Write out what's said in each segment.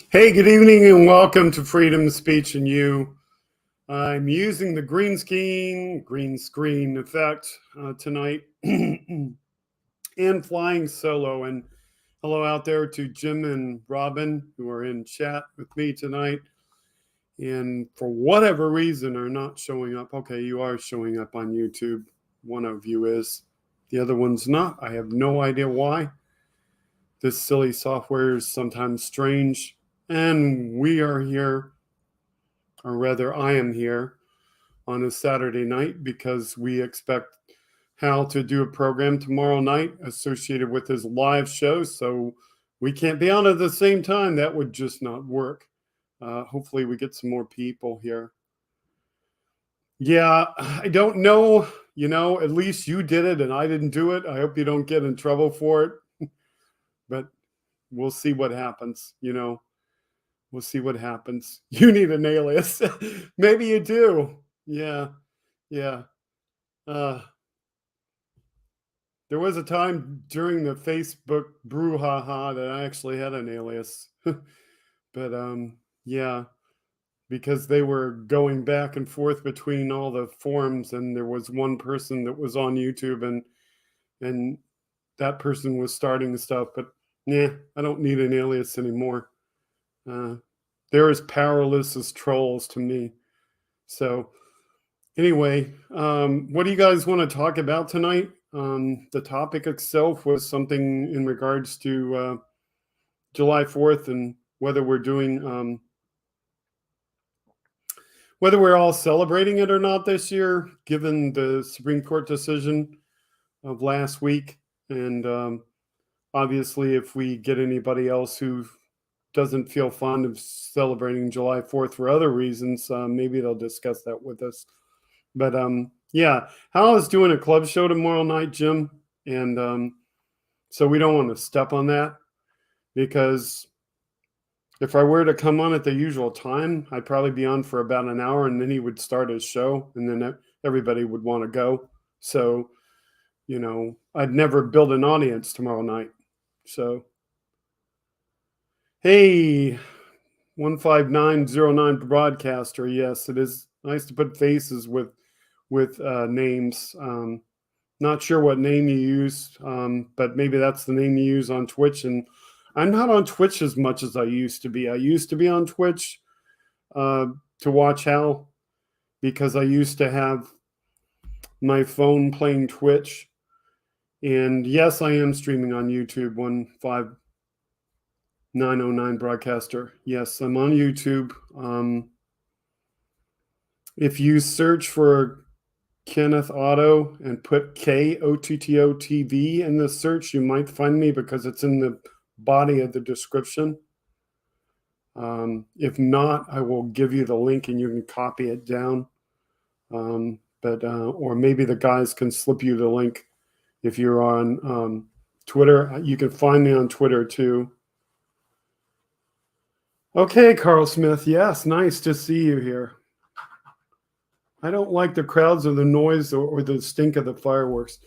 Hey, good evening and welcome to Freedom Speech and You. I'm using the green screen effect tonight and flying solo. And hello out there to Jim and Robin who are in chat with me tonight. And for whatever reason are not showing up. Okay, you are showing up on YouTube. One of you is. The other one's not. I have no idea why. This silly software is sometimes strange. And we are here, or rather, I am here on a Saturday night because we expect Hal to do a program tomorrow night associated with his live show. So we can't be on at the same time. That would just not work. Hopefully, we get some more people here. Yeah, I don't know. At least you did it and I didn't do it. I hope you don't get in trouble for it. But we'll see what happens. We'll see what happens. You need an alias. Maybe you do. Yeah. Uh, there was a time during the Facebook brouhaha that I actually had an alias. But yeah, because they were going back and forth between all the forums, and there was one person that was on YouTube, and that person was starting stuff. But yeah, I don't need an alias anymore. They're as powerless as trolls to me. So anyway, what do you guys want to talk about tonight? The topic itself was something in regards to July 4th and whether we're doing, whether we're all celebrating it or not this year, given the Supreme Court decision of last week. And obviously, if we get anybody else who doesn't feel fond of celebrating July 4th for other reasons, maybe they'll discuss that with us. But yeah, Hal is doing a club show tomorrow night, Jim. And so we don't want to step on that, because if I were to come on at the usual time, I'd probably be on for about an hour, and then he would start his show, and then everybody would want to go. So, I'd never build an audience tomorrow night. So, hey, 15909 broadcaster. Yes, it is nice to put faces with names. Not sure what name you use, but maybe that's the name you use on Twitch. And I'm not on Twitch as much as I used to be. I used to be on Twitch to watch Hal, because I used to have my phone playing Twitch. And yes, I am streaming on YouTube, 15909 broadcaster. Yes, I'm on YouTube. If you search for Kenneth Otto and put KOTTO TV in the search, you might find me, because it's in the body of the description. If not, I will give you the link and you can copy it down. Or maybe the guys can slip you the link if you're on Twitter. You can find me on Twitter too. Okay, Carl Smith. Yes, nice to see you here. I don't like the crowds or the noise or the stink of the fireworks.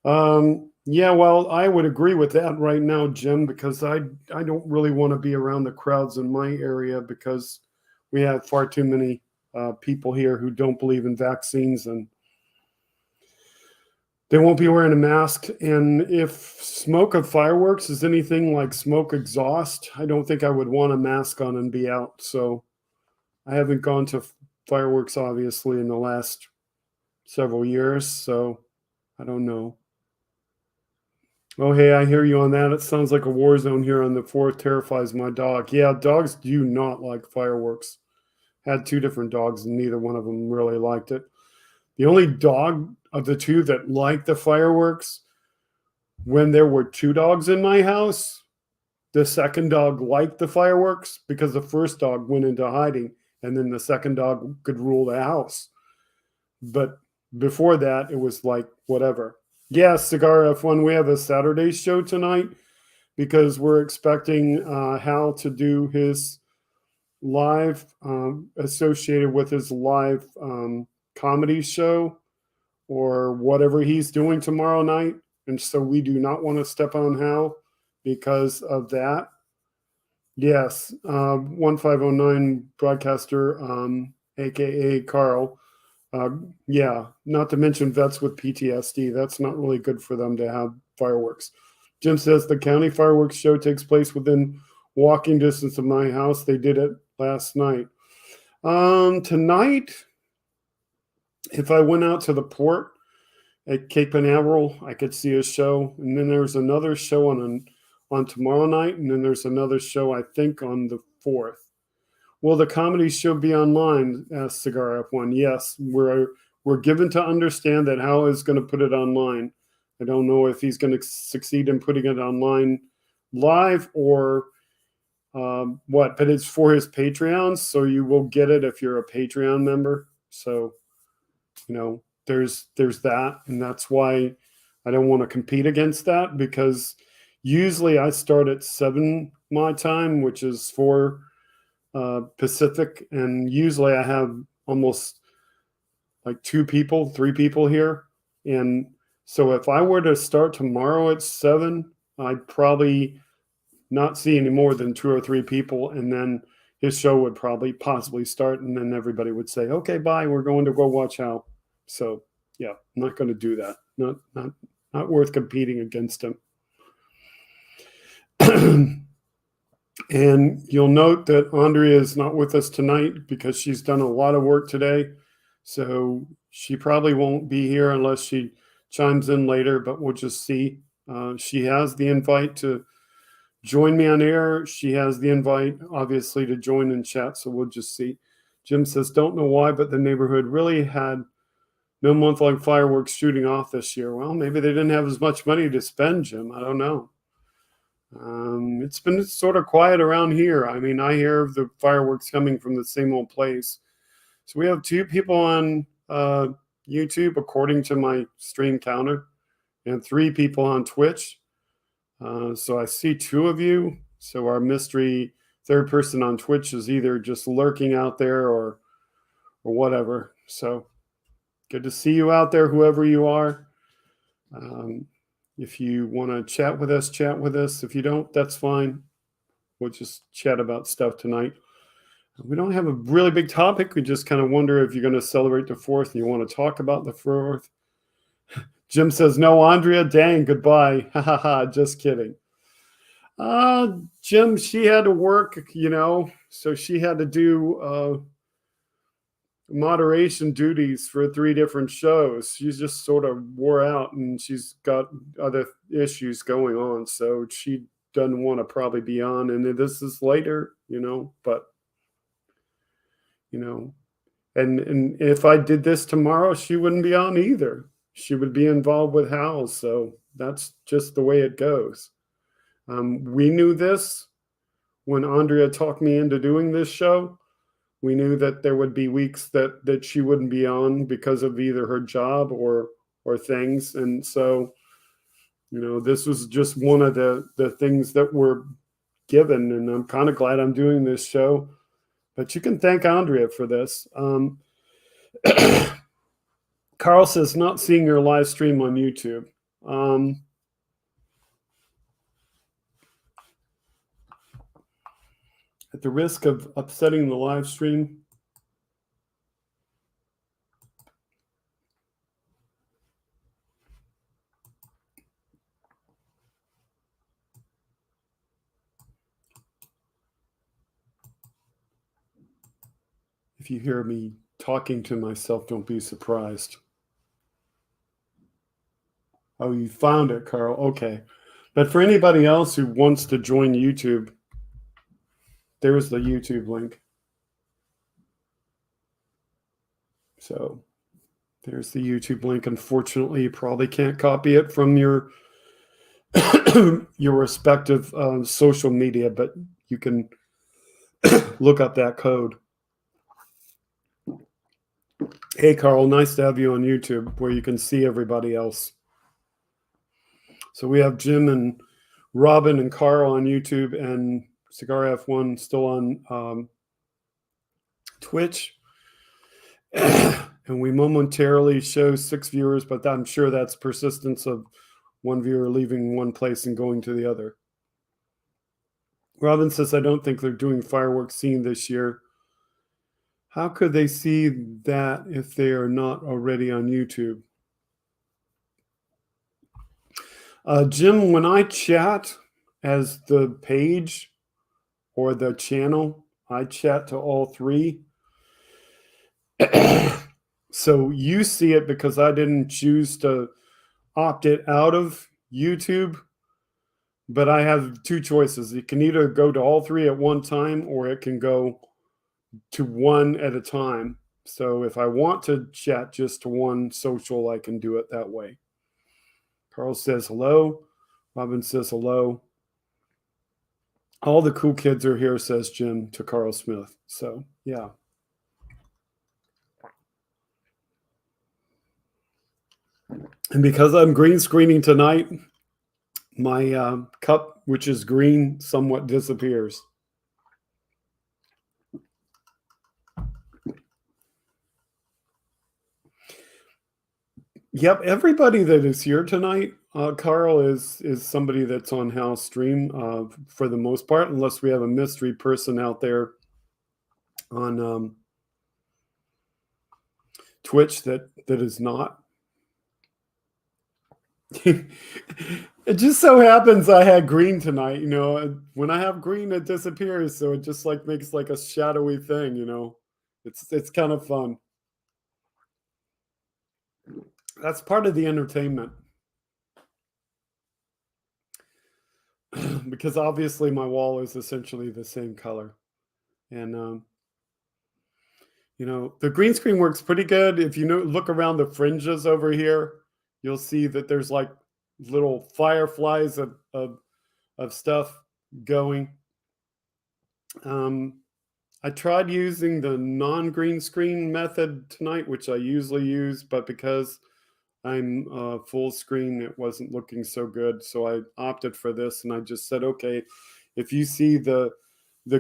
Yeah, well, I would agree with that right now, Jim, because I don't really want to be around the crowds in my area, because we have far too many people here who don't believe in vaccines, and they won't be wearing a mask. And if smoke of fireworks is anything like smoke exhaust, I don't think I would want a mask on and be out. So I haven't gone to fireworks, obviously, in the last several years, so I don't know. Oh, hey, I hear you on that. It sounds like a war zone here on the 4th. Terrifies my dog. Yeah, dogs do not like fireworks. Had 2 different dogs, and neither one of them really liked it. The only dog of the 2 that liked the fireworks, when there were 2 dogs in my house, the second dog liked the fireworks because the first dog went into hiding, and then the second dog could rule the house. But before that, it was like, whatever. Yeah, Cigar F1, we have a Saturday show tonight because we're expecting Hal to do his live associated with his live comedy show or whatever he's doing tomorrow night. And so we do not want to step on Hal because of that. Yes, 1509 broadcaster, aka Carl. Yeah, not to mention vets with PTSD. That's not really good for them to have fireworks. Jim says the county fireworks show takes place within walking distance of my house. They did it last night. Tonight, if I went out to the port at Cape Canaveral, I could see a show, and then there's another show on tomorrow night, and then there's another show I think on the 4th. Will the comedy show be online? Asked Cigar F1. Yes, we're given to understand that Hal is going to put it online. I don't know if he's going to succeed in putting it online live or what, but it's for his Patreons, so you will get it if you're a Patreon member. So, there's that, and that's why I don't want to compete against that, because usually I start at 7 my time, which is 4 Pacific, and usually I have almost like 3 people here. And so if I were to start tomorrow at 7, I'd probably not see any more than 2 or 3 people, and then his show would possibly start, and then everybody would say, okay, bye, we're going to go watch Hal. So yeah, I'm not going to do that. Not worth competing against him. And you'll note that Andrea is not with us tonight because she's done a lot of work today. So she probably won't be here unless she chimes in later, but we'll just see. She has the invite to join me on air. She has the invite, obviously, to join in chat. So we'll just see. Jim says, don't know why, but the neighborhood really had no month-long fireworks shooting off this year. Well, maybe they didn't have as much money to spend, Jim. I don't know. It's been sort of quiet around here. I mean, I hear the fireworks coming from the same old place. So we have 2 people on YouTube, according to my stream counter, and 3 people on Twitch. So I see 2 of you. So our mystery third person on Twitch is either just lurking out there or whatever. So good to see you out there, whoever you are. If you want to chat with us, chat with us. If you don't, that's fine. We'll just chat about stuff tonight. We don't have a really big topic. We just kind of wonder if you're going to celebrate the 4th and you want to talk about the 4th. Jim says, no, Andrea, dang, goodbye. Ha ha ha, just kidding. Jim, she had to work, so she had to do moderation duties for 3 different shows. She's just sort of wore out, and she's got other issues going on, so she doesn't want to probably be on. And this is later, but and if I did this tomorrow, she wouldn't be on either. She would be involved with Hal, so that's just the way it goes. We knew this when Andrea talked me into doing this show. We knew that there would be weeks that she wouldn't be on because of either her job or things. And so, this was just one of the things that were given. And I'm kind of glad I'm doing this show. But you can thank Andrea for this. Carl says, not seeing your live stream on YouTube. At the risk of upsetting the live stream, if you hear me talking to myself, don't be surprised. Oh, you found it, Carl. Okay. But for anybody else who wants to join YouTube, there's the YouTube link. So there's the YouTube link. Unfortunately, you probably can't copy it from your your respective social media, but you can look up that code. Hey, Carl, nice to have you on YouTube where you can see everybody else. So we have Jim and Robin and Carl on YouTube, and Cigar F1 still on Twitch. And we momentarily show 6 viewers, but I'm sure that's persistence of one viewer leaving one place and going to the other. Robin says, I don't think they're doing fireworks scene this year. How could they see that if they are not already on YouTube? Jim, when I chat as the page or the channel, I chat to all three. So you see it because I didn't choose to opt it out of YouTube, but I have two choices. It can either go to all three at one time or it can go to one at a time. So if I want to chat just to one social, I can do it that way. Carl says hello. Robin says hello. All the cool kids are here, says Jim to Carl Smith. So, yeah. And because I'm green screening tonight, my cup, which is green, somewhat disappears. Yep, everybody that is here tonight, Carl, is somebody that's on house stream for the most part, unless we have a mystery person out there on Twitch that is not. It just so happens I had green tonight. You know, when I have green, it disappears, so it just like makes like a shadowy thing. You know, it's kind of fun. That's part of the entertainment. Because obviously my wall is essentially the same color. And, you know, the green screen works pretty good. If you look around the fringes over here, you'll see that there's like little fireflies of stuff going. I tried using the non-green screen method tonight, which I usually use, but because I'm full screen, it wasn't looking so good. So I opted for this, and I just said, okay, if you see the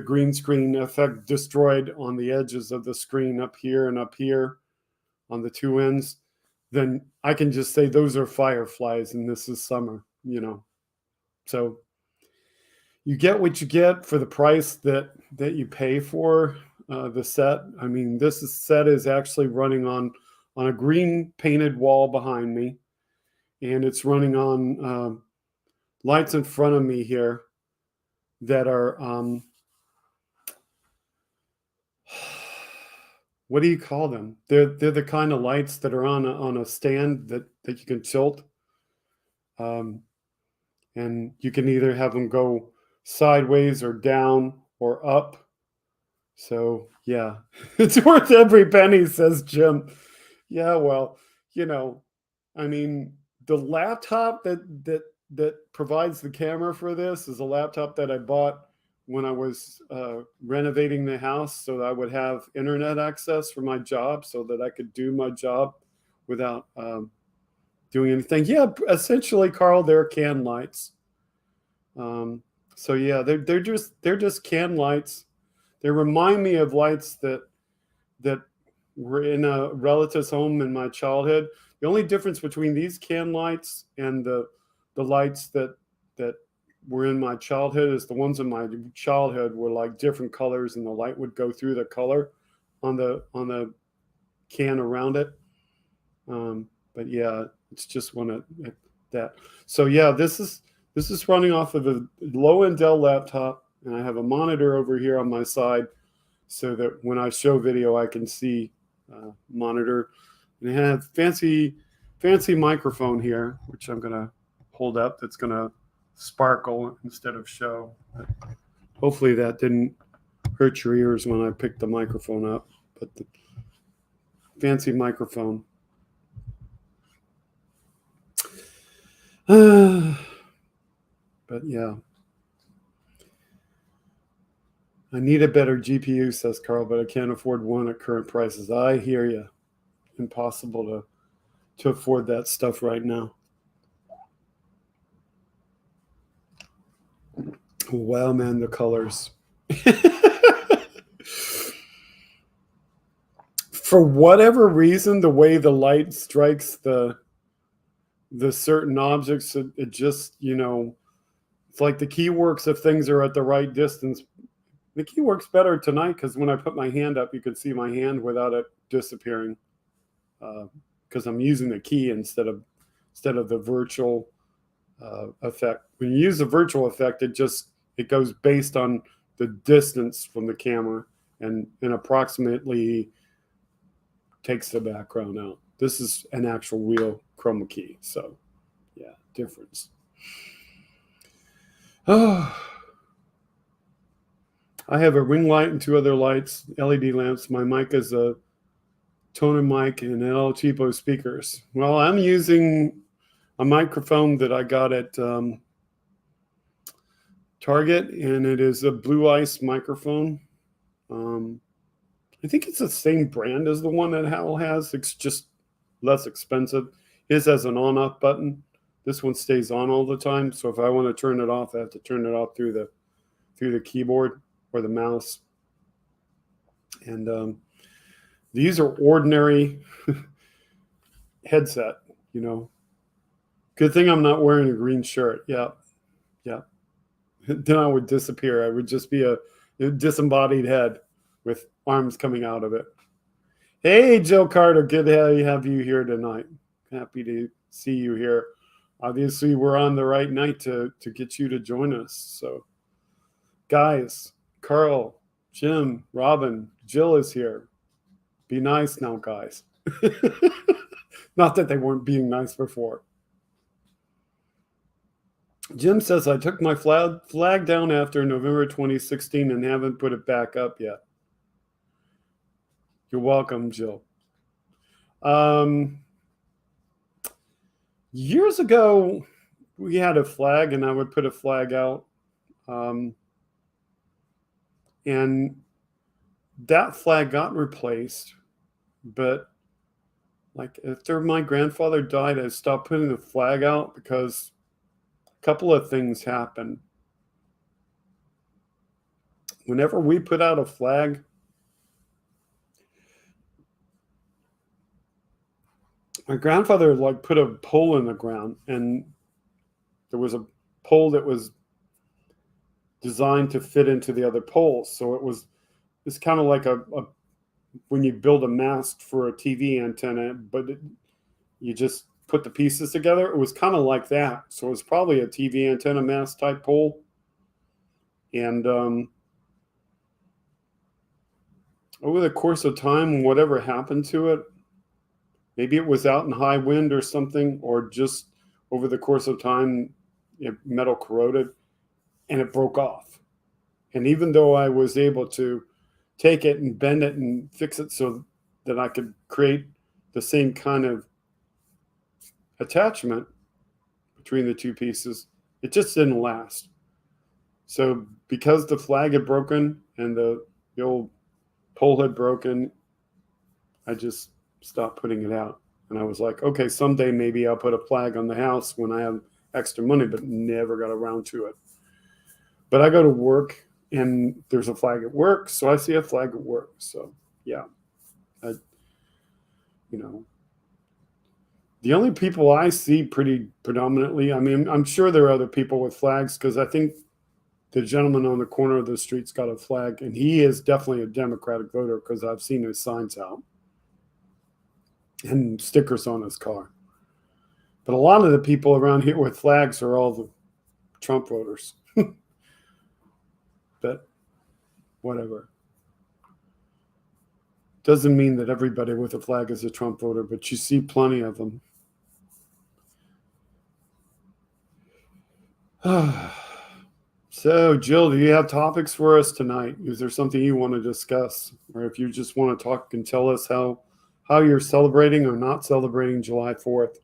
green screen effect destroyed on the edges of the screen up here and up here on the two ends, then I can just say those are fireflies and this is summer, you know. So you get what you get for the price that you pay for the set. I mean, set is actually running on a green painted wall behind me, and it's running on lights in front of me here that are what do you call them? They're the kind of lights that are on a stand that you can tilt, and you can either have them go sideways or down or up. So yeah, it's worth every penny, says Jim. Yeah, well, you know, I mean, the laptop that provides the camera for this is a laptop that I bought when I was renovating the house, so that I would have internet access for my job, so that I could do my job without doing anything. Yeah, essentially, Carl, they're can lights. So yeah, they're just can lights. They remind me of lights that were in a relative's home in my childhood. The only difference between these can lights and the lights that were in my childhood is the ones in my childhood were like different colors, and the light would go through the color on the can around it. But yeah, it's just one of that. So yeah, this is running off of a low-end Dell laptop, and I have a monitor over here on my side, so that when I show video, I can see monitor. And I have fancy microphone here, which I'm gonna hold up. That's gonna sparkle instead of show. But hopefully that didn't hurt your ears when I picked the microphone up. But the fancy microphone. But yeah. I need a better GPU, says Carl, but I can't afford one at current prices. I hear you. Impossible to afford that stuff right now. Wow, man, the colors. For whatever reason, the way the light strikes the certain objects, it just, you know, It's like the key works if things are at the right distance. The key works better tonight because when I put my hand up, you can see my hand without it disappearing, because I'm using the key instead of the virtual effect. When you use the virtual effect, it goes based on the distance from the camera and approximately takes the background out. This is an actual real chroma key. So yeah, difference. Oh, I have a ring light and 2 other lights, LED lamps. My mic is a Toner mic and El Cheapo speakers. Well, I'm using a microphone that I got at Target, and it is a Blue Ice microphone. I think it's the same brand as the one that Howell has. It's just less expensive. His has an on-off button. This one stays on all the time. So if I want to turn it off, I have to turn it off through the keyboard or the mouse. And these are ordinary headset, Good thing I'm not wearing a green shirt. Yeah. Then I would disappear. I would just be a disembodied head with arms coming out of it. Hey, Jill Carter, good to have you here tonight. Happy to see you here. Obviously, we're on the right night to get you to join us. So, guys, Carl, Jim, Robin, Jill is here. Be nice now, guys. Not that they weren't being nice before. Jim says, I took my flag down after November 2016 and haven't put it back up yet. You're welcome, Jill. Years ago, we had a flag, and I would put a flag out. And that flag got replaced. But like after my grandfather died, I stopped putting the flag out because a couple of things happened. Whenever we put out a flag, my grandfather put a pole in the ground, and there was a pole that was designed to fit into the other poles. So it's kind of like a when you build a mast for a TV antenna, but you just put the pieces together. It was kind of like that. So it's probably a TV antenna mast type pole. And over the course of time, whatever happened to it, maybe it was out in high wind or something, or just over the course of time, metal corroded and it broke off. And even though I was able to take it and bend it and fix it so that I could create the same kind of attachment between the two pieces, it just didn't last. So because the flag had broken and the old pole had broken, I just stopped putting it out. And I was like, okay, someday maybe I'll put a flag on the house when I have extra money, but never got around to it. But I go to work and there's a flag at work, so I see a flag at work. So yeah, the only people I see pretty predominantly, I mean, I'm sure there are other people with flags, because I think the gentleman on the corner of the street's got a flag, and he is definitely a Democratic voter because I've seen his signs out and stickers on his car. But a lot of the people around here with flags are all the Trump voters. But whatever. Doesn't mean that everybody with a flag is a Trump voter, but you see plenty of them. So, Jill, do you have topics for us tonight? Is there something you want to discuss? Or if you just want to talk and tell us how you're celebrating or not celebrating July 4th?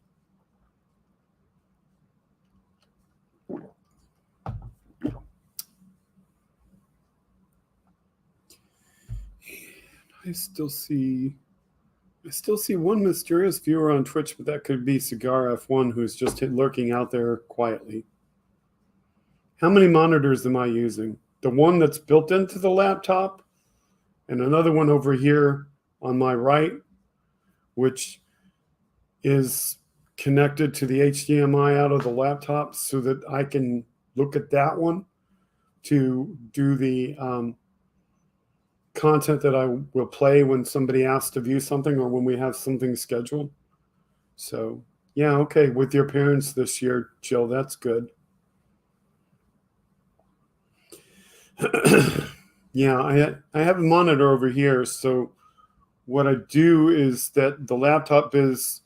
I still see one mysterious viewer on Twitch, but that could be Cigar F1, who's just lurking out there quietly. How many monitors am I using? The one that's built into the laptop, and another one over here on my right, which is connected to the HDMI out of the laptop so that I can look at that one to do the content that I will play when somebody asks to view something or when we have something scheduled. So, yeah, okay, with your parents this year, Jill, that's good. Yeah, I have a monitor over here. So what I do is that the laptop is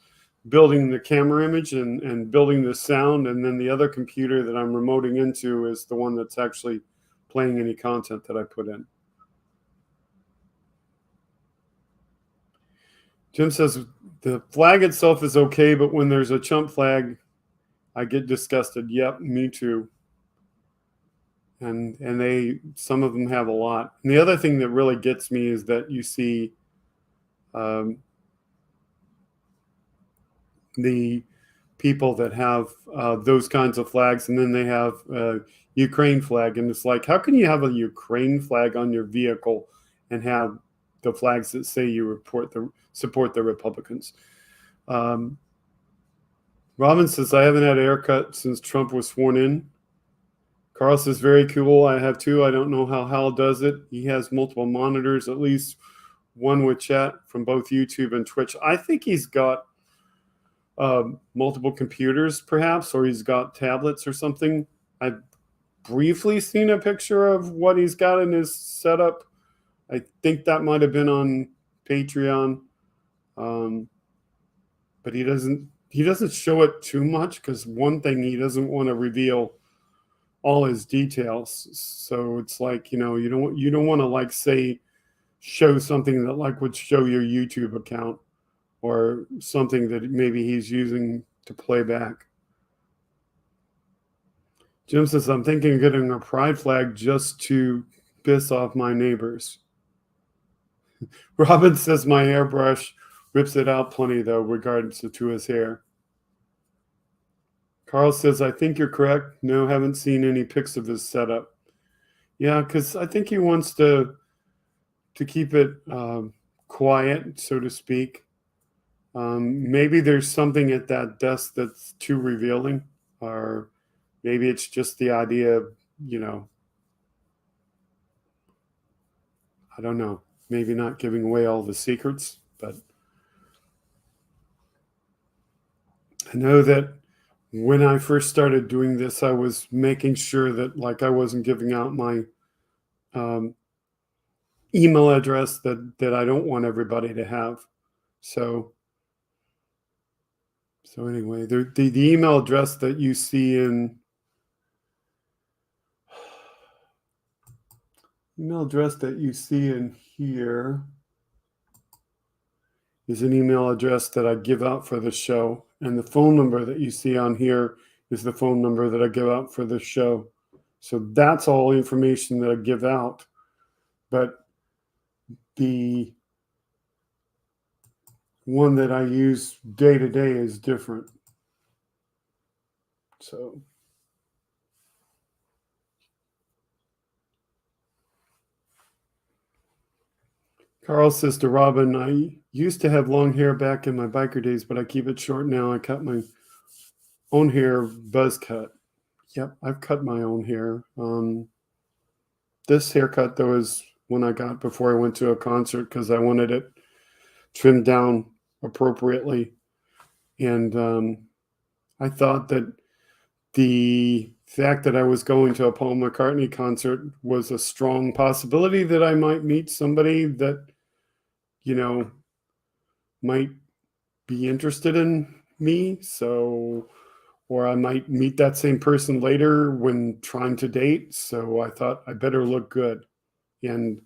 building the camera image and building the sound, and then the other computer that I'm remoting into is the one that's actually playing any content that I put in. Jim says the flag itself is okay, but when there's a chump flag, I get disgusted. Yep, me too. And some of them have a lot. And the other thing that really gets me is that you see the people that have those kinds of flags, and then they have Ukraine flag, and it's like, how can you have a Ukraine flag on your vehicle and have the flags that say you support the Republicans? Robin says, I haven't had a haircut since Trump was sworn in. Carl says, very cool. I have two. I don't know how Hal does it. He has multiple monitors, at least one with chat from both YouTube and Twitch. I think he's got multiple computers, perhaps, or he's got tablets or something. I've briefly seen a picture of what he's got in his setup. I think that might have been on Patreon, but he doesn't show it too much because one thing, he doesn't want to reveal all his details. So it's like, you don't want to like say show something that like would show your YouTube account or something that maybe he's using to play back. Jim says, I'm thinking of getting a pride flag just to piss off my neighbors. Robin says, my hairbrush rips it out plenty, though, regardless to his hair. Carl says, I think you're correct. No, haven't seen any pics of his setup. Yeah, because I think he wants to keep it quiet, so to speak. Maybe there's something at that desk that's too revealing, or maybe it's just the idea of, I don't know, maybe not giving away all the secrets, but I know that when I first started doing this, I was making sure that like I wasn't giving out my email address that I don't want everybody to have. So anyway, the email address that you see in here is an email address that I give out for the show, and the phone number that you see on here is the phone number that I give out for the show. So that's all information that I give out, but the one that I use day to day is different. So Carl says to Robin, I used to have long hair back in my biker days, but I keep it short now. I cut my own hair, buzz cut. Yep, I've cut my own hair. This haircut, though, is one I got before I went to a concert because I wanted it trimmed down appropriately. And I thought that the fact that I was going to a Paul McCartney concert was a strong possibility that I might meet somebody that, might be interested in me. So, or I might meet that same person later when trying to date. So I thought I better look good. And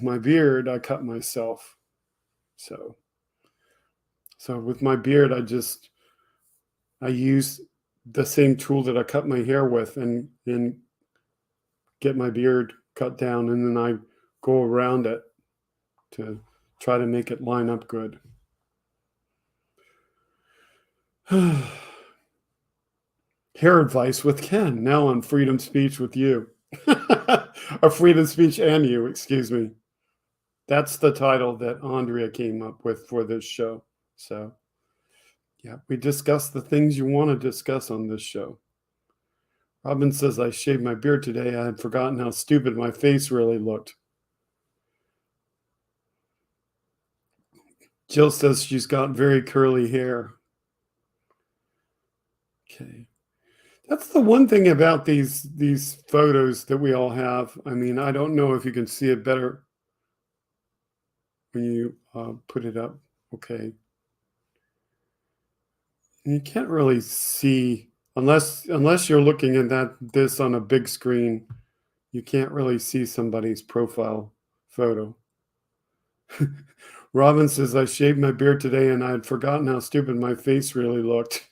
my beard, I cut myself. So with my beard, I use the same tool that I cut my hair with and get my beard cut down, and then I go around it to try to make it line up good. Hair advice with Ken, now on Freedom Speech with you. Or Freedom Speech and You, excuse me. That's the title that Andrea came up with for this show. So, yeah, we discuss the things you want to discuss on this show. Robin says, I shaved my beard today. I had forgotten how stupid my face really looked. Jill says she's got very curly hair. Okay. That's the one thing about these photos that we all have. I mean, I don't know if you can see it better when you put it up. Okay. And you can't really see unless you're looking at this on a big screen. You can't really see somebody's profile photo. Robin says, I shaved my beard today and I had forgotten how stupid my face really looked.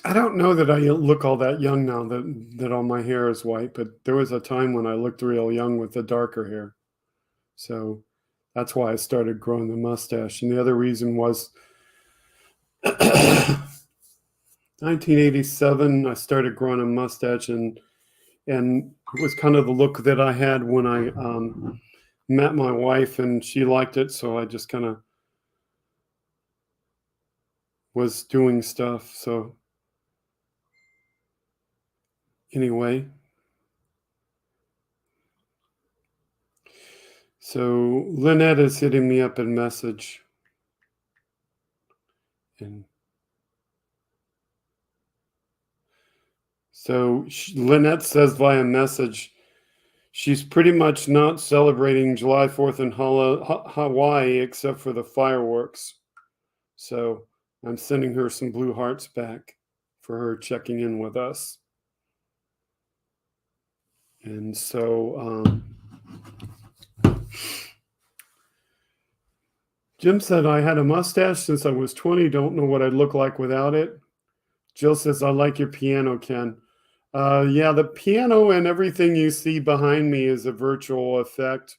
I don't know that I look all that young now that all my hair is white, but there was a time when I looked real young with the darker hair. So that's why I started growing the mustache. And the other reason was 1987, I started growing a mustache, and it was kind of the look that I had when I met my wife, and she liked it. So I just kind of was doing stuff. So anyway, so Lynette is hitting me up in message. And so Lynette says via message, she's pretty much not celebrating July 4th in Hawaii except for the fireworks. So I'm sending her some blue hearts back for her checking in with us. And so Jim said, I had a mustache since I was 20. Don't know what I'd look like without it. Jill says, I like your piano, Ken. Yeah, the piano and everything you see behind me is a virtual effect.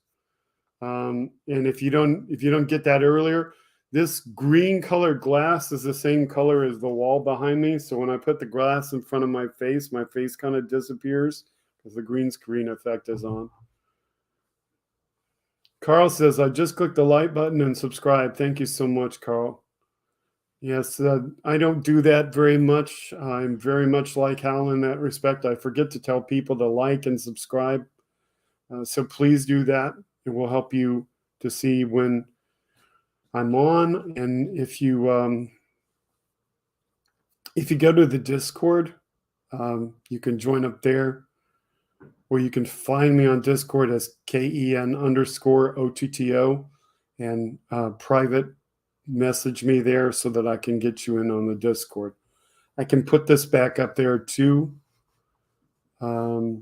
And if you don't get that earlier, this green colored glass is the same color as the wall behind me. So when I put the glass in front of my face kind of disappears because the green screen effect is on. Carl says, I just clicked the like button and subscribe. Thank you so much, Carl. Yes, I don't do that very much. I'm very much like Hal in that respect. I forget to tell people to like and subscribe. So please do that. It will help you to see when I'm on. And if you go to the Discord, you can join up there, or you can find me on Discord as KEN_OTTO and private message me there so that I can get you in on the Discord. I can put this back up there too. So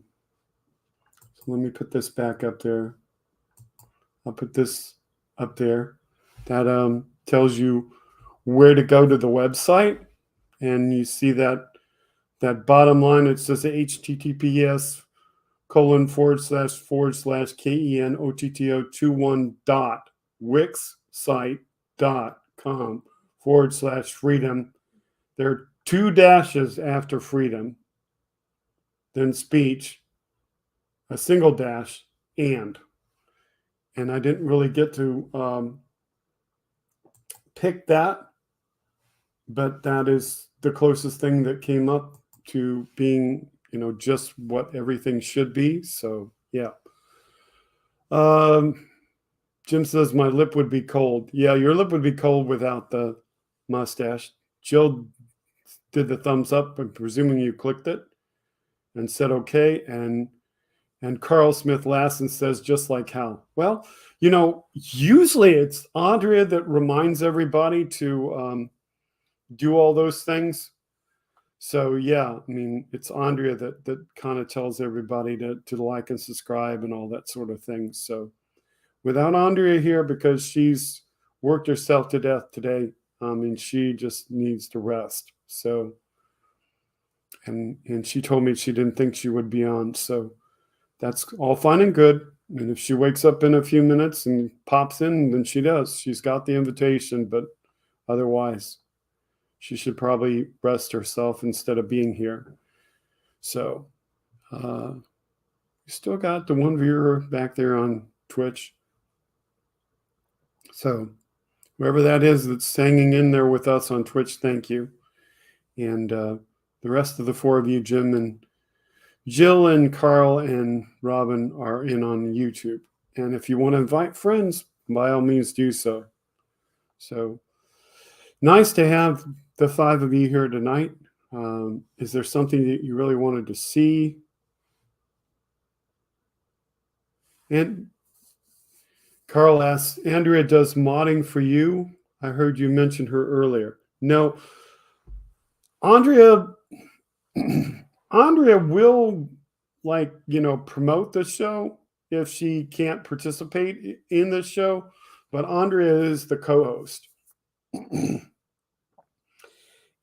let me put this back up there. I'll put this up there. That tells you where to go to the website. And you see that bottom line, it says https://KENOTTO21.wixsite.com/freedom. There are 2 dashes after freedom, then speech, a single dash, and I didn't really get to pick that, but that is the closest thing that came up to being, just what everything should be. So yeah. Jim says my lip would be cold. Yeah, your lip would be cold without the mustache. Jill did the thumbs up. I'm presuming you clicked it and said okay. And Carl Smith Lassen says, just like Hal. Well, usually it's Andrea that reminds everybody to do all those things. So yeah, I mean, it's Andrea that kind of tells everybody to like and subscribe and all that sort of thing. So without Andrea here, because she's worked herself to death today, I mean, she just needs to rest. So, and she told me she didn't think she would be on. So that's all fine and good. And if she wakes up in a few minutes and pops in, then she does. She's got the invitation, but otherwise, she should probably rest herself instead of being here. So, we still got the one viewer back there on Twitch. So, Whoever that is that's hanging in there with us on Twitch, thank you. And the rest of the four of you, Jim and Jill and Carl and Robin, are in on YouTube. And if you want to invite friends, by all means do so. So nice to have the five of you here tonight. Is there something that you really wanted to see? And Carl asks, Andrea does modding for you. I heard you mention her earlier. No, Andrea will, like, promote the show if she can't participate in the show, but Andrea is the co-host.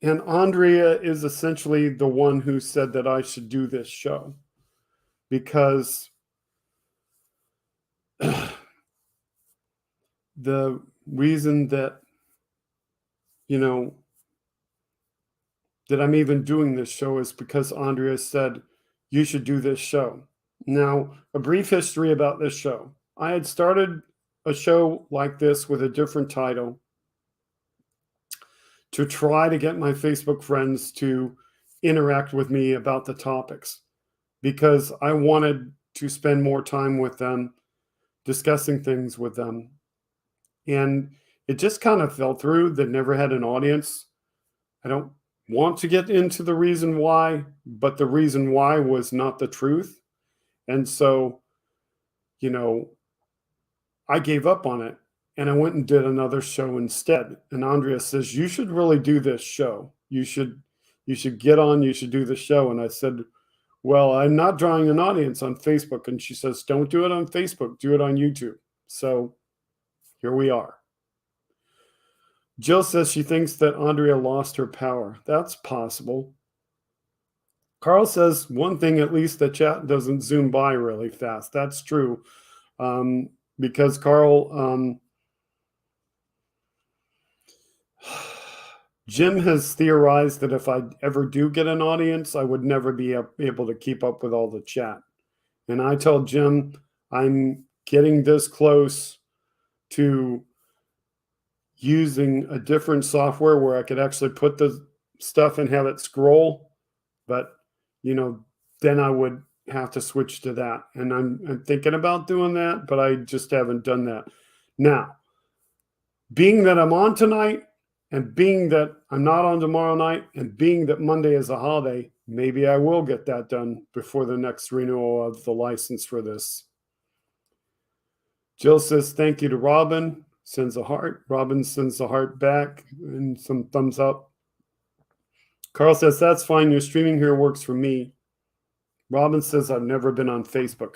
And Andrea is essentially the one who said that I should do this show, because the reason that, that I'm even doing this show is because Andrea said, you should do this show. Now, a brief history about this show. I had started a show like this with a different title to try to get my Facebook friends to interact with me about the topics, because I wanted to spend more time with them, discussing things with them. And it just kind of fell through. That never had an audience. I don't want to get into the reason why, but the reason why was not the truth. And so, I gave up on it and I went and did another show instead. And Andrea says, you should really do this show. You should get on, you should do the show. And I said, well, I'm not drawing an audience on Facebook. And she says, don't do it on Facebook, do it on YouTube. So here we are. Jill says she thinks that Andrea lost her power. That's possible. Carl says one thing, at least the chat doesn't zoom by really fast. That's true. Because Carl, Jim has theorized that if I ever do get an audience, I would never be able to keep up with all the chat. And I told Jim, I'm getting this close to using a different software where I could actually put the stuff and have it scroll. But, then I would have to switch to that. And I'm thinking about doing that, but I just haven't done that. Now, being that I'm on tonight, and being that I'm not on tomorrow night, and being that Monday is a holiday, maybe I will get that done before the next renewal of the license for this. Jill says, thank you to Robin, sends a heart. Robin sends a heart back and some thumbs up. Carl says, that's fine. Your streaming here works for me. Robin says, I've never been on Facebook.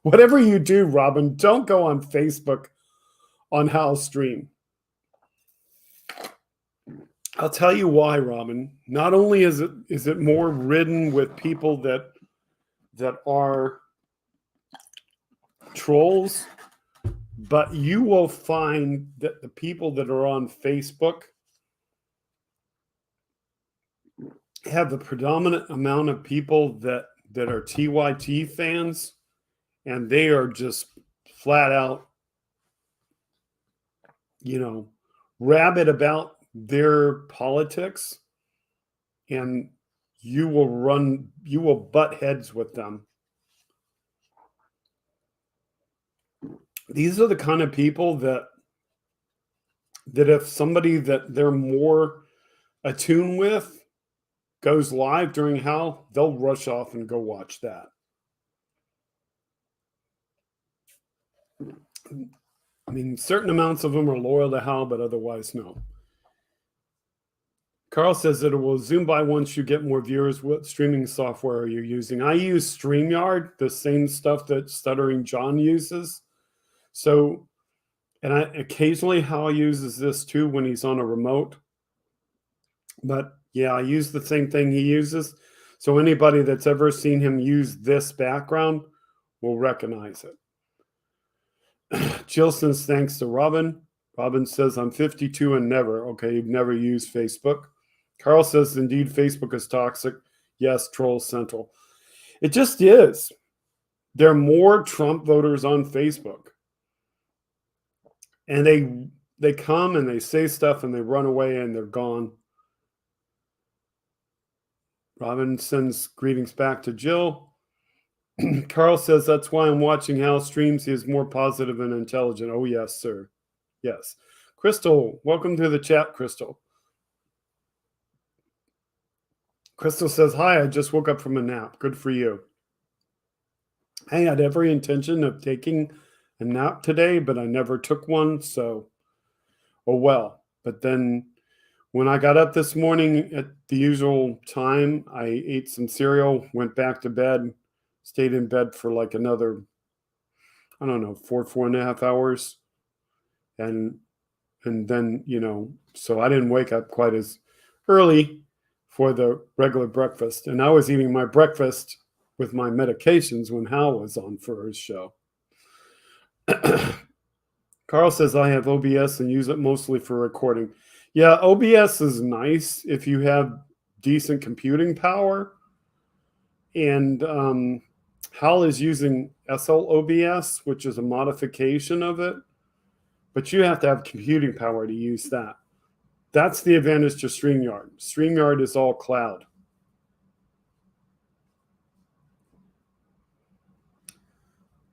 Whatever you do, Robin, don't go on Facebook on Hal's stream. I'll tell you why, Robin. Not only is it more ridden with people that are trolls, but you will find that the people that are on Facebook have the predominant amount of people that are TYT fans, and they are just flat out, rabid about their politics, and you will butt heads with them. These are the kind of people that if somebody that they're more attuned with goes live during Hal, they'll rush off and go watch that. I mean, certain amounts of them are loyal to Hal, but otherwise, no. Carl says that it will zoom by once you get more viewers. What streaming software are you using? I use StreamYard, the same stuff that Stuttering John uses. So, and occasionally Hal uses this too when he's on a remote. But yeah, I use the same thing he uses. So anybody that's ever seen him use this background will recognize it. Jill says, thanks to Robin. Robin says, I'm 52 and never. Okay, you've never used Facebook. Carl says, indeed, Facebook is toxic. Yes, Troll Central. It just is. There are more Trump voters on Facebook. And they come and they say stuff and they run away and they're gone. Robin sends greetings back to Jill. Carl says, that's why I'm watching Hal streams. He is more positive and intelligent. Oh, yes, sir. Yes. Crystal, welcome to the chat, Crystal. Crystal says, hi, I just woke up from a nap. Good for you. I had every intention of taking a nap today, but I never took one. So, oh well. But then when I got up this morning at the usual time, I ate some cereal, went back to bed, stayed in bed for like another, I don't know, 4.5 hours. And then, so I didn't wake up quite as early for the regular breakfast. And I was eating my breakfast with my medications when Hal was on for his show. Carl says, I have OBS and use it mostly for recording. Yeah, OBS is nice if you have decent computing power. And Hal is using SLOBS, which is a modification of it. But you have to have computing power to use that. That's the advantage to StreamYard. StreamYard is all cloud.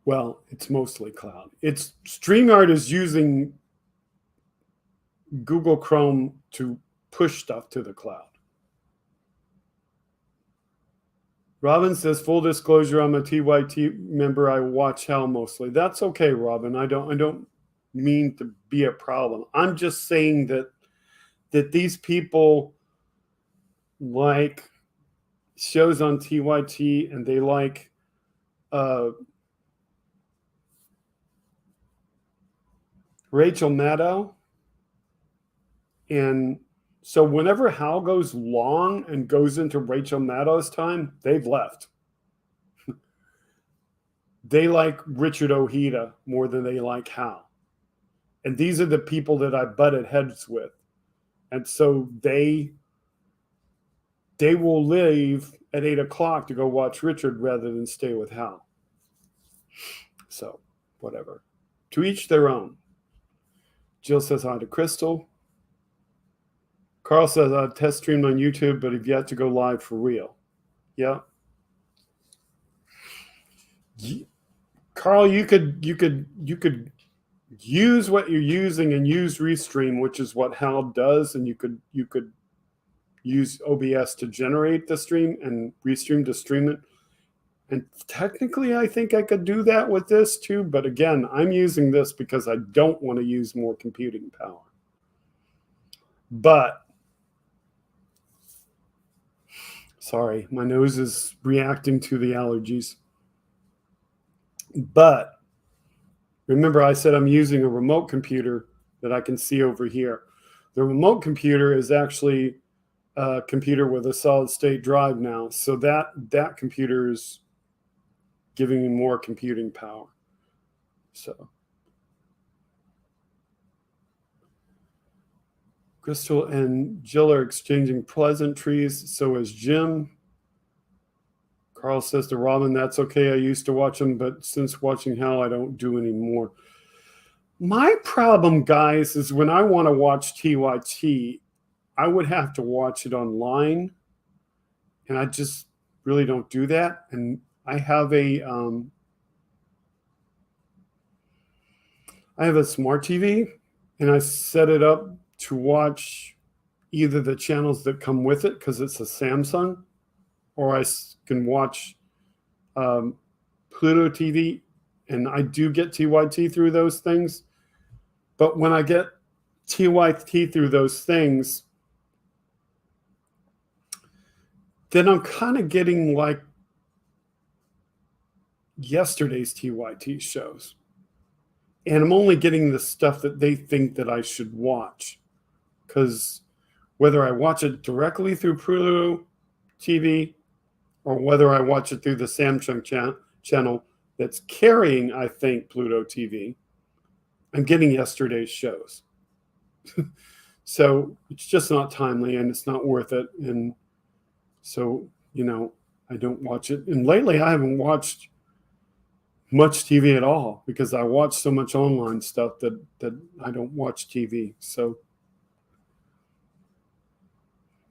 Well, it's mostly cloud. StreamYard is using Google Chrome to push stuff to the cloud. Robin says, full disclosure, I'm a TYT member. I watch Hal mostly. That's okay, Robin. I don't mean to be a problem. I'm just saying that these people like shows on TYT and they like Rachel Maddow. And so whenever Hal goes long and goes into Rachel Maddow's time, they've left. They like Richard Ojeda more than they like Hal. And these are the people that I butted heads with. And so they will leave at 8 o'clock to go watch Richard rather than stay with Hal. So, whatever. To each their own. Jill says hi to Crystal. Carl says, I've test streamed on YouTube, but have yet to go live for real. Yeah. Carl, you could use what you're using and use Restream, which is what Hal does, and you could use OBS to generate the stream and Restream to stream it. And technically, I think I could do that with this too. But again, I'm using this because I don't want to use more computing power. But, sorry, my nose is reacting to the allergies. But remember, I said I'm using a remote computer that I can see over here. The remote computer is actually a computer with a solid state drive now. So that computer is giving me more computing power. So Crystal and Jill are exchanging pleasantries. So is Jim. Carl says to Robin, that's okay. I used to watch him, but since watching Hal, I don't do anymore. My problem, guys, is when I want to watch TYT, I would have to watch it online. And I just really don't do that. And I have a smart TV, and I set it up to watch either the channels that come with it because it's a Samsung, or I can watch Pluto TV, and I do get TYT through those things. But when I get TYT through those things, then I'm kind of getting like yesterday's TYT shows. And I'm only getting the stuff that they think that I should watch. Because whether I watch it directly through Pluto TV or whether I watch it through the Samsung channel that's carrying, I think, Pluto TV, I'm getting yesterday's shows. So it's just not timely and it's not worth it. And so, I don't watch it. And lately I haven't watched much TV at all because I watch so much online stuff that I don't watch TV. So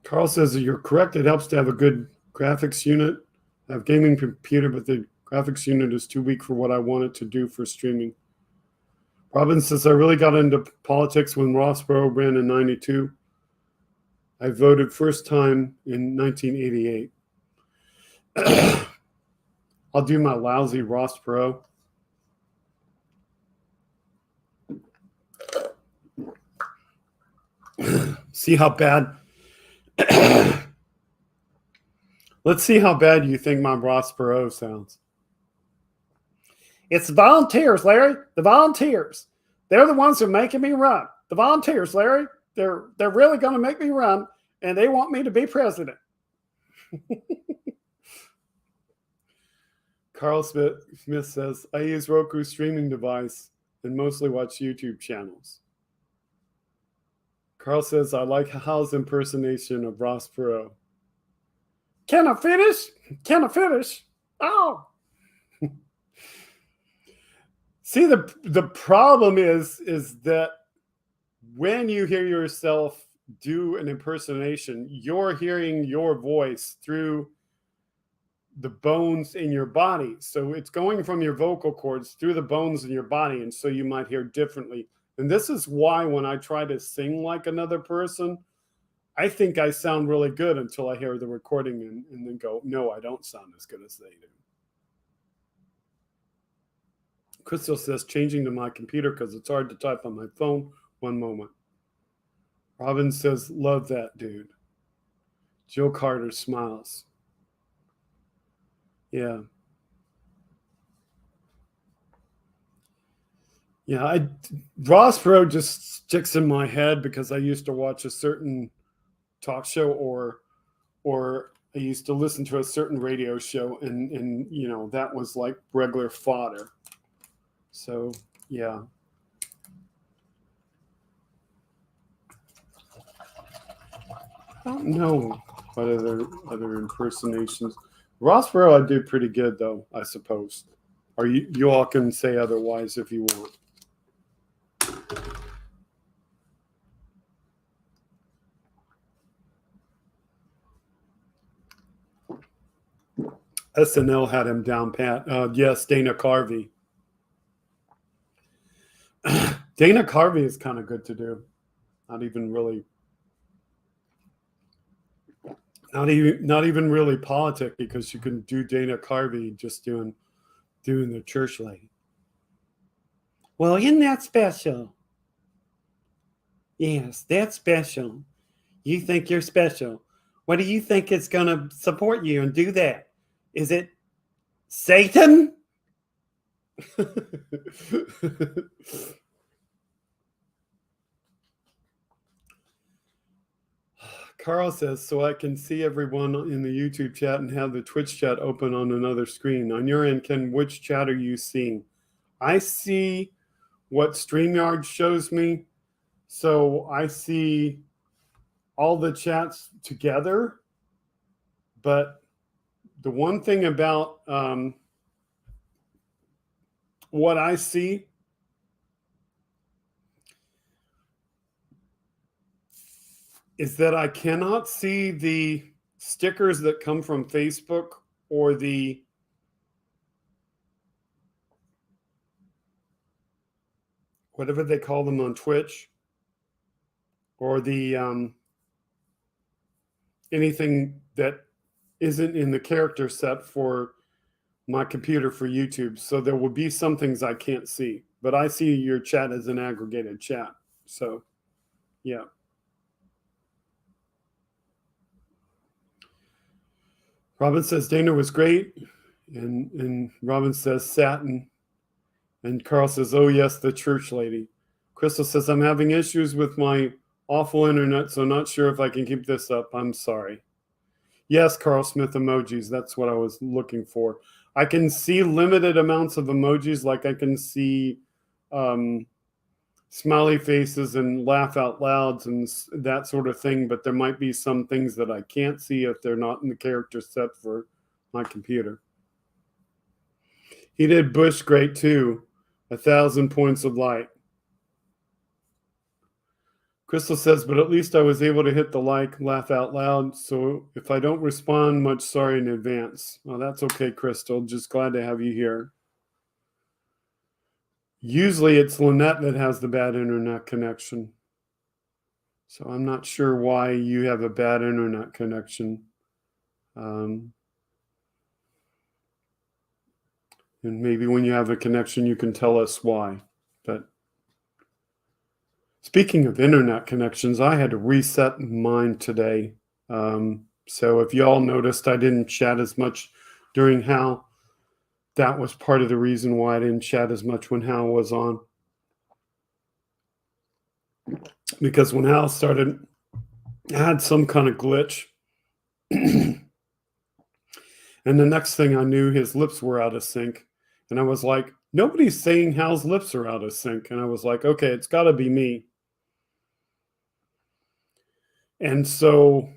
Carl says that you're correct. It helps to have a good graphics unit. I have a gaming computer, but the graphics unit is too weak for what I want it to do for streaming. Robin says, I really got into politics when Ross Perot ran in 92. I voted first time in 1988. I'll do my lousy Ross Perot. See how bad. Let's see how bad you think my Ross Perot sounds. It's the volunteers, Larry. The volunteers. They're the ones who are making me run. The volunteers, Larry. They're really going to make me run, and they want me to be president. Carl Smith says, I use Roku streaming device and mostly watch YouTube channels. Carl says, I like Hal's impersonation of Ross Perot. Can I finish? Can I finish? Oh. See, the problem is that when you hear yourself do an impersonation, you're hearing your voice through the bones in your body. So it's going from your vocal cords through the bones in your body. And so you might hear differently. And this is why when I try to sing like another person, I think I sound really good until I hear the recording and then go, no, I don't sound as good as they do. Crystal says, changing to my computer because it's hard to type on my phone. One moment. Robin says, love that dude. Jill Carter smiles. Yeah. Yeah, Ross Perot just sticks in my head because I used to watch a certain talk show or I used to listen to a certain radio show and you know, that was like regular fodder. So, yeah. I don't know what other impersonations. Ross Perot I do pretty good though, I suppose. Or you all can say otherwise if you want. SNL had him down pat. Yes, Dana Carvey. Dana Carvey is kind of good to do. Not even really politic because you can do Dana Carvey just doing the church lady. Well, isn't that special? Yes, that's special. You think you're special. What do you think is going to support you and do that? Is it Satan? Carl says, so I can see everyone in the YouTube chat and have the Twitch chat open on another screen. On your end, Ken, which chat are you seeing? I see what StreamYard shows me. So I see all the chats together. But the one thing about what I see is that I cannot see the stickers that come from Facebook or the whatever they call them on Twitch or the anything that isn't in the character set for my computer for YouTube. So there will be some things I can't see, but I see your chat as an aggregated chat. So, yeah. Robin says Dana was great. And Robin says satin. And Carl says, oh, yes, the church lady. Crystal says, I'm having issues with my awful internet, so not sure if I can keep this up. I'm sorry. Yes, Carl Smith emojis. That's what I was looking for. I can see limited amounts of emojis, like I can see smiley faces and laugh out louds and that sort of thing, but there might be some things that I can't see if they're not in the character set for my computer. He did Bush great too. 1,000 points of light. Crystal says, but at least I was able to hit the like, laugh out loud. So if I don't respond much, sorry in advance. Well, that's okay, Crystal. Just glad to have you here. Usually it's Lynette that has the bad internet connection. So I'm not sure why you have a bad internet connection. And maybe when you have a connection, you can tell us why. But speaking of internet connections, I had to reset mine today. So if y'all noticed, I didn't chat as much during Hal. That was part of the reason why I didn't chat as much when Hal was on. Because when Hal started, I had some kind of glitch. And the next thing I knew, his lips were out of sync. And I was like, nobody's saying Hal's lips are out of sync. And I was like, okay, it's got to be me. And so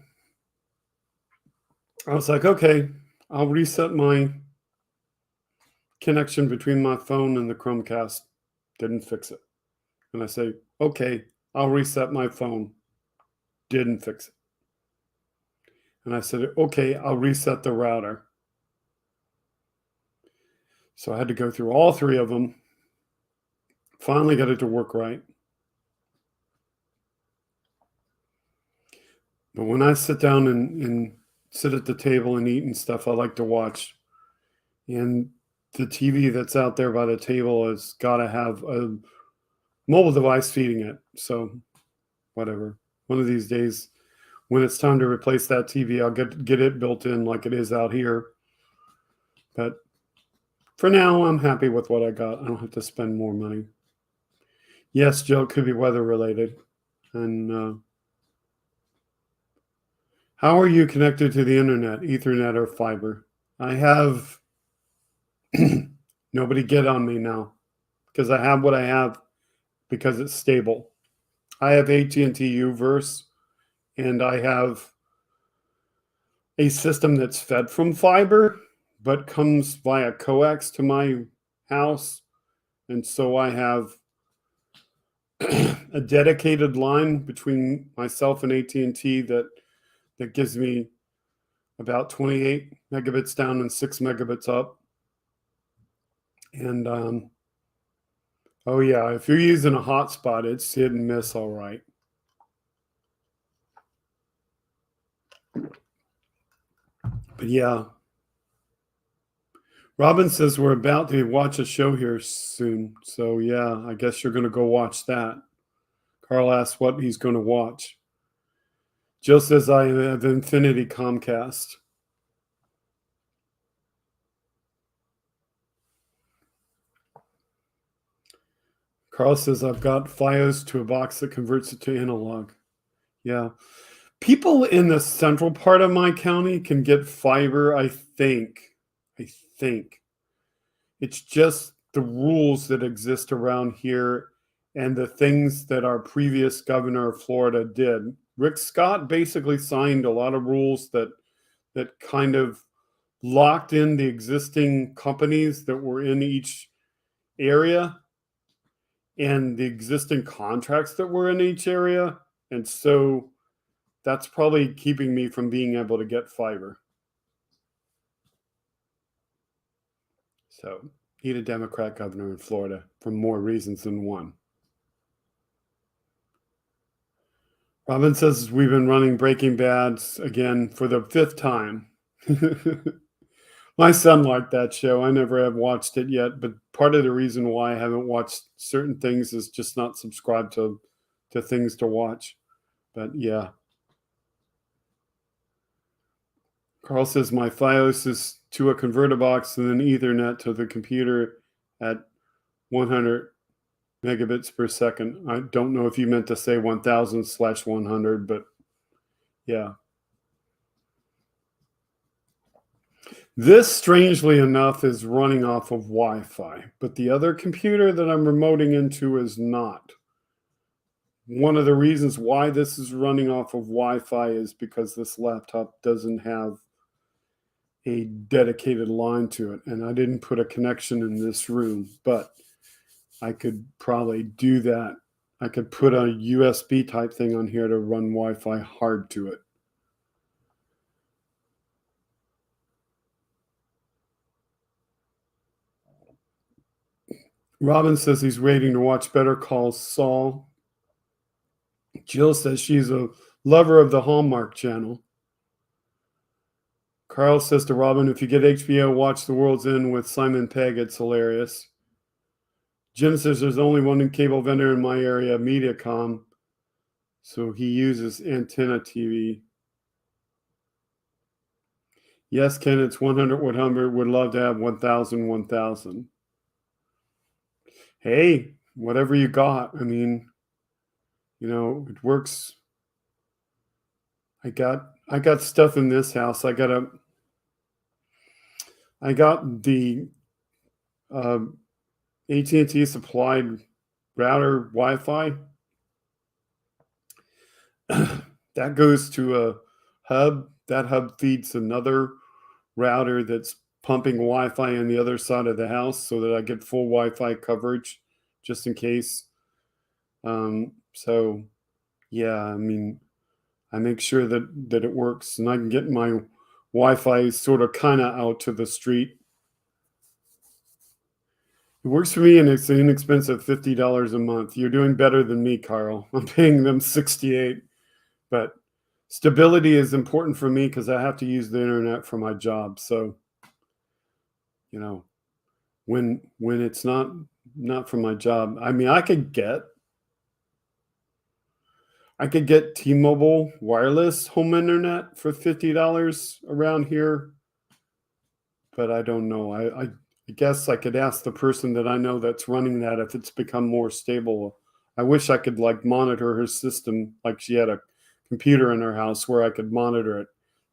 I was like, okay, I'll reset my connection between my phone and the Chromecast. Didn't fix it. And I say, okay, I'll reset my phone. Didn't fix it. And I said, okay, I'll reset the router. So I had to go through all three of them. Finally got it to work right. But when I sit down and sit at the table and eat and stuff, I like to watch. And the TV that's out there by the table has got to have a mobile device feeding it. So whatever. One of these days, when it's time to replace that TV, I'll get it built in like it is out here. But for now, I'm happy with what I got. I don't have to spend more money. Yes, Joe, it could be weather related. And how are you connected to the internet, Ethernet or fiber? I have nobody get on me now because I have what I have because it's stable. I have AT&T Uverse, and I have a system that's fed from fiber but comes via coax to my house. And so I have a dedicated line between myself and AT&T that gives me about 28 megabits down and 6 megabits up. And oh yeah, if you're using a hotspot, it's hit and miss all right. But yeah. Robin says we're about to watch a show here soon. So yeah, I guess you're going to go watch that. Carl asks what he's going to watch. Jill says I have Infinity Comcast. Carl says I've got Fios to a box that converts it to analog. Yeah. People in the central part of my county can get fiber, I think. It's just the rules that exist around here and the things that our previous governor of Florida did. Rick Scott basically signed a lot of rules that kind of locked in the existing companies that were in each area and the existing contracts that were in each area. And so that's probably keeping me from being able to get fiber. So need a Democrat governor in Florida for more reasons than one. Robin says we've been running Breaking Bad again for the 5th time. My son liked that show. I never have watched it yet, but part of the reason why I haven't watched certain things is just not subscribed to things to watch. But yeah. Carl says my Fios is to a converter box and then Ethernet to the computer at 100 megabits per second. I don't know if you meant to say 1000/100, but yeah. This, strangely enough, is running off of Wi-Fi, but the other computer that I'm remoting into is not. One of the reasons why this is running off of Wi-Fi is because this laptop doesn't have a dedicated line to it. And I didn't put a connection in this room, but I could probably do that. I could put a USB type thing on here to run Wi-Fi hard to it. Robin says he's waiting to watch Better Call Saul. Jill says she's a lover of the Hallmark Channel. Carl says to Robin, if you get HBO, watch The World's End with Simon Pegg. It's hilarious. Jim says there's only one cable vendor in my area, Mediacom. So he uses antenna TV. Yes, Ken, it's 100, 100. Would love to have 1,000, 1,000. Hey, whatever you got. I mean, it works. I got stuff in this house. I got the AT&T supplied router Wi-Fi. That goes to a hub. That hub feeds another router that's pumping Wi-Fi on the other side of the house so that I get full Wi-Fi coverage just in case. So yeah, I mean, I make sure that it works and I can get my Wi-Fi sort of kind of out to the street. It works for me and it's an inexpensive $50 a month. You're doing better than me, Carl. I'm paying them $68, but stability is important for me because I have to use the internet for my job. So, when it's not for my job, I mean, I could get T-Mobile wireless home internet for $50 around here, but I don't know. I guess I could ask the person that I know that's running that if it's become more stable. I wish I could monitor her system, like she had a computer in her house where I could monitor it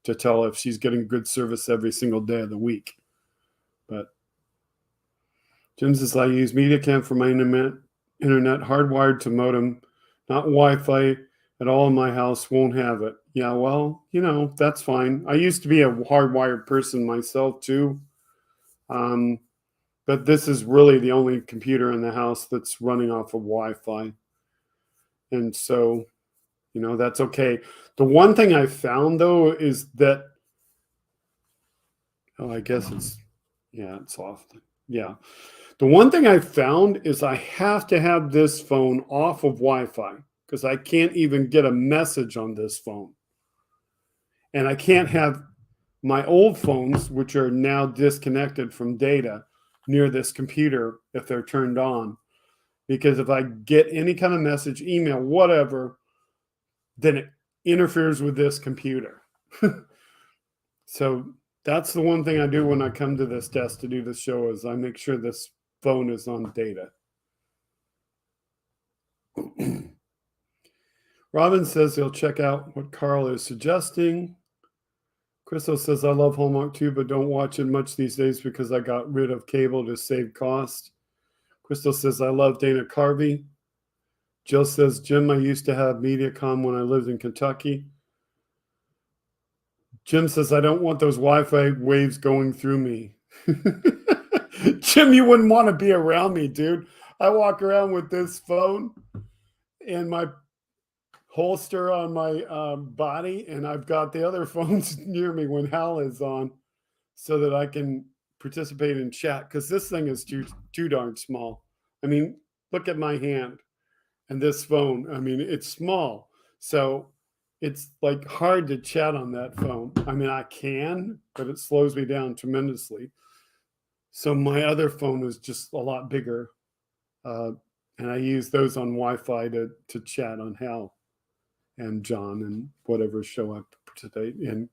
to tell if she's getting good service every single day of the week. But Jim says I use MediaCam for my internet hardwired to modem, not Wi-Fi at all in my house. Won't have it. Yeah, well, that's fine. I used to be a hardwired person myself too. But this is really the only computer in the house that's running off of Wi-Fi. And so, that's okay. The one thing I found though is that, I guess it's off. Yeah. The one thing I found is I have to have this phone off of Wi-Fi because I can't even get a message on this phone. And I can't have my old phones, which are now disconnected from data, near this computer if they're turned on. Because if I get any kind of message, email, whatever, then it interferes with this computer. So that's the one thing I do when I come to this desk to do the show is I make sure this phone is on data. Robin says he'll check out what Carl is suggesting. Crystal says, I love Hallmark too, but don't watch it much these days because I got rid of cable to save cost. Crystal says, I love Dana Carvey. Jill says, Jim, I used to have Mediacom when I lived in Kentucky. Jim says, I don't want those Wi-Fi waves going through me. Jim, you wouldn't want to be around me, dude. I walk around with this phone and my holster on my body, and I've got the other phones near me when Hal is on so that I can participate in chat because this thing is too darn small. I mean, look at my hand and this phone. I mean, it's small. So it's hard to chat on that phone. I mean, I can, but it slows me down tremendously. So my other phone is just a lot bigger. And I use those on Wi-Fi to chat on Hal and John and whatever show I participate in.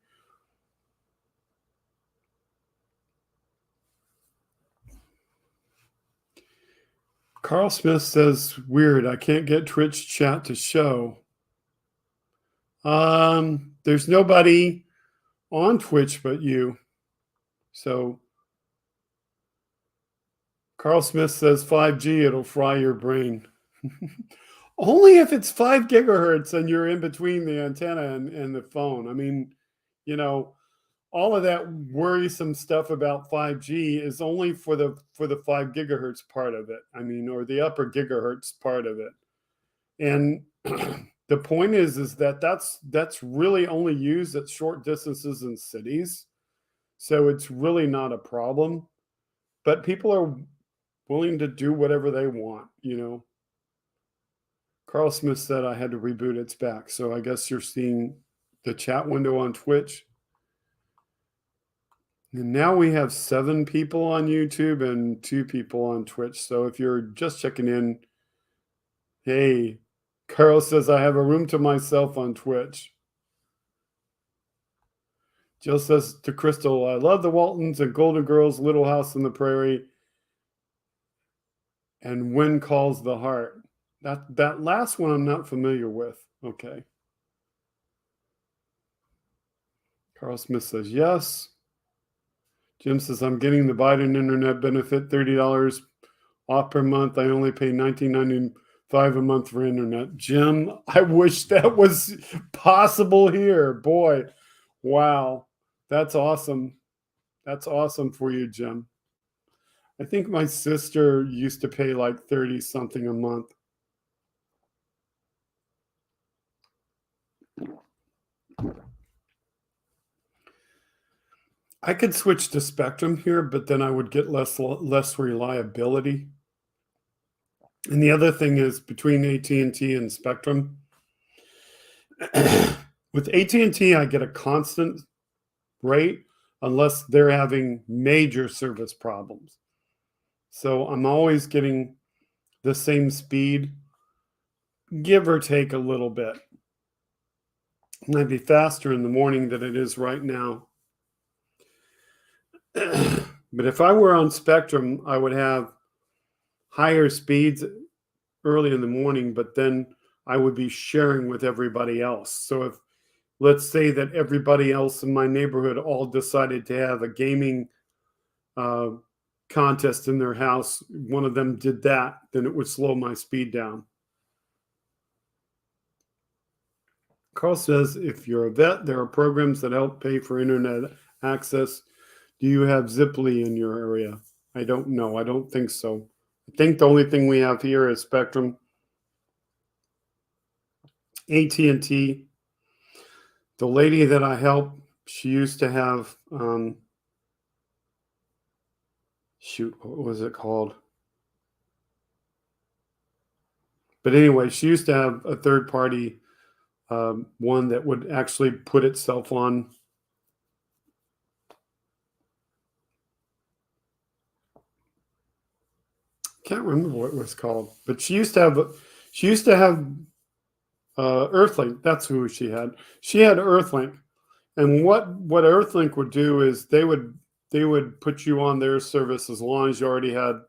Carl Smith says, weird, I can't get Twitch chat to show. There's nobody on Twitch but you. So Carl Smith says 5G, it'll fry your brain. Only if it's 5 gigahertz and you're in between the antenna and the phone. I mean, all of that worrisome stuff about 5G is only for the 5 gigahertz part of it. I mean, or the upper gigahertz part of it. And the point is that that's really only used at short distances in cities. So it's really not a problem. But people are willing to do whatever they want, you know. Carl Smith said I had to reboot. It's back. So I guess you're seeing the chat window on Twitch. And now we have 7 people on YouTube and 2 people on Twitch. So if you're just checking in, hey, Carl says I have a room to myself on Twitch. Jill says to Crystal, I love the Waltons and Golden Girls, Little House on the Prairie, and Wind Calls the Heart. That last one I'm not familiar with. Okay. Carl Smith says yes. Jim says I'm getting the Biden internet benefit, $30 off per month. I only pay $19.95 a month for internet. Jim, I wish that was possible here. Boy, wow. That's awesome. That's awesome for you, Jim. I think my sister used to pay like 30 something a month. I could switch to Spectrum here, but then I would get less reliability. And the other thing is between AT&T and Spectrum, with AT&T, I get a constant rate unless they're having major service problems. So I'm always getting the same speed, give or take a little bit. It might be faster in the morning than it is right now. But if I were on Spectrum, I would have higher speeds early in the morning, but then I would be sharing with everybody else. So if, let's say that everybody else in my neighborhood all decided to have a gaming contest in their house, one of them did that, then it would slow my speed down. Carl says, if you're a vet, there are programs that help pay for internet access. Do you have Ziply in your area? I don't know. I don't think so. I think the only thing we have here is Spectrum, AT&T. The lady that I help, she used to have, shoot, what was it called? But anyway, she used to have a third party one that would actually put itself on. Can't remember what it was called, but she used to have Earthlink. That's who she had. She had Earthlink, and what Earthlink would do is they would put you on their service as long as you already had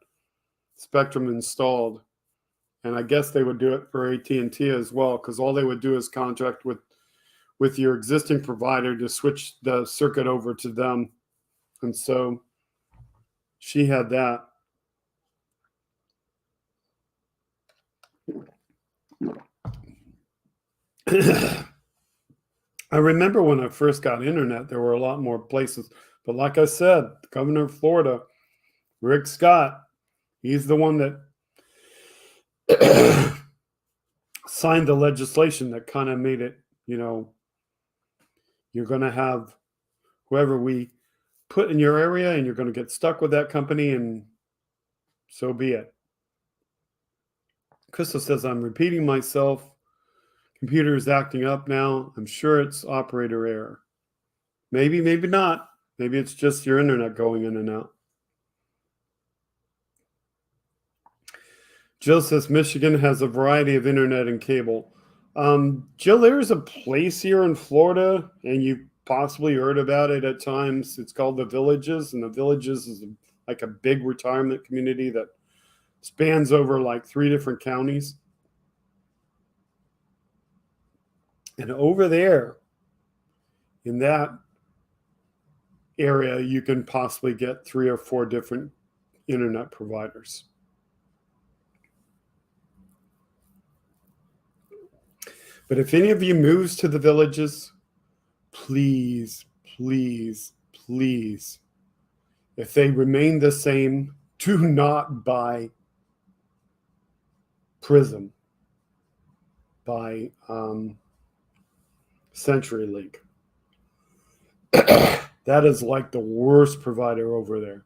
Spectrum installed, and I guess they would do it for AT&T as well, because all they would do is contract with your existing provider to switch the circuit over to them, and so she had that. I remember when I first got internet, there were a lot more places. But like I said, the governor of Florida, Rick Scott, he's the one that signed the legislation that kind of made it, you're going to have whoever we put in your area and you're going to get stuck with that company, and so be it. Crystal says, I'm repeating myself. Computer is acting up now. I'm sure it's operator error. Maybe, maybe not. Maybe it's just your internet going in and out. Jill says Michigan has a variety of internet and cable. Jill, there's a place here in Florida, and you possibly heard about it at times. It's called The Villages, and The Villages is like a big retirement community that spans over like 3 different counties. And over there, in that area, you can possibly get 3 or 4 different internet providers. But if any of you moves to The Villages, please please, please, if they remain the same, do not buy Prism by CenturyLink. That is like the worst provider over there.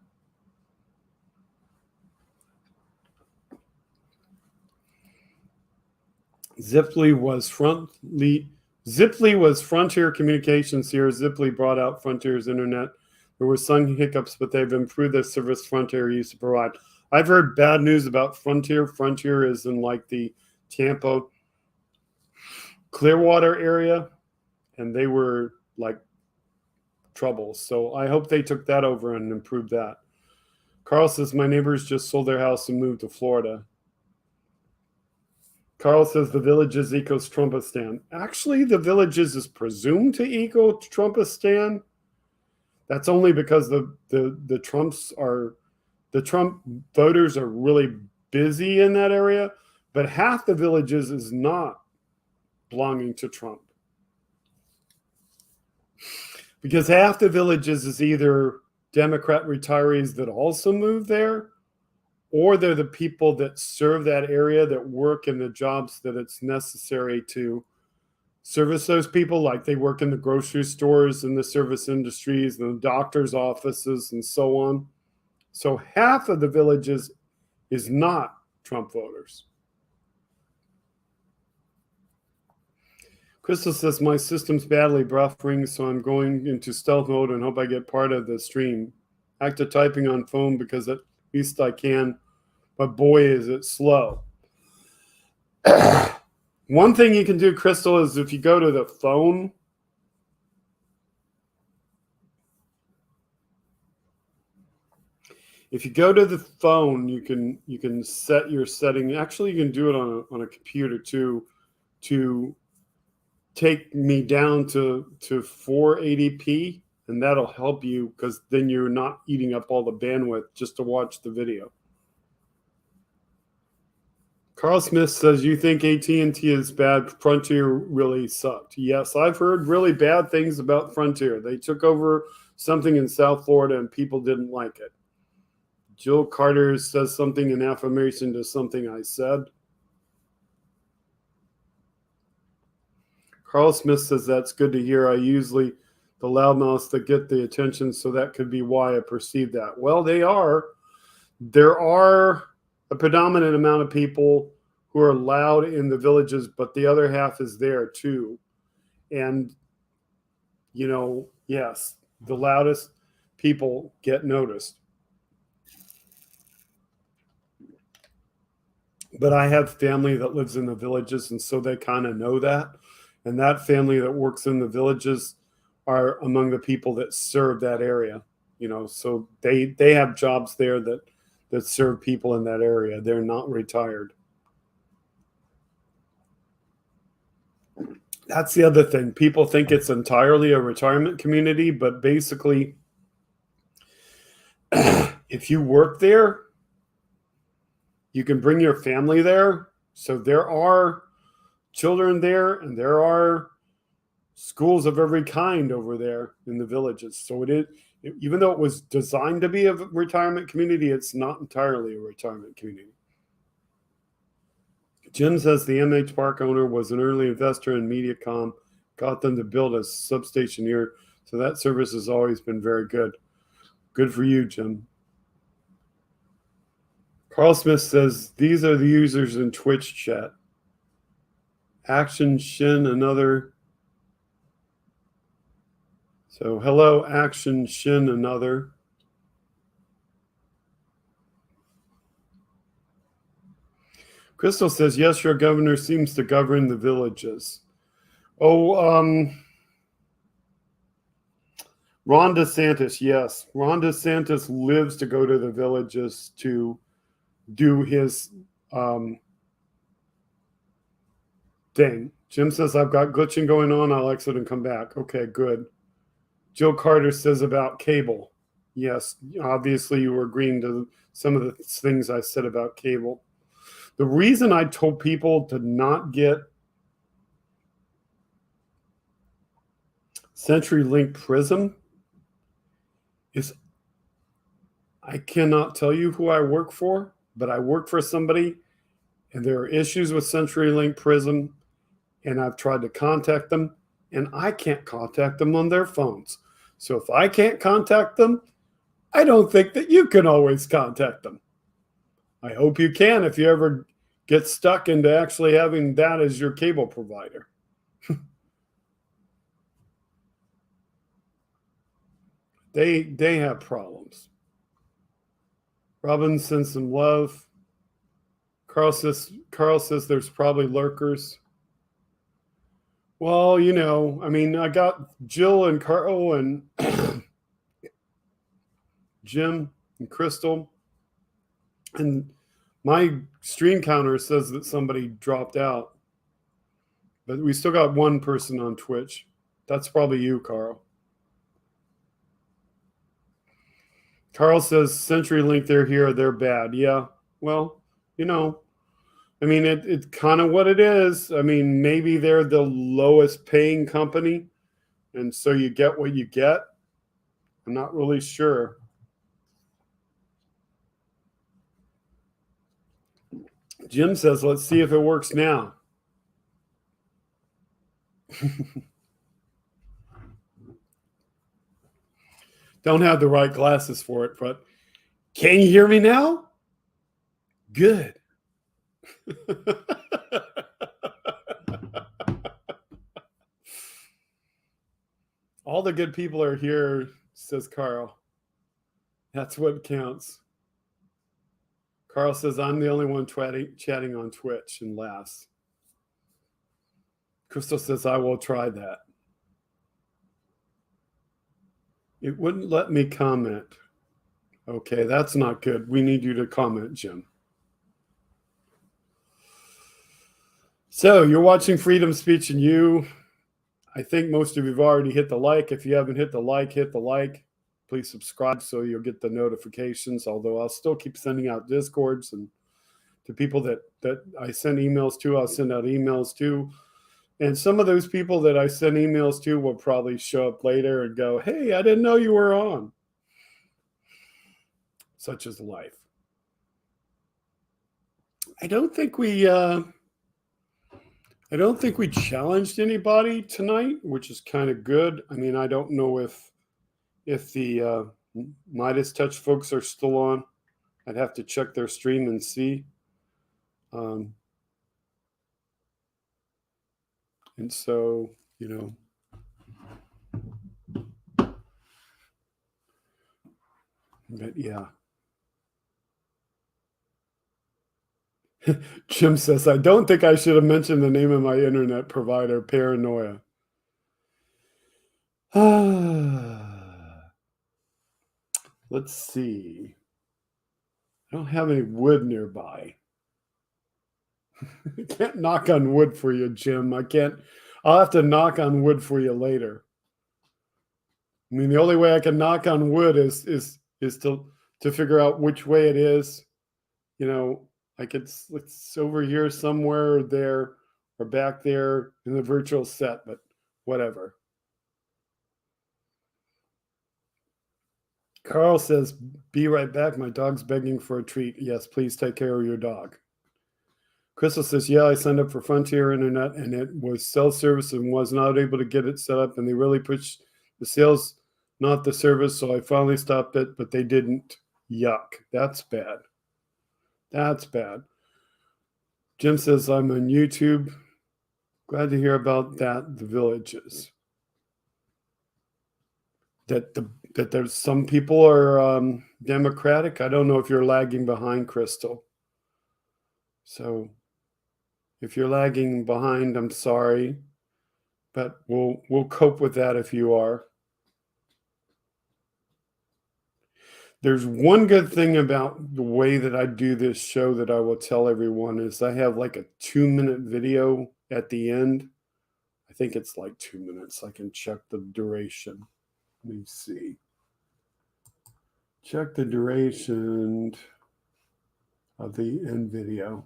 Ziply was Frontier Communications here. Ziply brought out Frontier's internet. There were some hiccups, but they've improved the service Frontier used to provide. I've heard bad news about Frontier. Frontier is in like the Tampa, Clearwater area, and they were like trouble. So I hope they took that over and improved that. Carl says, my neighbors just sold their house and moved to Florida. Carl says the Villages equals Trumpistan. Actually, the Villages is presumed to equal Trumpistan. That's only because the Trump voters are really busy in that area, but half the Villages is not belonging to Trump. Because half the Villages is either Democrat retirees that also move there, or they're the people that serve that area, that work in the jobs that it's necessary to service those people. Like they work in the grocery stores and the service industries and the doctor's offices and so on. So half of the Villages is not Trump voters. Crystal says, my system's badly buffering, so I'm going into stealth mode and hope I get part of the stream. Active typing on phone because at least I can, but boy, is it slow. One thing you can do, Crystal, is if you go to the phone, you can set your setting. Actually, you can do it on a computer too, to take me down to 480p, and that'll help you because then you're not eating up all the bandwidth just to watch the video. Carl Smith says, you think AT&T is bad? Frontier really sucked. Yes, I've heard really bad things about Frontier. They took over something in South Florida and people didn't like it. Jill Carter says something in affirmation to something I said. Carl Smith says, that's good to hear. I usually the loudmouths that get the attention, so that could be why I perceive that. Well, they are. There are a predominant amount of people who are loud in the Villages, but the other half is there too. And, you know, yes, the loudest people get noticed. But I have family that lives in the Villages, and so they kind of know that. And that family that works in the Villages are among the people that serve that area, you know, so they have jobs there that serve people in that area. They're not retired. That's the other thing. People think it's entirely a retirement community, but basically, if you work there, you can bring your family there. So there are children there, and there are schools of every kind over there in the Villages. So it is, even though it was designed to be a retirement community, it's not entirely a retirement community. Jim says the MH Park owner was an early investor in Mediacom, got them to build a substation here. So that service has always been very good. Good for you, Jim. Carl Smith says, these are the users in Twitch chat. Action Shin, another. So hello, Action Shin, another. Crystal says, yes, your governor seems to govern the Villages. Oh, Ron DeSantis, yes. Ron DeSantis lives to go to the Villages to do his thing. Jim says, I've got glitching going on. I'll exit and come back. Okay, good. Jill Carter says about cable. Yes, obviously you were agreeing to some of the things I said about cable. The reason I told people to not get CenturyLink Prism is I cannot tell you who I work for, but I work for somebody and there are issues with CenturyLink Prism, and I've tried to contact them and I can't contact them on their phones. So if I can't contact them, I don't think that you can always contact them. I hope you can if you ever get stuck into actually having that as your cable provider. They have problems. Robin sends some love. Carl says there's probably lurkers. Well, I mean, I got Jill and Carl and Jim and Crystal, and my stream counter says that somebody dropped out, but we still got one person on Twitch. That's probably you, Carl. Carl says CenturyLink, they're here, they're bad. Yeah, well, I mean, it's kind of what it is. I mean, maybe they're the lowest paying company, and so you get what you get. I'm not really sure. Jim says, let's see if it works now. Don't have the right glasses for it, but can you hear me now? Good. All the good people are here, says Carl. That's what counts. Carl says, I'm the only one chatting on Twitch, and laughs. Crystal says, I will try that. It wouldn't let me comment. Okay, that's not good. We need you to comment, Jim. So you're watching Freedom Speech, and I think most of you have already hit the like. If you haven't hit the like, hit the like. Please subscribe so you'll get the notifications, although I'll still keep sending out Discords, and to people that I send emails to, I'll send out emails to. And some of those people that I send emails to will probably show up later and go, hey, I didn't know you were on. Such is life. I don't think we challenged anybody tonight, which is kind of good. I mean, I don't know if the Midas Touch folks are still on. I'd have to check their stream and see. And so, but yeah. Jim says, I don't think I should have mentioned the name of my internet provider, Paranoia. Let's see. I don't have any wood nearby. I can't knock on wood for you, Jim. I'll have to knock on wood for you later. I mean, the only way I can knock on wood is to figure out which way it is. Like it's over here somewhere, or there, or back there in the virtual set, but whatever. Carl says, be right back. My dog's begging for a treat. Yes, please take care of your dog. Crystal says, yeah, I signed up for Frontier Internet, and it was cell service and was not able to get it set up, and they really pushed the sales, not the service, so I finally stopped it, but they didn't. Yuck. That's bad. That's bad. Jim says, I'm on YouTube. Glad to hear about that, the villages. That there's some people are Democratic. I don't know if you're lagging behind, Crystal. So if you're lagging behind, I'm sorry, but we'll cope with that if you are. There's one good thing about the way that I do this show that I will tell everyone is I have like a 2-minute video at the end. I think it's like 2 minutes. I can check the duration. Let me see. Check the duration of the end video.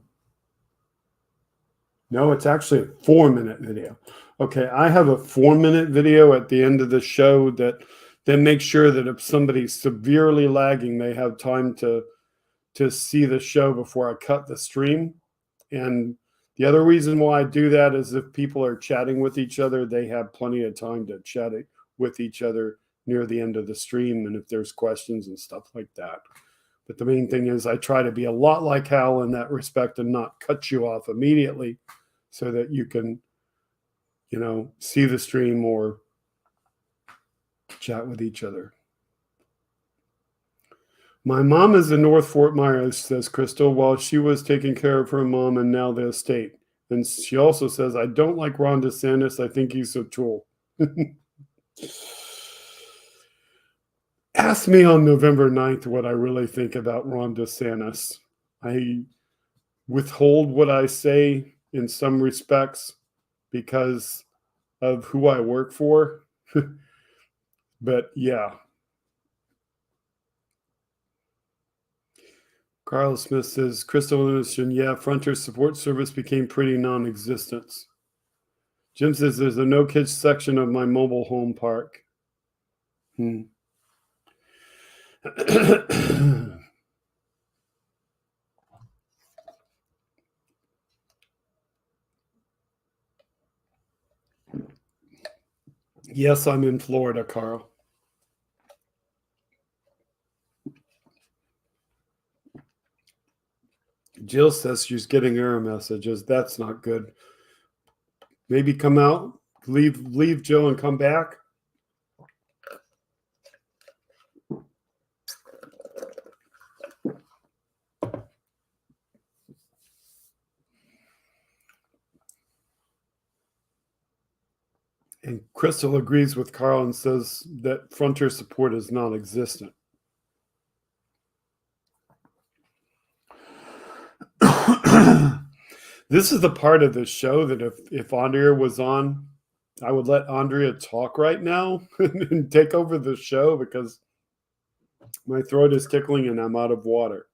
No, it's actually a 4-minute video. Okay, I have a 4-minute video at the end of the show that then make sure that if somebody's severely lagging, they have time to see the show before I cut the stream. And the other reason why I do that is if people are chatting with each other, they have plenty of time to chat with each other near the end of the stream, and if there's questions and stuff like that. But the main thing is I try to be a lot like Hal in that respect and not cut you off immediately so that you can, see the stream or chat with each other. My mom is in North Fort Myers, says Crystal, while she was taking care of her mom and now the estate. And she also says, I don't like Ron DeSantis. I think he's a tool. Ask me on November 9th what I really think about Ron DeSantis. I withhold what I say in some respects because of who I work for. But yeah. Carl Smith says, Crystal Anderson, yeah, Frontier Support Service became pretty non-existent. Jim says, there's a no-kids section of my mobile home park. Yes, I'm in Florida, Carl. Jill says she's getting error messages. That's not good. Maybe come out, leave Jill and come back. And Crystal agrees with Carl and says that Frontier support is non-existent. This is the part of the show that if Andrea was on, I would let Andrea talk right now and take over the show because my throat is tickling and I'm out of water.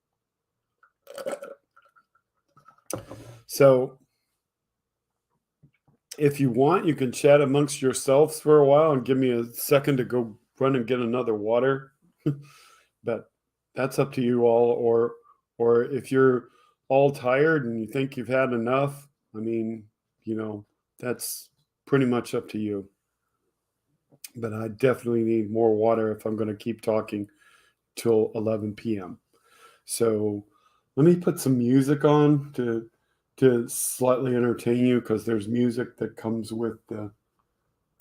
So if you want, you can chat amongst yourselves for a while and give me a second to go run and get another water. But that's up to you all. Or if you're all tired and you think you've had enough, I mean, that's pretty much up to you. But I definitely need more water if I'm going to keep talking till 11 p.m. So let me put some music on to slightly entertain you because there's music that comes with the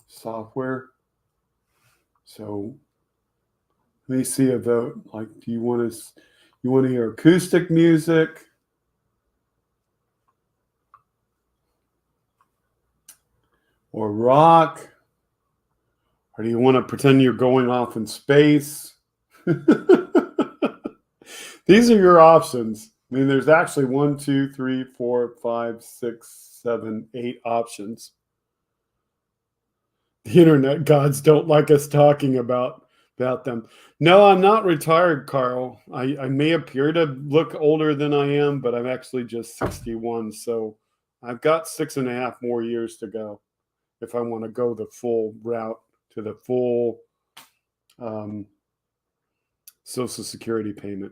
software. So let me see a vote. Like, do you want to hear acoustic music? Or rock? Or do you want to pretend you're going off in space? These are your options. I mean, there's actually 1, 2, 3, 4, 5, 6, 7, 8 options. The internet gods don't like us talking about them. No, I'm not retired, Carl. I may appear to look older than I am, but I'm actually just 61. So I've got 6.5 more years to go if I want to go the full route to the full Social Security payment.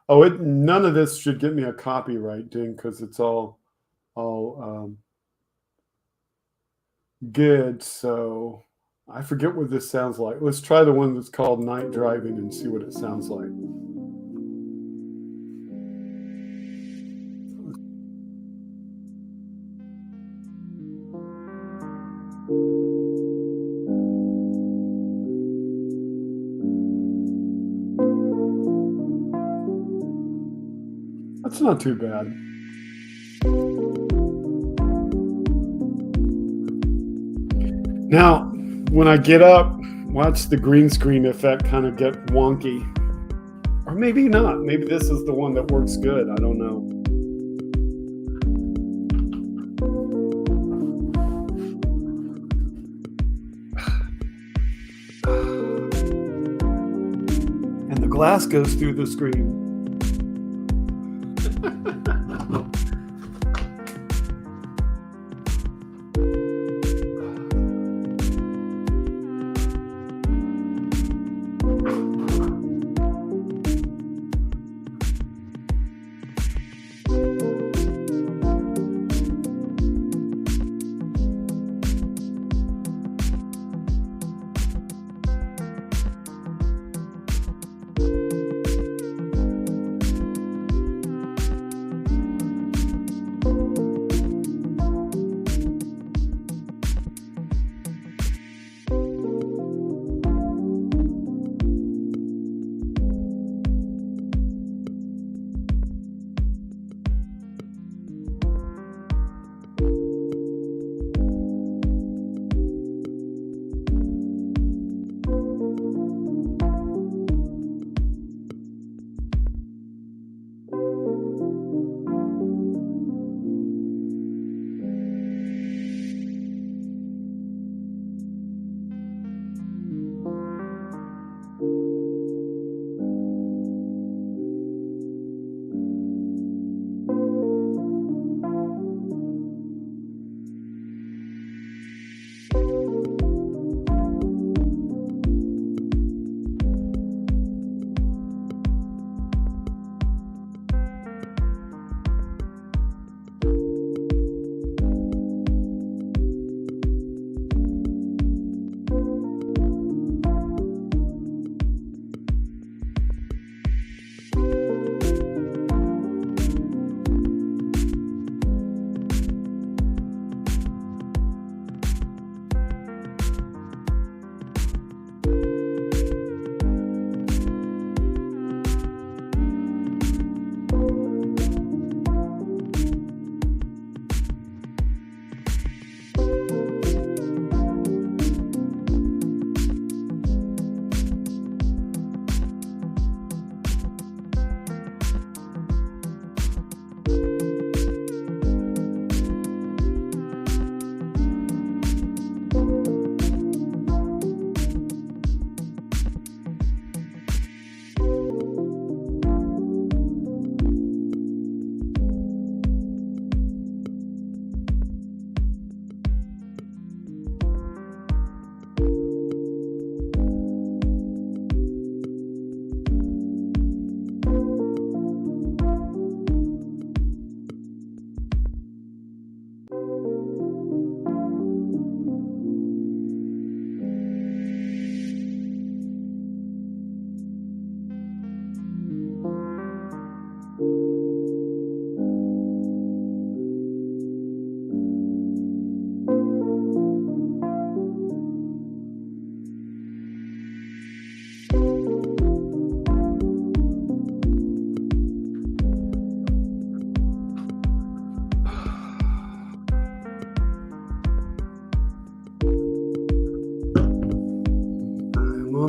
Oh, none of this should get me a copyright ding because it's all good. So I forget what this sounds like. Let's try the one that's called Night Driving and see what it sounds like. That's not too bad. Now, when I get up, watch the green screen effect kind of get wonky. Or maybe not. Maybe this is the one that works good. I don't know. And the glass goes through the screen.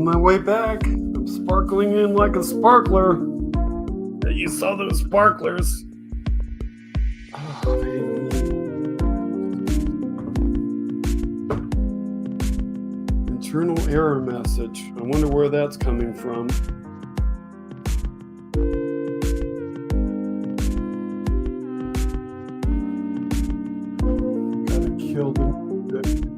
my way back. I'm sparkling in like a sparkler. You saw those sparklers. Oh, man. Internal error message. I wonder where that's coming from. Gotta kill the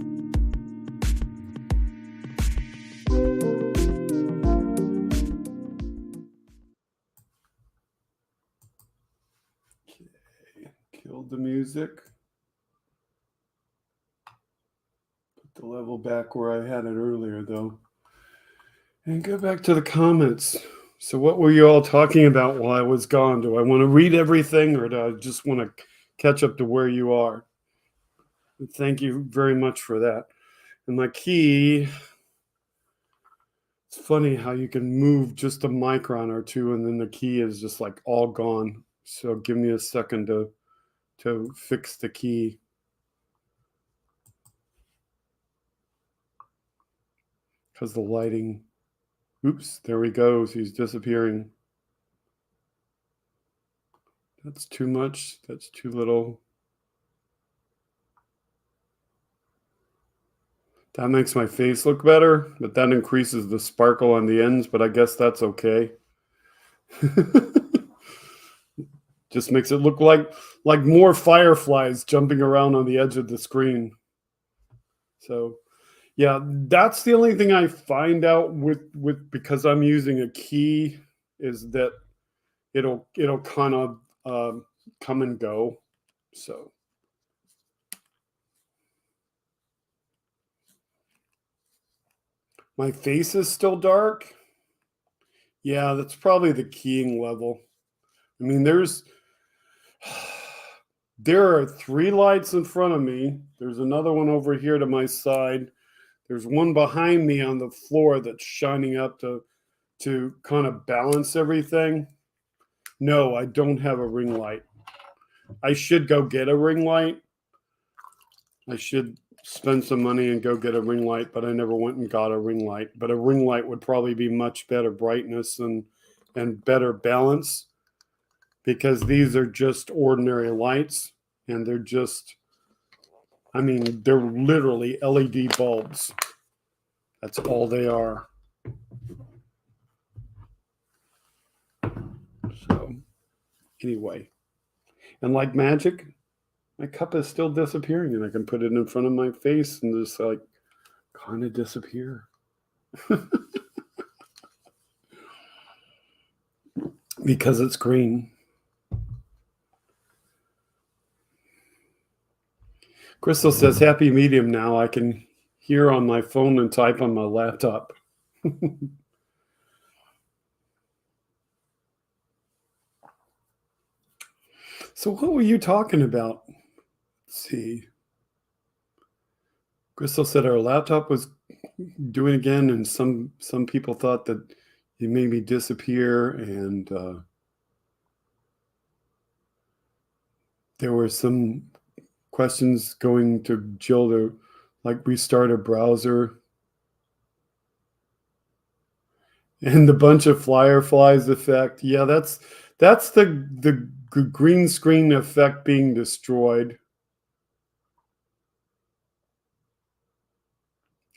Killed the music. Put the level back where I had it earlier, though. And go back to the comments. So what were you all talking about while I was gone? Do I want to read everything, or do I just want to catch up to where you are? Thank you very much for that. And my key, it's funny how you can move just a micron or two and then the key is just like all gone. So give me a second to fix the key. Because the lighting, oops, there he goes. He's disappearing. That's too much. That's too little. That makes my face look better, but that increases the sparkle on the ends, but I guess that's okay. Just makes it look like more fireflies jumping around on the edge of the screen. So yeah, that's the only thing I find out with because I'm using a key is that it'll kind of come and go. So my face is still dark. Yeah, that's probably the keying level. I mean, there are 3 lights in front of me. There's another one over here to my side. There's one behind me on the floor that's shining up to kind of balance everything. No, I don't have a ring light. I should go get a ring light. I should spend some money and go get a ring light, but I never went and got a ring light. But a ring light would probably be much better brightness and better balance, because these are just ordinary lights and they're just, I mean, they're literally LED bulbs. That's all they are. So anyway, and like magic, my cup is still disappearing and I can put it in front of my face and just like kind of disappear. Because it's green. Crystal says, happy medium now. I can hear on my phone and type on my laptop. So what were you talking about? Let's see. Crystal said our laptop was doing again, and some people thought that it made me disappear, and there were some questions going to Jill to like restart a browser. And the bunch of fireflies effect. Yeah, that's the green screen effect being destroyed.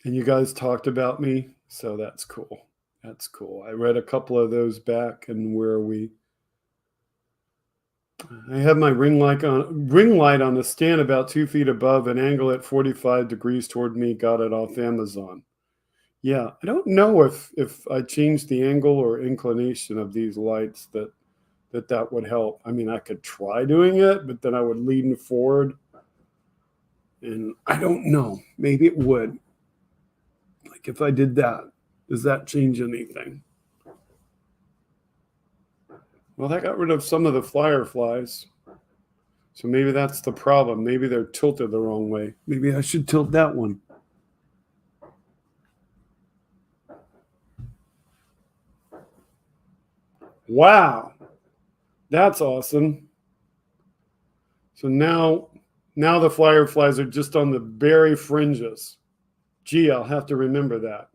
And you guys talked about me, so that's cool. That's cool. I read a couple of those back, and where are we? I have my ring light on a stand about 2 feet above, an angle at 45 degrees toward me. Got it off Amazon. Yeah, I don't know if I change the angle or inclination of these lights that would help. I mean, I could try doing it, but then I would lean forward, and I don't know. Maybe it would. Like if I did that, does that change anything? Well, that got rid of some of the fireflies. So maybe that's the problem. Maybe they're tilted the wrong way. Maybe I should tilt that one. Wow. That's awesome. So now the fireflies are just on the very fringes. Gee, I'll have to remember that.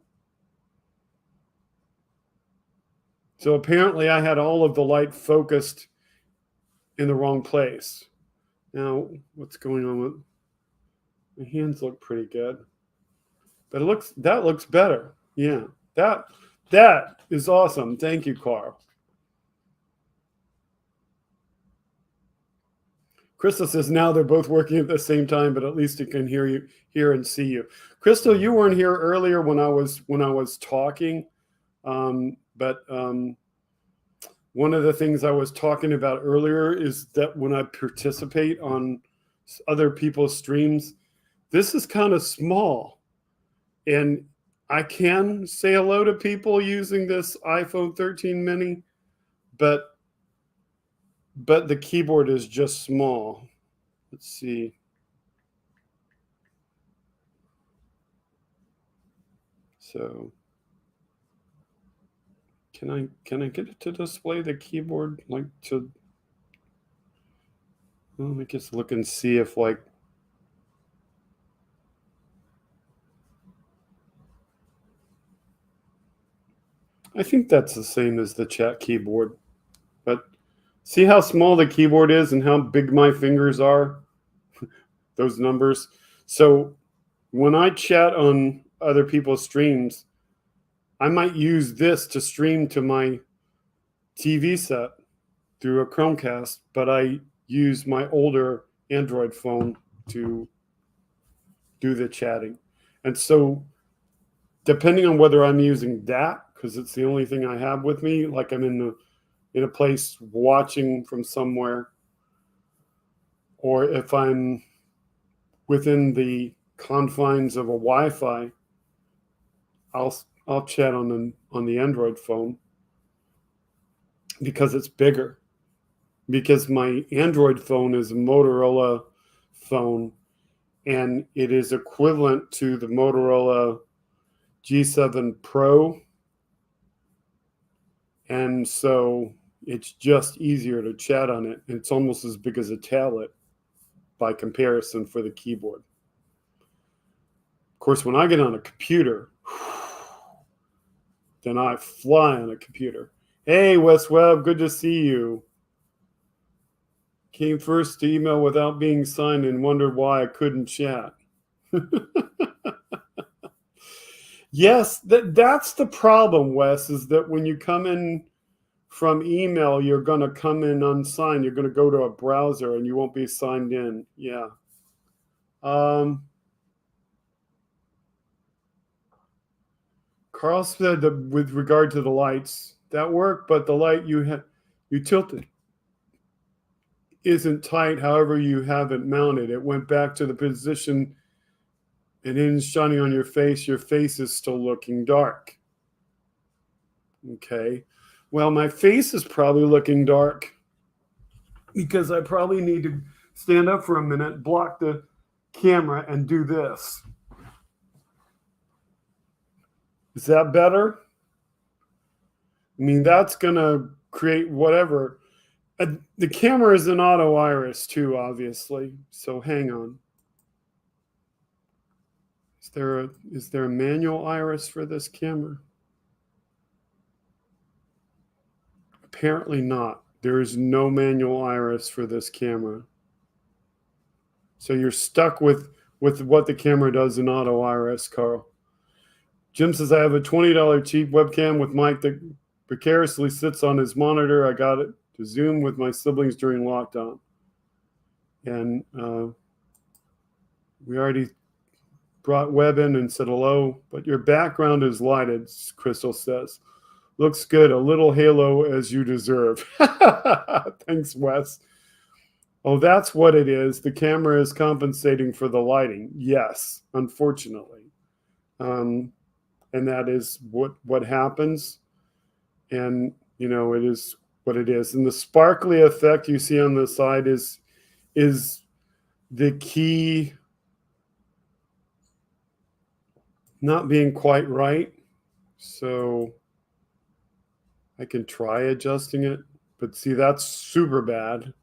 So apparently I had all of the light focused in the wrong place. Now, what's going on with my hands? Look pretty good, but that looks better. Yeah, that is awesome. Thank you, Carl. Crystal says now they're both working at the same time, but at least it can hear and see you. Crystal, you weren't here earlier when I was talking, but one of the things I was talking about earlier is that when I participate on other people's streams, this is kind of small, and I can say hello to people using this iPhone 13 mini, but the keyboard is just small. Let's see. So can I get it to display the keyboard like to? Well, let me just look and see if like. I think that's the same as the chat keyboard, but see how small the keyboard is and how big my fingers are? Those numbers. So when I chat on other people's streams, I might use this to stream to my TV set through a Chromecast, but I use my older Android phone to do the chatting. And so depending on whether I'm using that, because it's the only thing I have with me, like I'm in a place watching from somewhere, or if I'm within the confines of a Wi-Fi, I'll chat on the Android phone because it's bigger. Because my Android phone is a Motorola phone, and it is equivalent to the Motorola G7 Pro, and so it's just easier to chat on it. It's almost as big as a tablet by comparison for the keyboard. Of course, when I get on a computer, then I fly on a computer. Hey, Wes Webb, good to see you. Came first to email without being signed and wondered why I couldn't chat. Yes, that's the problem, Wes, is that when you come in from email, you're going to come in unsigned. You're going to go to a browser and you won't be signed in. Yeah. Carl said that with regard to the lights, that worked, but the light you tilted isn't tight. However, you have it mounted. It went back to the position and it is shining on your face. Your face is still looking dark. Okay. Well, my face is probably looking dark because I probably need to stand up for a minute, block the camera, and do this. Is that better? I mean, that's going to create whatever. The camera is an auto iris too, obviously. So hang on. Is there a manual iris for this camera? Apparently not. There is no manual iris for this camera. So you're stuck with what the camera does in auto iris, Carl. Jim says, I have a $20 cheap webcam with mic that precariously sits on his monitor. I got it to Zoom with my siblings during lockdown. And we already brought Webb in and said hello, but your background is lighted, Crystal says. Looks good. A little halo as you deserve. Thanks, Wes. Oh, that's what it is. The camera is compensating for the lighting. Yes, unfortunately. And that is what happens. And, you know, it is what it is. And the sparkly effect you see on the side is the key not being quite right. So I can try adjusting it, but see, that's super bad.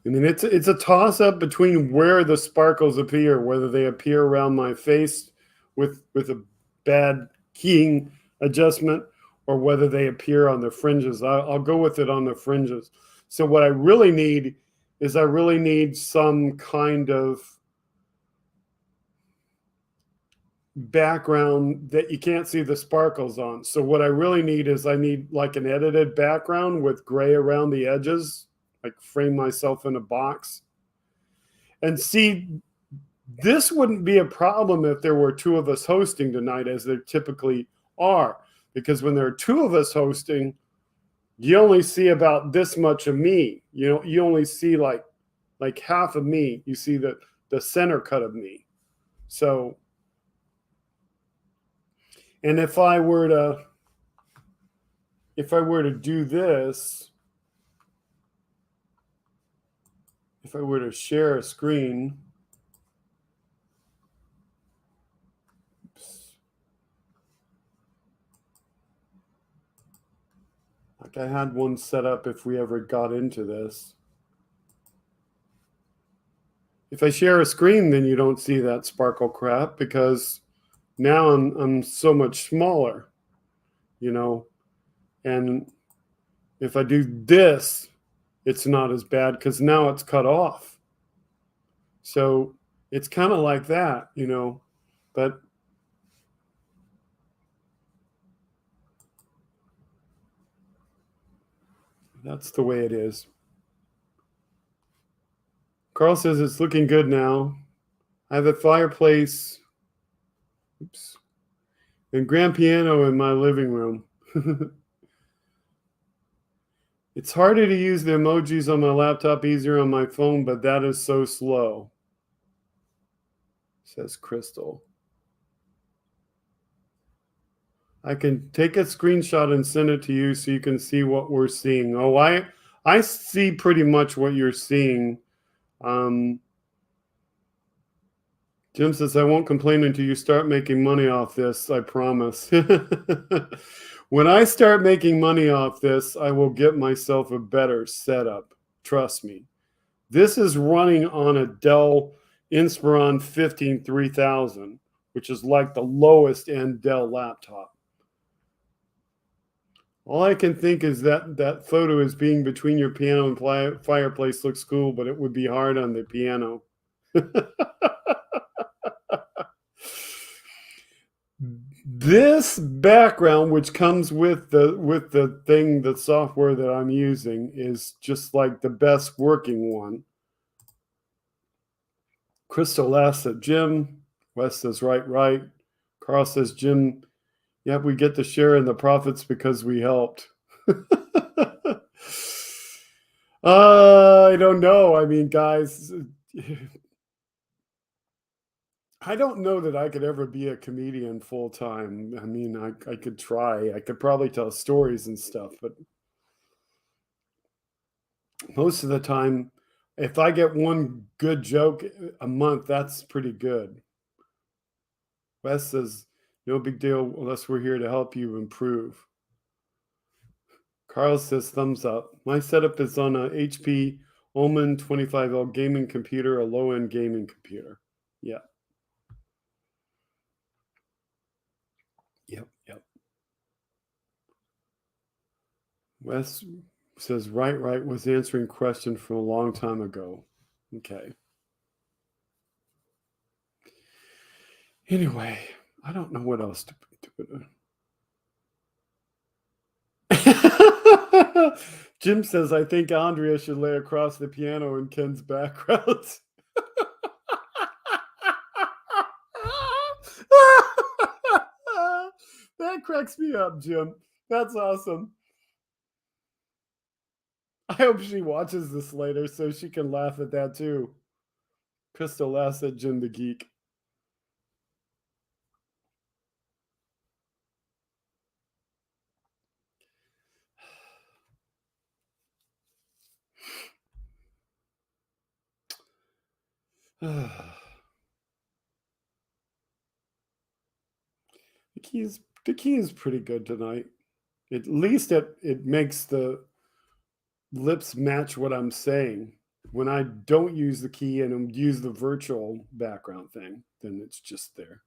I mean, it's a toss up between where the sparkles appear, whether they appear around my face with a bad keying adjustment, or whether they appear on the fringes. I'll go with it on the fringes. So what I really need is I really need some kind of background that you can't see the sparkles on. So what I really need is I need like an edited background with gray around the edges, like frame myself in a box. And see, this wouldn't be a problem if there were two of us hosting tonight, as there typically are, because when there are two of us hosting, you only see about this much of me. You know, you only see like half of me. You see the center cut of me. So, and if I were to do this, if I were to share a screen, oops, like I had one set up if we ever got into this. If I share a screen, then you don't see that sparkle crap, because now I'm so much smaller, you know. And if I do this, it's not as bad because now it's cut off. So it's kind of like that, you know, but that's the way it is. Carl says it's looking good now. I have a fireplace, oops, and grand piano in my living room. It's harder to use the emojis on my laptop, easier on my phone, but that is so slow, says Crystal. I can take a screenshot and send it to you so you can see what we're seeing. Oh, I see pretty much what you're seeing. Jim says, I won't complain until you start making money off this, I promise. When I start making money off this, I will get myself a better setup. Trust me. This is running on a Dell Inspiron 15 3000, which is like the lowest end Dell laptop. All I can think is that photo is being between your piano and fireplace looks cool, but it would be hard on the piano. This background, which comes with the thing, the software that I'm using, is just like the best working one. Crystal asks at Jim. Wes says, right. Carl says, Jim, yeah, we get to share in the profits because we helped. I don't know. I mean, guys, I don't know that I could ever be a comedian full time. I mean, I could try. I could probably tell stories and stuff, but most of the time, if I get one good joke a month, that's pretty good. Wes says, no big deal unless we're here to help you improve. Carl says, thumbs up. My setup is on a HP Omen 25L gaming computer, a low-end gaming computer. Yeah. Yep. Wes says, right, was answering question from a long time ago. Okay. Anyway, I don't know what else to put in. Jim says, I think Andrea should lay across the piano in Ken's background. That cracks me up, Jim. That's awesome. I hope she watches this later so she can laugh at that too. Crystal laughs at Jim the Geek. The key is pretty good tonight. At least it makes the lips match what I'm saying. When I don't use the key and use the virtual background thing, then it's just there.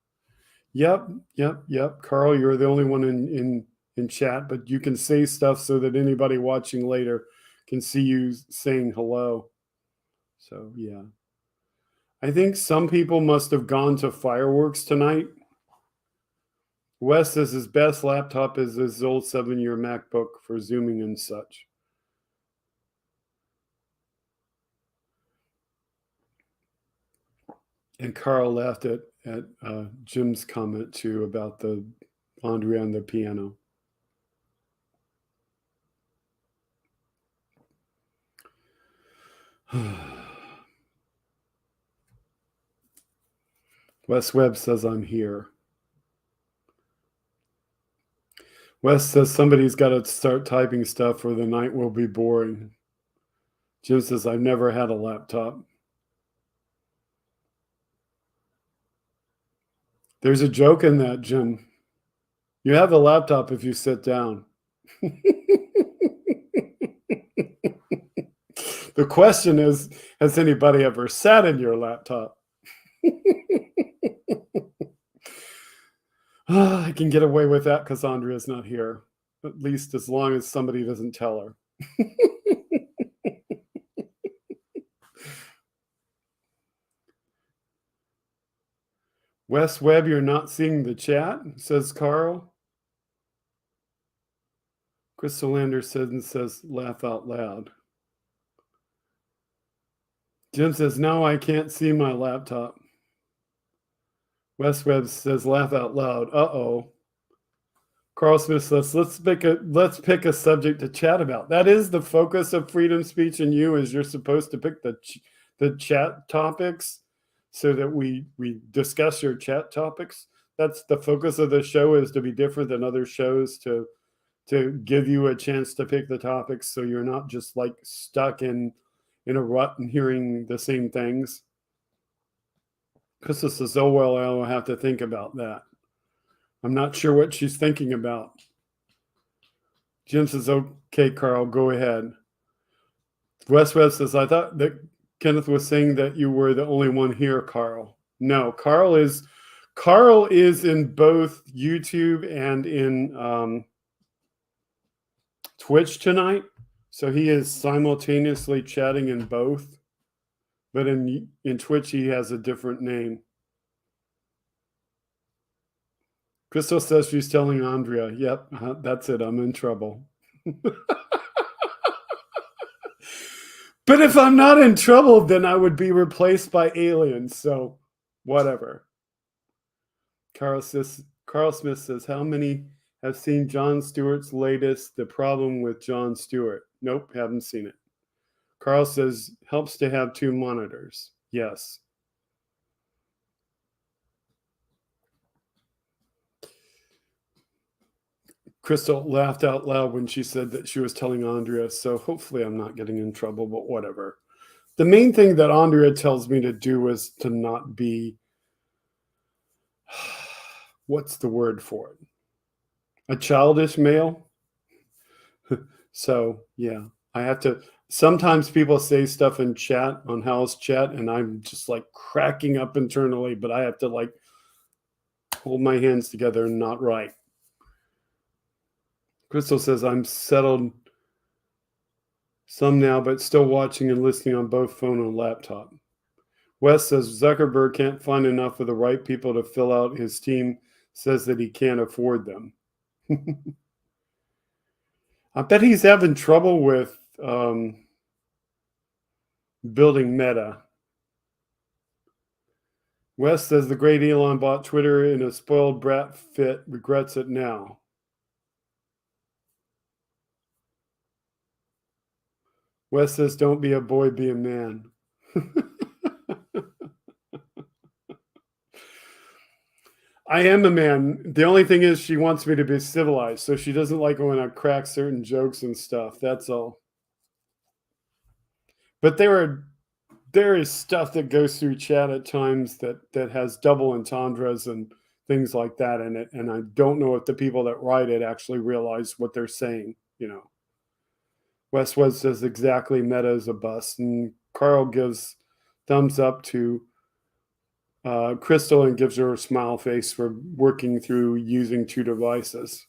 Yep. Carl, you're the only one in chat, but you can say stuff so that anybody watching later can see you saying hello. So yeah. I think some people must have gone to fireworks tonight. Wes says his best laptop is his old 7-year MacBook for Zooming and such. And Carl laughed at Jim's comment too about the Andrea on the piano. Wes Webb says I'm here. Wes says somebody's got to start typing stuff or the night will be boring. Jim says I've never had a laptop. There's a joke in that, Jim. You have a laptop if you sit down. The question is, has anybody ever sat in your laptop? I can get away with that because Andrea's not here, at least as long as somebody doesn't tell her. Wes Webb, you're not seeing the chat, says Carl. Crystal Lander says, laugh out loud. Jim says, no, I can't see my laptop. Wes Webb says, laugh out loud. Uh-oh. Carl Smith says, let's pick a subject to chat about. That is the focus of Freedom Speech and You, is you're supposed to pick the chat topics so that we discuss your chat topics. That's the focus of the show, is to be different than other shows, to give you a chance to pick the topics so you're not just like stuck in a rut and hearing the same things. Krista says, oh, well, I'll have to think about that. I'm not sure what she's thinking about. Jim says, okay, Carl, go ahead. Wes says, I thought that Kenneth was saying that you were the only one here, Carl. No, Carl is in both YouTube and in Twitch tonight. So he is simultaneously chatting in both. But in Twitch, he has a different name. Crystal says she's telling Andrea, yep, that's it. I'm in trouble. But if I'm not in trouble, then I would be replaced by aliens. So whatever. Carl Smith says, how many have seen Jon Stewart's latest, The Problem with Jon Stewart? Nope, haven't seen it. Carl says, helps to have 2 monitors. Yes. Crystal laughed out loud when she said that she was telling Andrea, so hopefully I'm not getting in trouble, but whatever. The main thing that Andrea tells me to do is to not be, what's the word for it? A childish male? So, yeah, I have to, sometimes people say stuff in chat, on house chat, and I'm just like cracking up internally, but I have to like hold my hands together and not write. Crystal says, I'm settled some now, but still watching and listening on both phone and laptop. Wes says, Zuckerberg can't find enough of the right people to fill out his team, says that he can't afford them. I bet he's having trouble with building Meta. Wes says, the great Elon bought Twitter in a spoiled brat fit, regrets it now. Wes says, don't be a boy, be a man. I am a man. The only thing is she wants me to be civilized, so she doesn't like when I crack certain jokes and stuff. That's all. But there is stuff that goes through chat at times that has double entendres and things like that in it, and I don't know if the people that write it actually realize what they're saying, you know. Wes says exactly, Meta is a bust, and Carl gives thumbs up to Crystal and gives her a smile face for working through using two devices.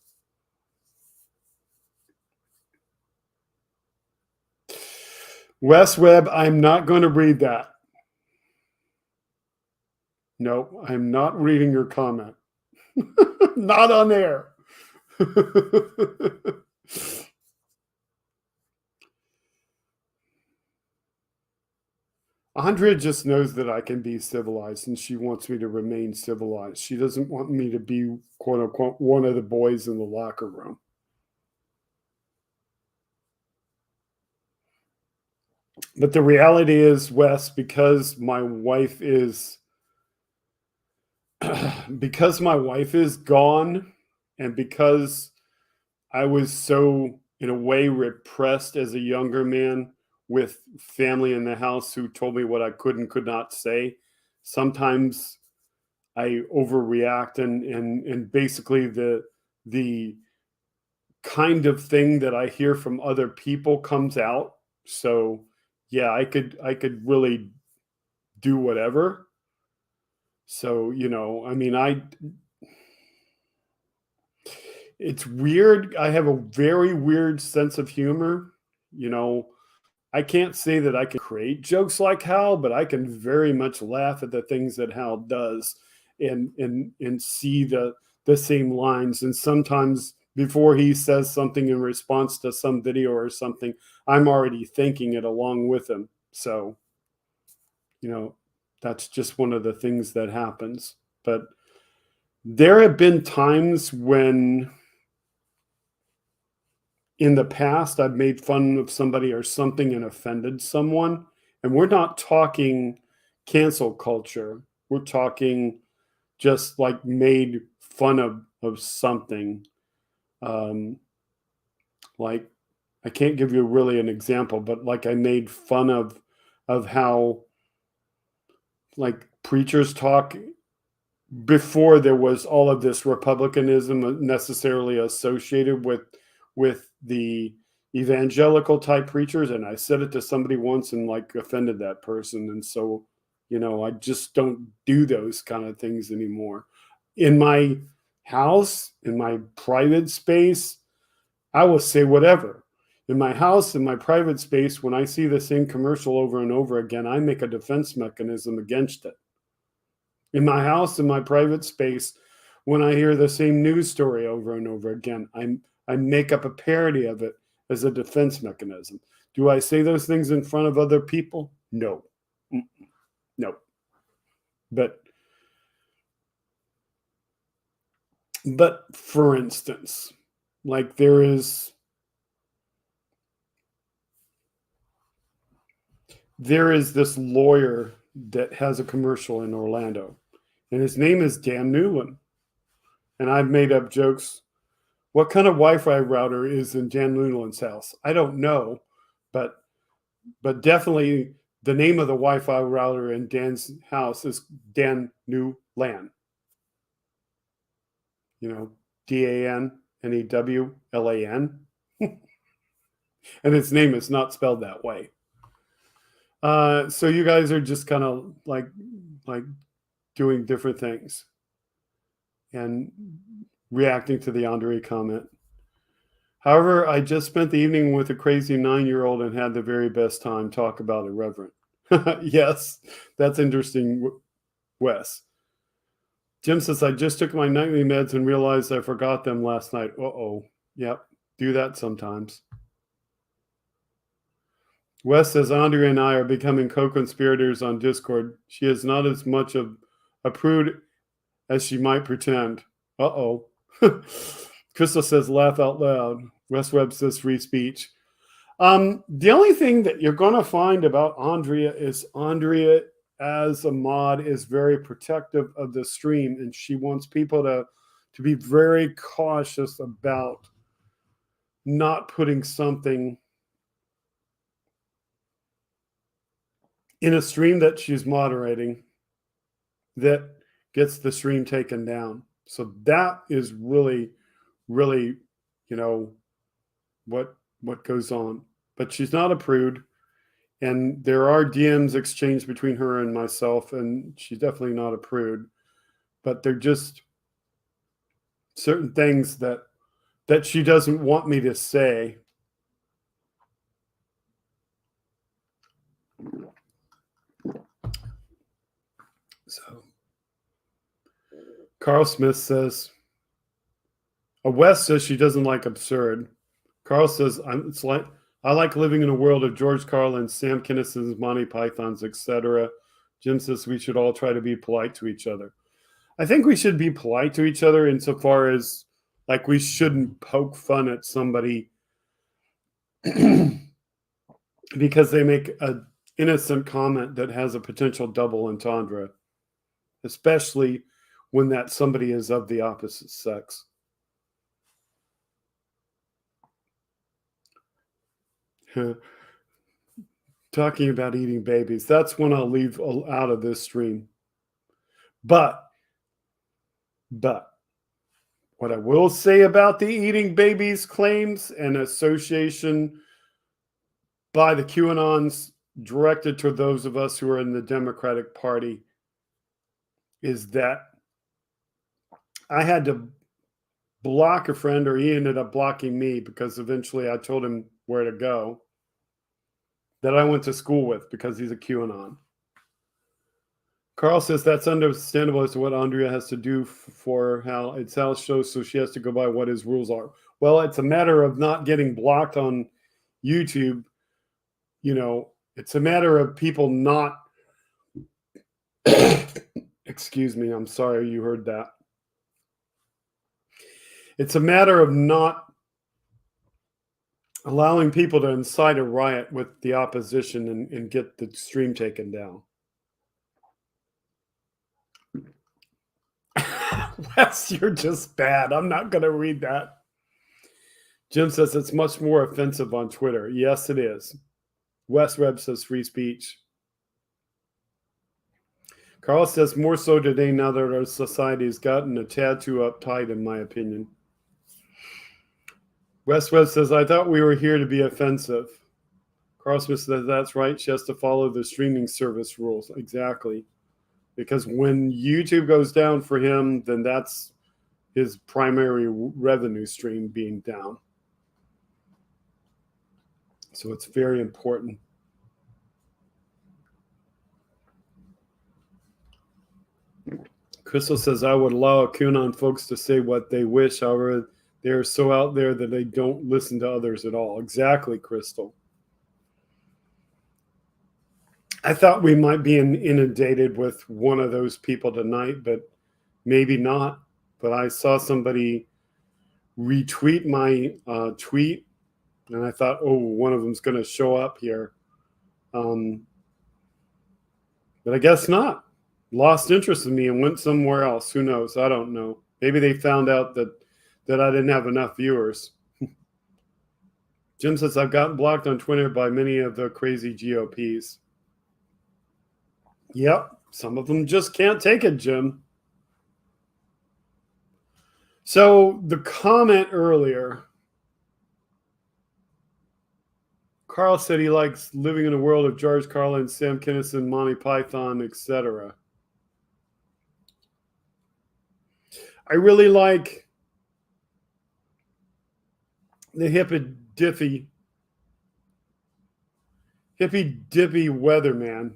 Wes Webb, I'm not going to read that. No, I'm not reading your comment. Not on air. Andrea just knows that I can be civilized, and she wants me to remain civilized. She doesn't want me to be, quote unquote, one of the boys in the locker room. But the reality is, Wes, because my wife is gone, and because I was so, in a way, repressed as a younger man with family in the house who told me what I could and could not say, sometimes I overreact, and basically the kind of thing that I hear from other people comes out. So yeah, I could really do whatever. So, I mean, it's weird. I have a very weird sense of humor. I can't say that I can create jokes like Hal, but I can very much laugh at the things that Hal does and see the same lines. And sometimes before he says something in response to some video or something, I'm already thinking it along with him. So, that's just one of the things that happens. But there have been times when in the past I've made fun of somebody or something and offended someone. And we're not talking cancel culture. We're talking just like made fun of something. Like, I can't give you really an example, but like I made fun of how like preachers talk before there was all of this republicanism necessarily associated with the evangelical type preachers. And I said it to somebody once and like offended that person. And so, I just don't do those kind of things anymore. In my house, in my private space, I will say whatever. In my house, in my private space, when I see the same commercial over and over again, I make a defense mechanism against it. In my house, in my private space, when I hear the same news story over and over again, I make up a parody of it as a defense mechanism. Do I say those things in front of other people? No. No. But for instance, like there is this lawyer that has a commercial in Orlando, and his name is Dan Newland. And I've made up jokes. What kind of Wi-Fi router is in Dan Newland's house? I don't know, but definitely the name of the Wi-Fi router in Dan's house is Dan Newland. DANNEWLAN. And its name is not spelled that way. So you guys are just kind of like doing different things and reacting to the Andre comment. However, I just spent the evening with a crazy 9-year-old and had the very best time. Talk about irreverent. Yes, that's interesting, Wes. Jim says, I just took my nightly meds and realized I forgot them last night. Uh-oh. Yep, do that sometimes. Wes says, Andrea and I are becoming co-conspirators on Discord. She is not as much of a prude as she might pretend. Uh-oh. Crystal says, laugh out loud. Wes Webb says, free speech. The only thing that you're going to find about Andrea is Andrea as a mod is very protective of the stream, and she wants people to be very cautious about not putting something in a stream that she's moderating that gets the stream taken down. So that is really, really, what goes on. But she's not a prude. And there are DMs exchanged between her and myself, and she's definitely not a prude. But they're just certain things that she doesn't want me to say. So Carl Smith says, Wes says she doesn't like absurd. Carl says, I like living in a world of George Carlin, Sam Kinnison's, Monty Python's, etc. Jim says we should all try to be polite to each other. I think we should be polite to each other insofar as, like, we shouldn't poke fun at somebody because they make an innocent comment that has a potential double entendre, especially when that somebody is of the opposite sex. Talking about eating babies, that's one I'll leave out of this stream. But what I will say about the eating babies claims and association by the QAnons directed to those of us who are in the Democratic Party is that I had to block a friend, or he ended up blocking me because eventually I told him where to go, that I went to school with, because he's a QAnon. Carl says that's understandable as to what Andrea has to do for how it's house shows, so she has to go by what his rules are. Well, it's a matter of not getting blocked on YouTube. You know, it's a matter of people not excuse me, I'm sorry you heard that. It's a matter of not allowing people to incite a riot with the opposition and get the stream taken down. Wes, you're just bad. I'm not going to read that. Jim says it's much more offensive on Twitter. Yes, it is. Wes Webb says free speech. Carl says more so today now that our society has gotten a tad too uptight, in my opinion. Wes Webb says, I thought we were here to be offensive. Carl Smith says that's right. She has to follow the streaming service rules. Exactly. Because when YouTube goes down for him, then that's his primary revenue stream being down. So it's very important. Crystal says, I would allow QAnon folks to say what they wish. However, they're so out there that they don't listen to others at all. Exactly, Crystal. I thought we might be inundated with one of those people tonight, but maybe not. But I saw somebody retweet my tweet, and I thought, oh, one of them's going to show up here. But I guess not. Lost interest in me and went somewhere else. Who knows? I don't know. Maybe they found out that I didn't have enough viewers. Jim says, I've gotten blocked on Twitter by many of the crazy GOPs. Yep, some of them just can't take it, Jim. So the comment earlier, Carl said he likes living in a world of George Carlin, Sam Kinison, Monty Python, etc. I really like the hippy dippy weatherman.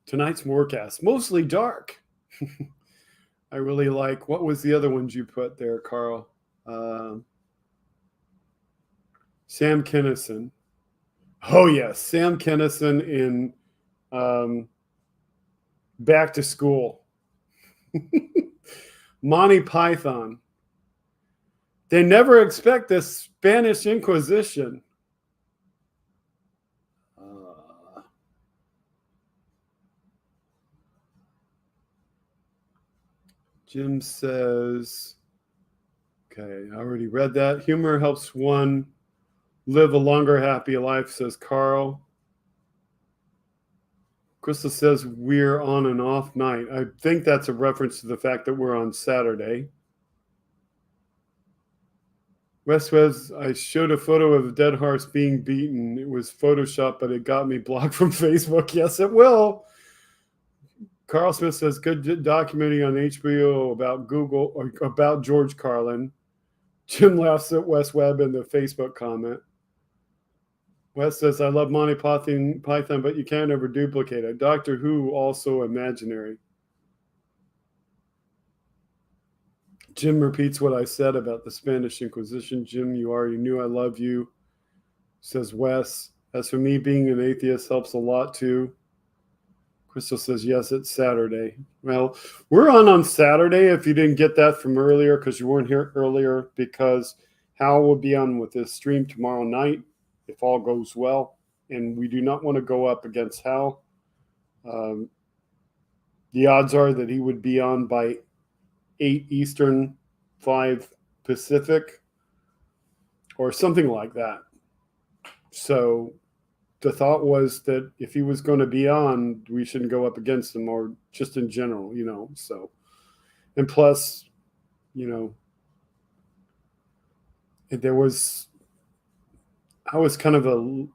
Tonight's forecast, mostly dark. I really like, what was the other ones you put there, Carl? Sam Kinison. Oh, yes, Sam Kinison in Back to School. Monty Python. They never expect the Spanish Inquisition. Jim says, okay, I already read that. Humor helps one live a longer, happy life, says Carl. Krista says we're on an off night. I think that's a reference to the fact that we're on Saturday. Wes says, I showed a photo of a dead horse being beaten. It was Photoshop, but it got me blocked from Facebook. Yes, it will. Carl Smith says, good documentary on HBO about Google, or about George Carlin. Jim laughs at Wes Webb in the Facebook comment. Wes says, I love Monty Python, but you can't ever duplicate it. Doctor Who, also imaginary. Jim repeats what I said about the Spanish Inquisition. Jim, you already knew I love you, says Wes. As for me, being an atheist helps a lot too. Crystal says, yes, it's Saturday. Well, we're on Saturday, if you didn't get that from earlier, because you weren't here earlier, because Hal will be on with this stream tomorrow night, if all goes well. And we do not want to go up against Hal. The odds are that he would be on by 8 Eastern, 5 Pacific, or something like that. So the thought was that if he was going to be on, we shouldn't go up against him, or just in general, so. And plus, I was kind of a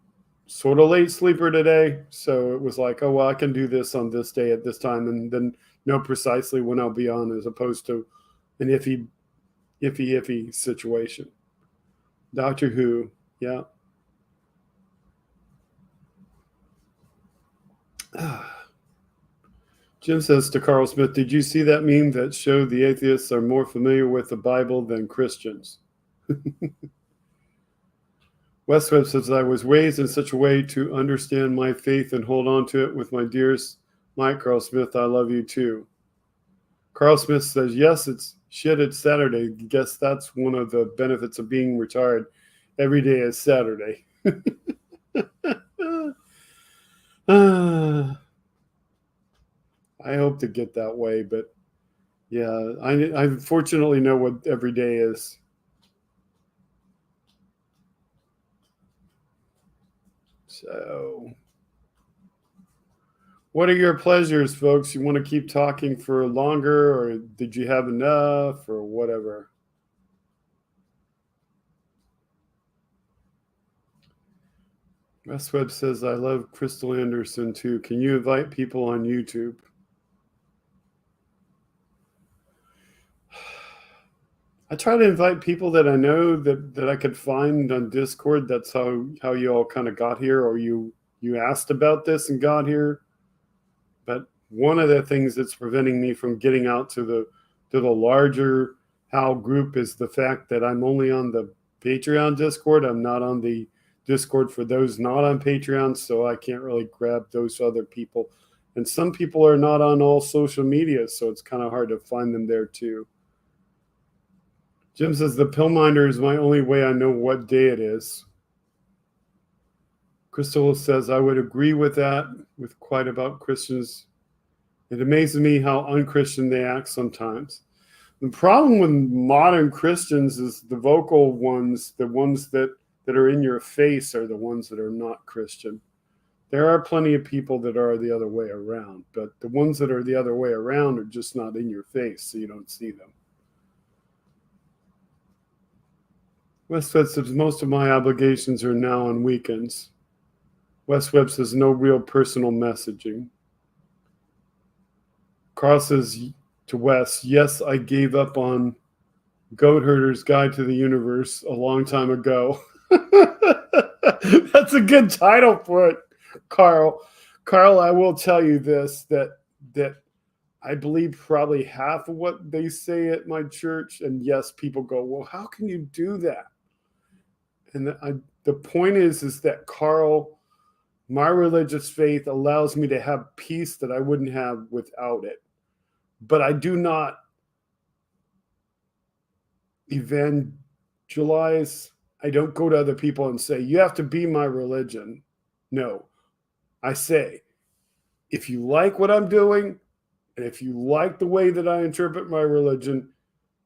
sort of late sleeper today. So it was like, oh, well, I can do this on this day at this time, and then know precisely when I'll be on, as opposed to an iffy situation. Doctor Who, yeah. Jim says to Carl Smith, did you see that meme that showed the atheists are more familiar with the Bible than Christians? Wes Webb says, I was raised in such a way to understand my faith and hold on to it with my dearest Mike. Carl Smith, I love you too. Carl Smith says, yes, it's Saturday. Guess that's one of the benefits of being retired. Every day is Saturday. I hope to get that way, but yeah, I fortunately know what every day is. So, what are your pleasures, folks? You want to keep talking for longer, or did you have enough, or whatever? Wes Webb says, I love Crystal Anderson too. Can you invite people on YouTube? I try to invite people that I know that I could find on Discord. That's how you all kind of got here, or you asked about this and got here. But one of the things that's preventing me from getting out to the larger Hal group is the fact that I'm only on the Patreon Discord. I'm not on the Discord for those not on Patreon, so I can't really grab those other people. And some people are not on all social media, so it's kind of hard to find them there too. Jim says, the pill minder is my only way I know what day it is. Crystal says, I would agree with that, with quite about Christians. It amazes me how unchristian they act sometimes. The problem with modern Christians is the vocal ones, the ones that are in your face, are the ones that are not Christian. There are plenty of people that are the other way around, but the ones that are the other way around are just not in your face, so you don't see them. Wes Webb says, most of my obligations are now on weekends. Wes Webb says, no real personal messaging. Carl says to Wes, yes, I gave up on Goat Herder's Guide to the Universe a long time ago. That's a good title for it, Carl. Carl, I will tell you this, that I believe probably half of what they say at my church. And yes, people go, well, how can you do that? And the point is that, Carl, my religious faith allows me to have peace that I wouldn't have without it. But I do not evangelize. I don't go to other people and say, you have to be my religion. No. I say, if you like what I'm doing, and if you like the way that I interpret my religion,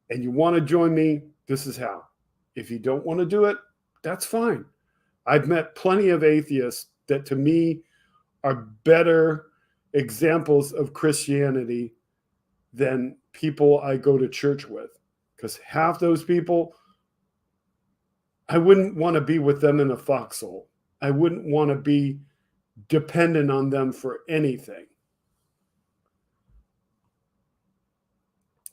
and you want to join me, this is how. If you don't want to do it, that's fine. I've met plenty of atheists that to me are better examples of Christianity than people I go to church with. Because half those people I wouldn't want to be with them in a foxhole. I wouldn't want to be dependent on them for anything.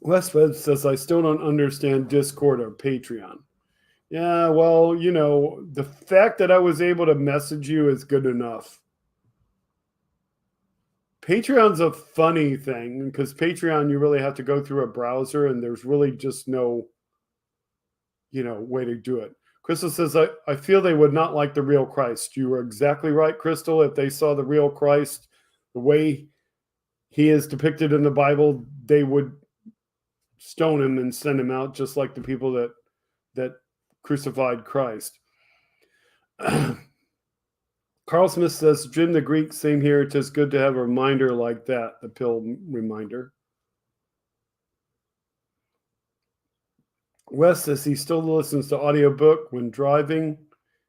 Westwood says, I still don't understand Discord or Patreon. Yeah, well, the fact that I was able to message you is good enough. Patreon's a funny thing because Patreon, you really have to go through a browser and there's really just no, way to do it. Crystal says, I feel they would not like the real Christ. You were exactly right, Crystal. If they saw the real Christ, the way he is depicted in the Bible, they would stone him and send him out, just like the people that crucified Christ. Carl Smith says, Jim the Greek, same here. It's just good to have a reminder like that, the pill reminder. Wes says he still listens to audiobook when driving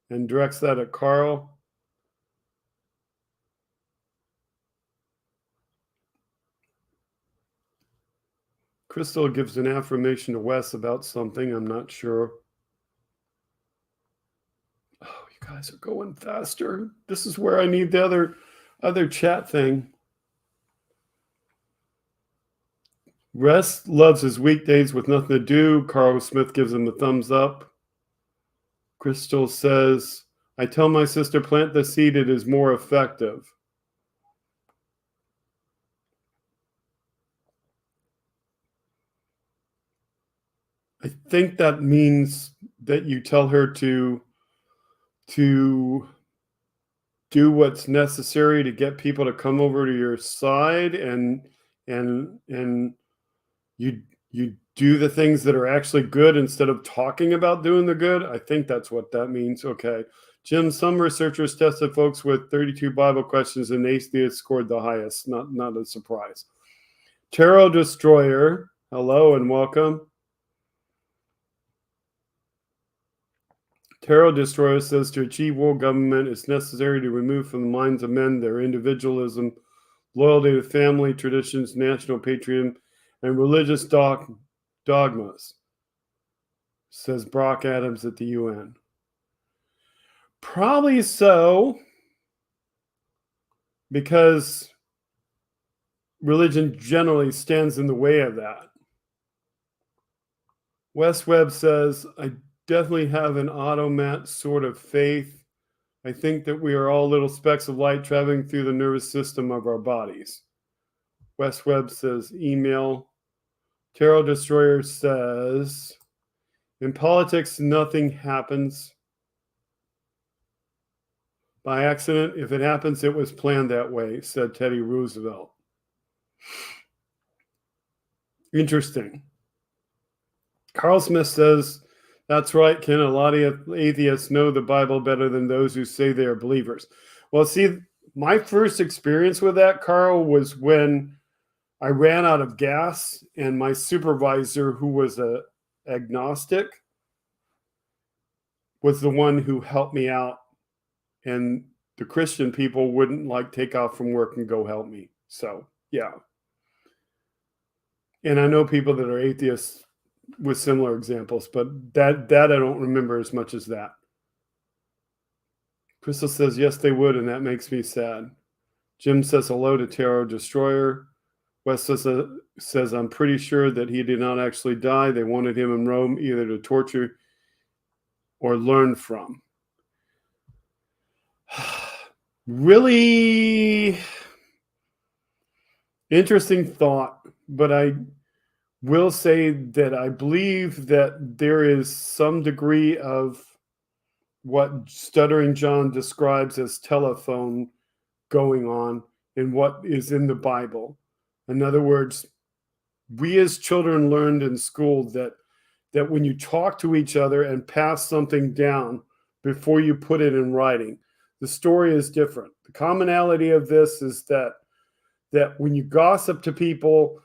and directs that at Carl. Crystal gives an affirmation to Wes about something. I'm not sure. Oh, you guys are going faster. This is where I need the other chat thing. Wes loves his weekdays with nothing to do. Carl Smith gives him the thumbs up. Crystal says, I tell my sister, plant the seed, it is more effective. I think that means that you tell her to do what's necessary to get people to come over to your side, and you do the things that are actually good instead of talking about doing the good. I think that's what that means. Okay. Jim, some researchers tested folks with 32 Bible questions and atheists scored the highest. Not a surprise. Tarot Destroyer, hello and welcome. Tarot Destroyer says to achieve world government, it's necessary to remove from the minds of men their individualism, loyalty to family, traditions, national patriotism, and religious dogmas, says Brock Adams at the UN. Probably so, because religion generally stands in the way of that. Wes Webb says, I definitely have an automat sort of faith. I think that we are all little specks of light traveling through the nervous system of our bodies. Wes Webb says, email. Tarot Destroyer says, in politics, nothing happens by accident. If it happens, it was planned that way, said Teddy Roosevelt. Interesting. Carl Smith says, that's right, Ken. A lot of atheists know the Bible better than those who say they are believers. Well, see, my first experience with that, Carl, was when I ran out of gas, and my supervisor, who was an agnostic, was the one who helped me out. And the Christian people wouldn't take off from work and go help me. So, yeah. And I know people that are atheists with similar examples, but that I don't remember as much as that. Crystal says, yes, they would, and that makes me sad. Jim says hello to Tarot Destroyer. Wes says, I'm pretty sure that he did not actually die. They wanted him in Rome either to torture or learn from. Really interesting thought, but I will say that I believe that there is some degree of what Stuttering John describes as telephone going on in what is in the Bible. In other words, we as children learned in school that when you talk to each other and pass something down before you put it in writing, the story is different. The commonality of this is that when you gossip to people,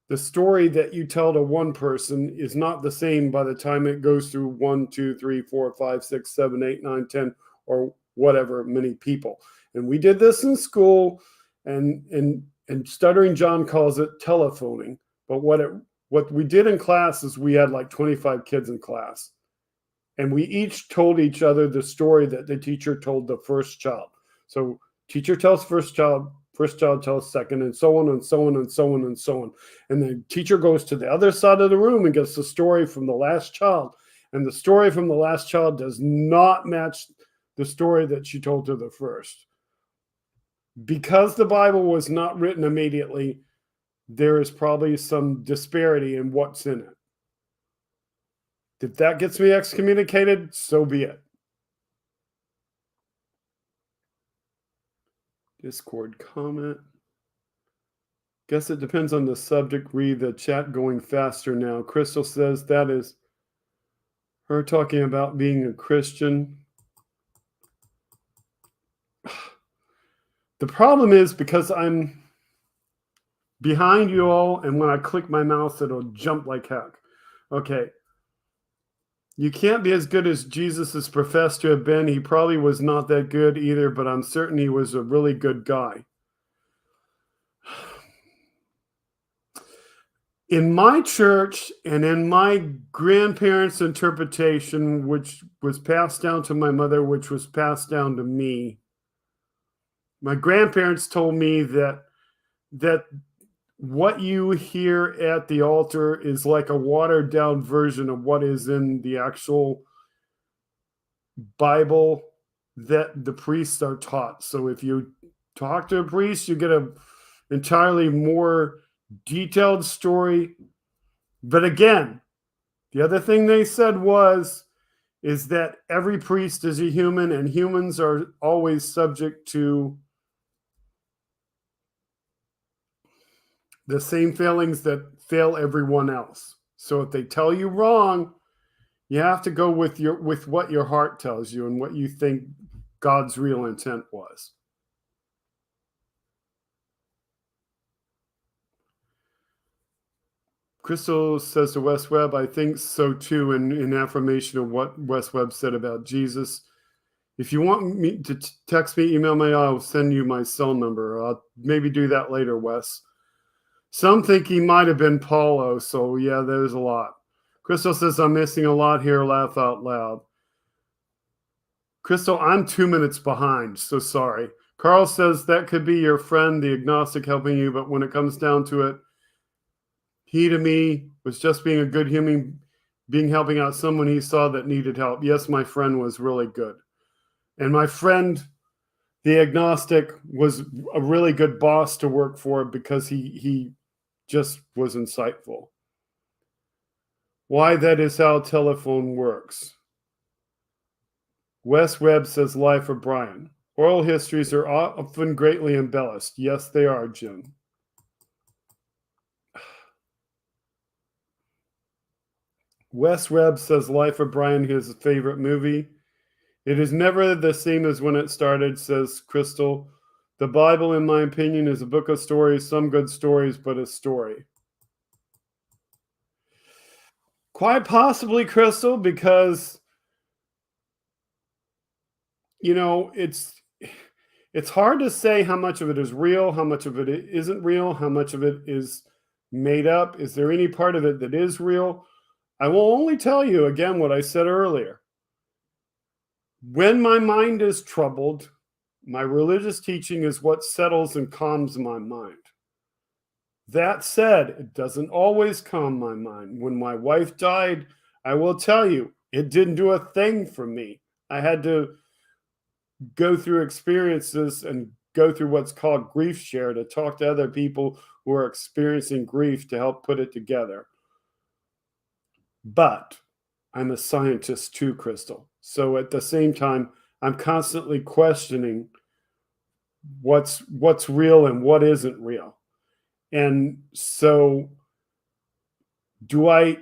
the story that you tell to one person is not the same by the time it goes through 1, 2, 3, 4, 5, 6, 7, 8, 9, 10, or whatever many people. And we did this in school, and Stuttering John calls it telephoning. But what we did in class is we had 25 kids in class. And we each told each other the story that the teacher told the first child. So teacher tells first child tells second, and so on and so on and so on and so on. And the teacher goes to the other side of the room and gets the story from the last child. And the story from the last child does not match the story that she told to the first. Because the Bible was not written immediately, there is probably some disparity in what's in it. If that gets me excommunicated, so be it. Discord comment. Guess it depends on the subject. Read the chat going faster now. Crystal says that is her talking about being a Christian. The problem is because I'm behind you all, and when I click my mouse, it'll jump like heck. Okay. You can't be as good as Jesus is professed to have been. He probably was not that good either, but I'm certain he was a really good guy. In my church and in my grandparents' interpretation, which was passed down to my mother, which was passed down to me, my grandparents told me that what you hear at the altar is like a watered down version of what is in the actual Bible that the priests are taught. So if you talk to a priest, you get an entirely more detailed story. But again, the other thing they said is that every priest is a human, and humans are always subject to the same failings that fail everyone else. So if they tell you wrong, you have to go with what your heart tells you and what you think God's real intent was. Crystal says to Wes Webb, I think so too, in affirmation of what Wes Webb said about Jesus. If you want me to text me, email me, I'll send you my cell number. I'll maybe do that later, Wes. Some think he might have been Paulo, so yeah, there's a lot. Crystal says, I'm missing a lot here, laugh out loud. Crystal, I'm 2 minutes behind, so sorry. Carl says that could be your friend, the agnostic, helping you, but when it comes down to it, he to me was just being a good human being, helping out someone he saw that needed help. Yes, my friend was really good. And my friend, the agnostic, was a really good boss to work for because he just was insightful. Why that is how telephone works. Wes Webb says, Life of Brian. Oral histories are often greatly embellished. Yes, they are, Jim. Wes Webb says, Life of Brian, his favorite movie. It is never the same as when it started, says Crystal. The Bible, in my opinion, is a book of stories, some good stories, but a story. Quite possibly, Crystal, because, you know, it's hard to say how much of it is real, how much of it isn't real, how much of it is made up. Is there any part of it that is real? I will only tell you again what I said earlier. When my mind is troubled, my religious teaching is what settles and calms my mind. That said, it doesn't always calm my mind. When my wife died, I will tell you, it didn't do a thing for me. I had to go through experiences and go through what's called grief share to talk to other people who are experiencing grief to help put it together. But I'm a scientist too, Crystal. So at the same time, I'm constantly questioning what's real and what isn't real. And so do I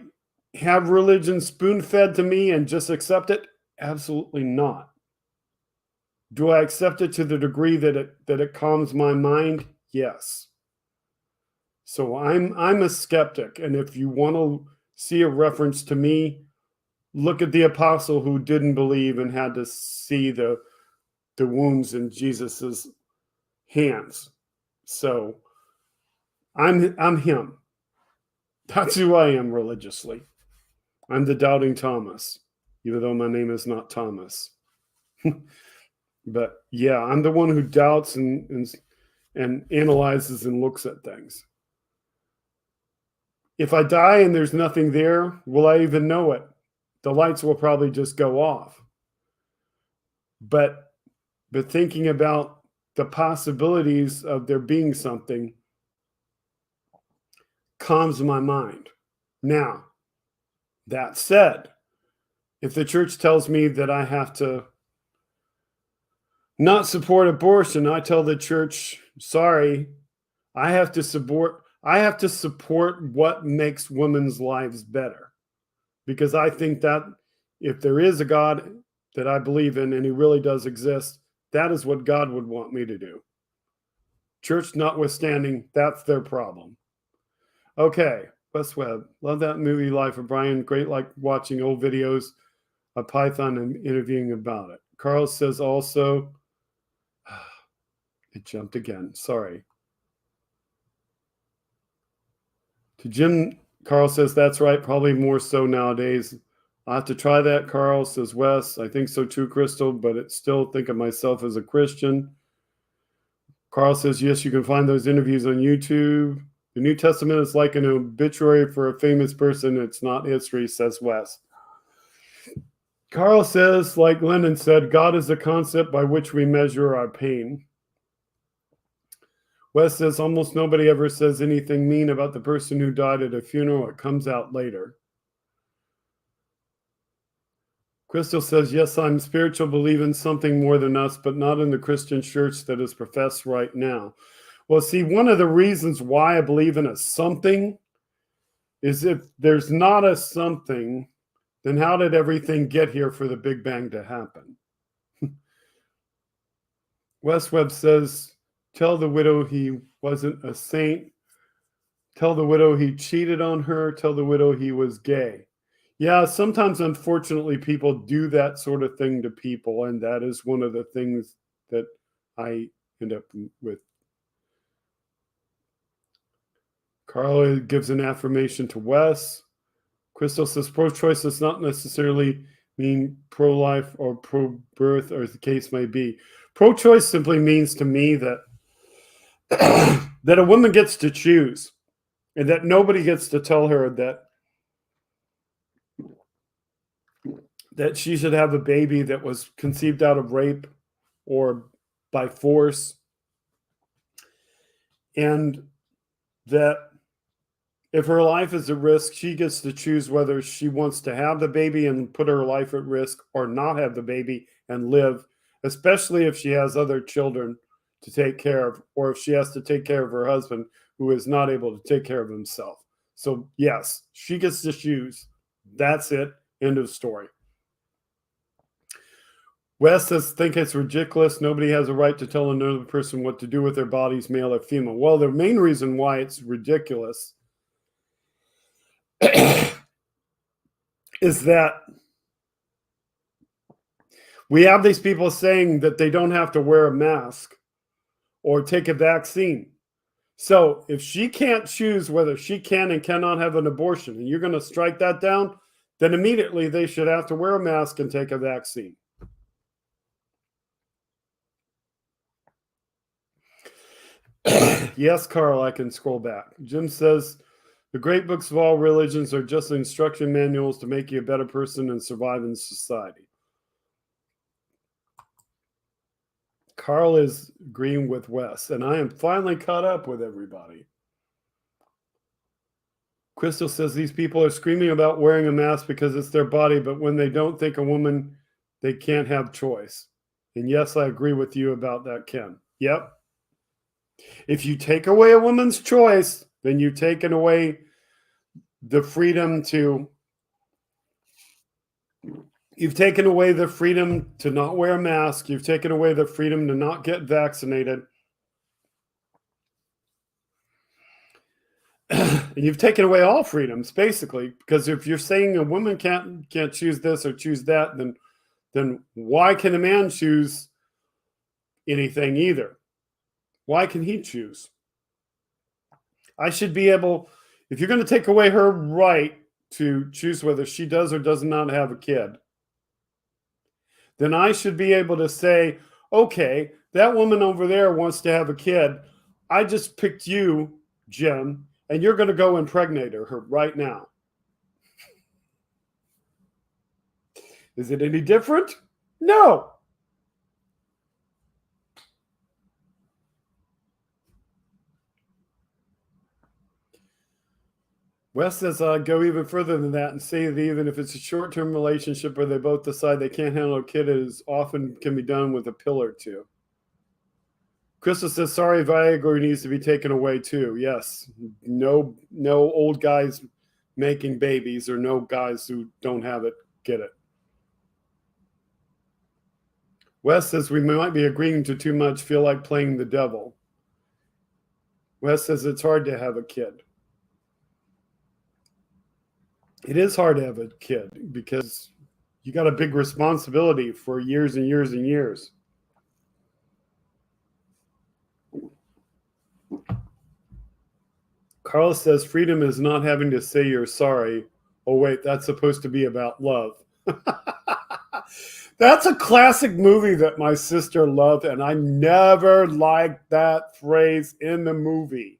have religion spoon-fed to me and just accept it? Absolutely not. Do I accept it to the degree that it calms my mind? Yes. So I'm a skeptic, and if you want to see a reference to me, look at the apostle who didn't believe and had to see the wounds in Jesus's hands. So I'm him. That's who I am religiously. I'm the doubting Thomas. even though my name is not Thomas. But yeah, I'm the one who doubts and analyzes and looks at things. If I die and there's nothing there, will I even know it? The lights will probably just go off. But thinking about the possibilities of there being something calms my mind. Now, that said, if the church tells me that I have to not support abortion, I tell the church, sorry, I have to support what makes women's lives better. Because I think that if there is a God that I believe in and he really does exist, that is what God would want me to do. Church notwithstanding, that's their problem. Okay, Wes Webb. Love that movie, Life of Brian. Great, like watching old videos of Python and interviewing about it. Carl says also, it jumped again. Sorry. To Jim, Carl says, that's right. Probably more so nowadays. I'll have to try that, Carl, says Wes. I think so too, Crystal, but it's still think of myself as a Christian. Carl says, yes, you can find those interviews on YouTube. The New Testament is like an obituary for a famous person. It's not history, says Wes. Carl says, like Lennon said, God is the concept by which we measure our pain. Wes says, almost nobody ever says anything mean about the person who died at a funeral. It comes out later. Crystal says, yes, I'm spiritual, believe in something more than us, but not in the Christian church that is professed right now. Well, see, one of the reasons why I believe in a something is if there's not a something, then how did everything get here for the Big Bang to happen? Wes Webb says, tell the widow he wasn't a saint. Tell the widow he cheated on her. Tell the widow he was gay. Yeah, sometimes, unfortunately, people do that sort of thing to people, and that is one of the things that I end up with. Carla gives an affirmation to Wes. Crystal says pro-choice does not necessarily mean pro-life or pro-birth, or as the case may be. Pro-choice simply means to me that that a woman gets to choose, and that nobody gets to tell her that she should have a baby that was conceived out of rape or by force, and that if her life is at risk, she gets to choose whether she wants to have the baby and put her life at risk or not have the baby and live, especially if she has other children to take care of, or if she has to take care of her husband who is not able to take care of himself. So yes, she gets to choose. That's it. End of story. Wes says, think it's ridiculous. Nobody has a right to tell another person what to do with their bodies, male or female. Well, the main reason why it's ridiculous is that we have these people saying that they don't have to wear a mask or take a vaccine. So if she can't choose whether she can and cannot have an abortion, and you're going to strike that down, then immediately they should have to wear a mask and take a vaccine. Yes, Carl, I can scroll back. Jim says, the great books of all religions are just instruction manuals to make you a better person and survive in society. Carl is agreeing with Wes, and I am finally caught up with everybody. Crystal says these people are screaming about wearing a mask because it's their body, but when they don't think a woman, they can't have choice. And yes, I agree with you about that, Ken. Yep. If you take away a woman's choice, then you've taken away the freedom to not wear a mask. You've taken away the freedom to not get vaccinated. And you've taken away all freedoms, basically, because if you're saying a woman can't choose this or choose that, then why can a man choose anything either? Why can he choose? I should be able, if you're going to take away her right to choose whether she does or does not have a kid, then I should be able to say, okay, that woman over there wants to have a kid. I just picked you, Jim, and you're going to go impregnate her right now. Is it any different? No. Wes says, go even further than that and say that even if it's a short-term relationship where they both decide they can't handle a kid, it is often can be done with a pill or two. Crystal says, sorry, Viagra needs to be taken away too. Yes, no old guys making babies or no guys who don't have it get it. Wes says, we might be agreeing to too much, feel like playing the devil. Wes says, it's hard to have a kid. It is hard to have a kid because you got a big responsibility for years and years and years. Carl says, freedom is not having to say you're sorry. Oh, wait, that's supposed to be about love. That's a classic movie that my sister loved, and I never liked that phrase in the movie.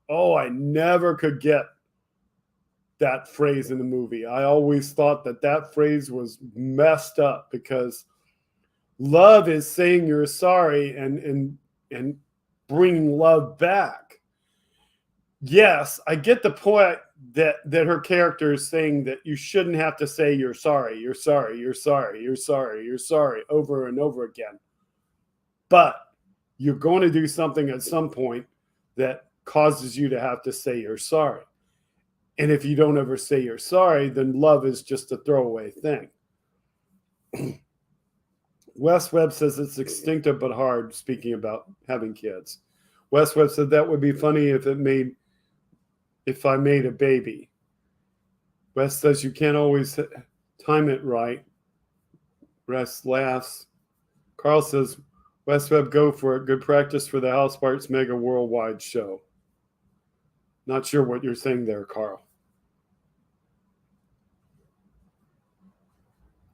Oh, I never could get that phrase in the movie. I always thought that phrase was messed up because love is saying you're sorry and bringing love back. Yes, I get the point that her character is saying that you shouldn't have to say you're sorry, you're sorry, you're sorry, you're sorry, you're sorry over and over again. But you're going to do something at some point that causes you to have to say you're sorry. And if you don't ever say you're sorry, then love is just a throwaway thing. Wes Webb says it's instinctive but hard, speaking about having kids. Wes Webb said that would be funny if I made a baby. Wes says you can't always time it right. Wes laughs. Carl says, Wes Webb, go for it. Good practice for the House Parts Mega Worldwide show. Not sure what you're saying there, Carl.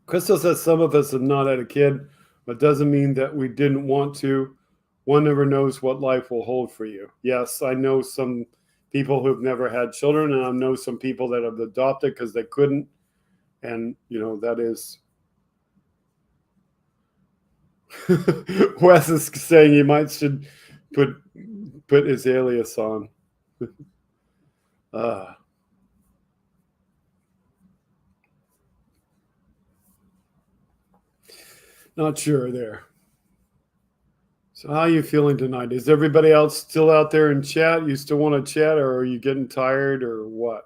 Crystal says some of us have not had a kid, but doesn't mean that we didn't want to. One never knows what life will hold for you. Yes, I know some people who've never had children, and I know some people that have adopted because they couldn't. And, that is... Wes is saying he should put his alias on. Not sure there. So how are you feeling tonight? Is everybody else still out there in chat? You still want to chat, or are you getting tired, or what?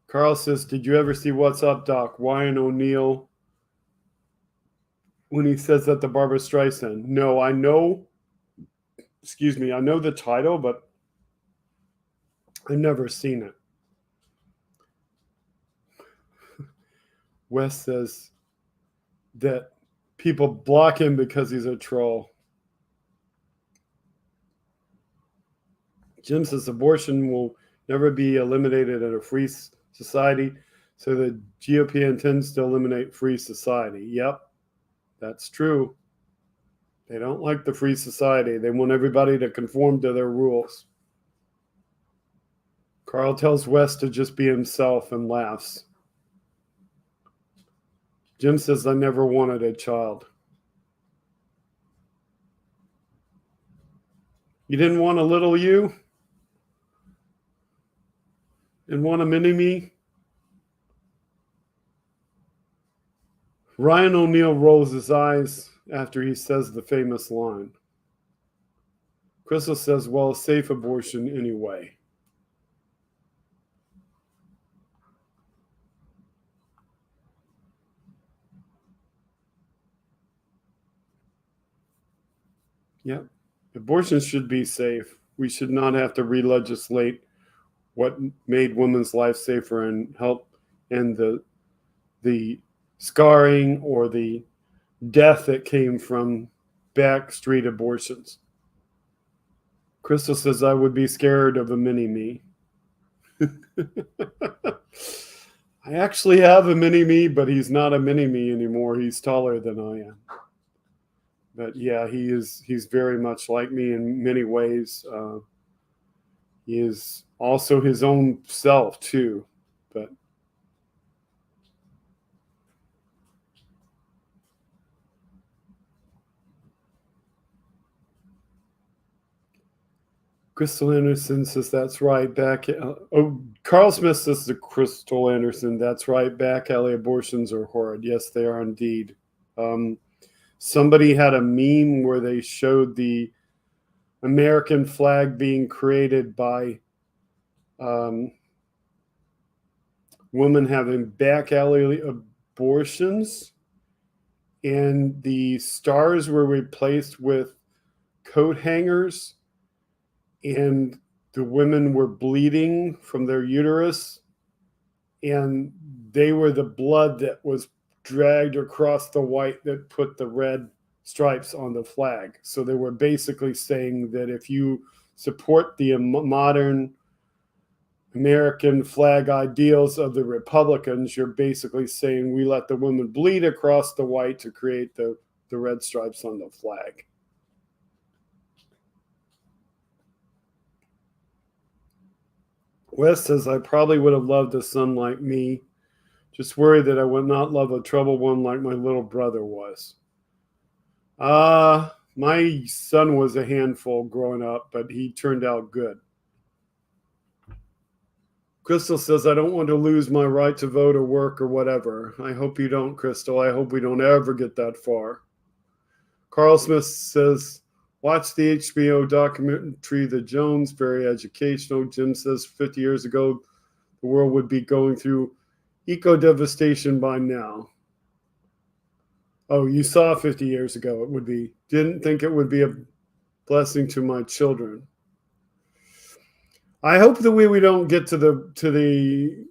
Carl says, did you ever see What's Up, Doc? Ryan O'Neal when he says that to Barbara Streisand. No, I know the title, but I've never seen it. Wes says that people block him because he's a troll. Jim says abortion will never be eliminated in a free society, so the GOP intends to eliminate free society. Yep, that's true. They don't like the free society. They want everybody to conform to their rules. Carl tells Wes to just be himself and laughs. Jim says, I never wanted a child. You didn't want a little you? And want a mini-me? Ryan O'Neal rolls his eyes after he says the famous line. Crystal says, well, a safe abortion anyway. Yep. Abortion should be safe. We should not have to re-legislate what made women's life safer and help end the scarring or the death that came from backstreet abortions. Crystal says, I would be scared of a mini-me. I actually have a mini-me, but he's not a mini-me anymore. He's taller than I am. But yeah, he's very much like me in many ways. He is also his own self too. But Crystal Anderson says that's right. Carl Smith says to Crystal Anderson, that's right. Back alley abortions are horrid. Yes, they are indeed. Somebody had a meme where they showed the American flag being created by women having back alley abortions, and the stars were replaced with coat hangers, and the women were bleeding from their uterus, and they were the blood that was dragged across the white that put the red stripes on the flag. So they were basically saying that if you support the modern American flag ideals of the Republicans, you're basically saying we let the women bleed across the white to create the red stripes on the flag. Wes says, I probably would have loved a son like me. Just worried that I would not love a troubled one like my little brother was. My son was a handful growing up, but he turned out good. Crystal says, I don't want to lose my right to vote or work or whatever. I hope you don't, Crystal. I hope we don't ever get that far. Carl Smith says, watch the HBO documentary, The Jones, very educational. Jim says 50 years ago, the world would be going through eco-devastation by now. Oh, you saw 50 years ago it would be. Didn't think it would be a blessing to my children. I hope that we don't get to the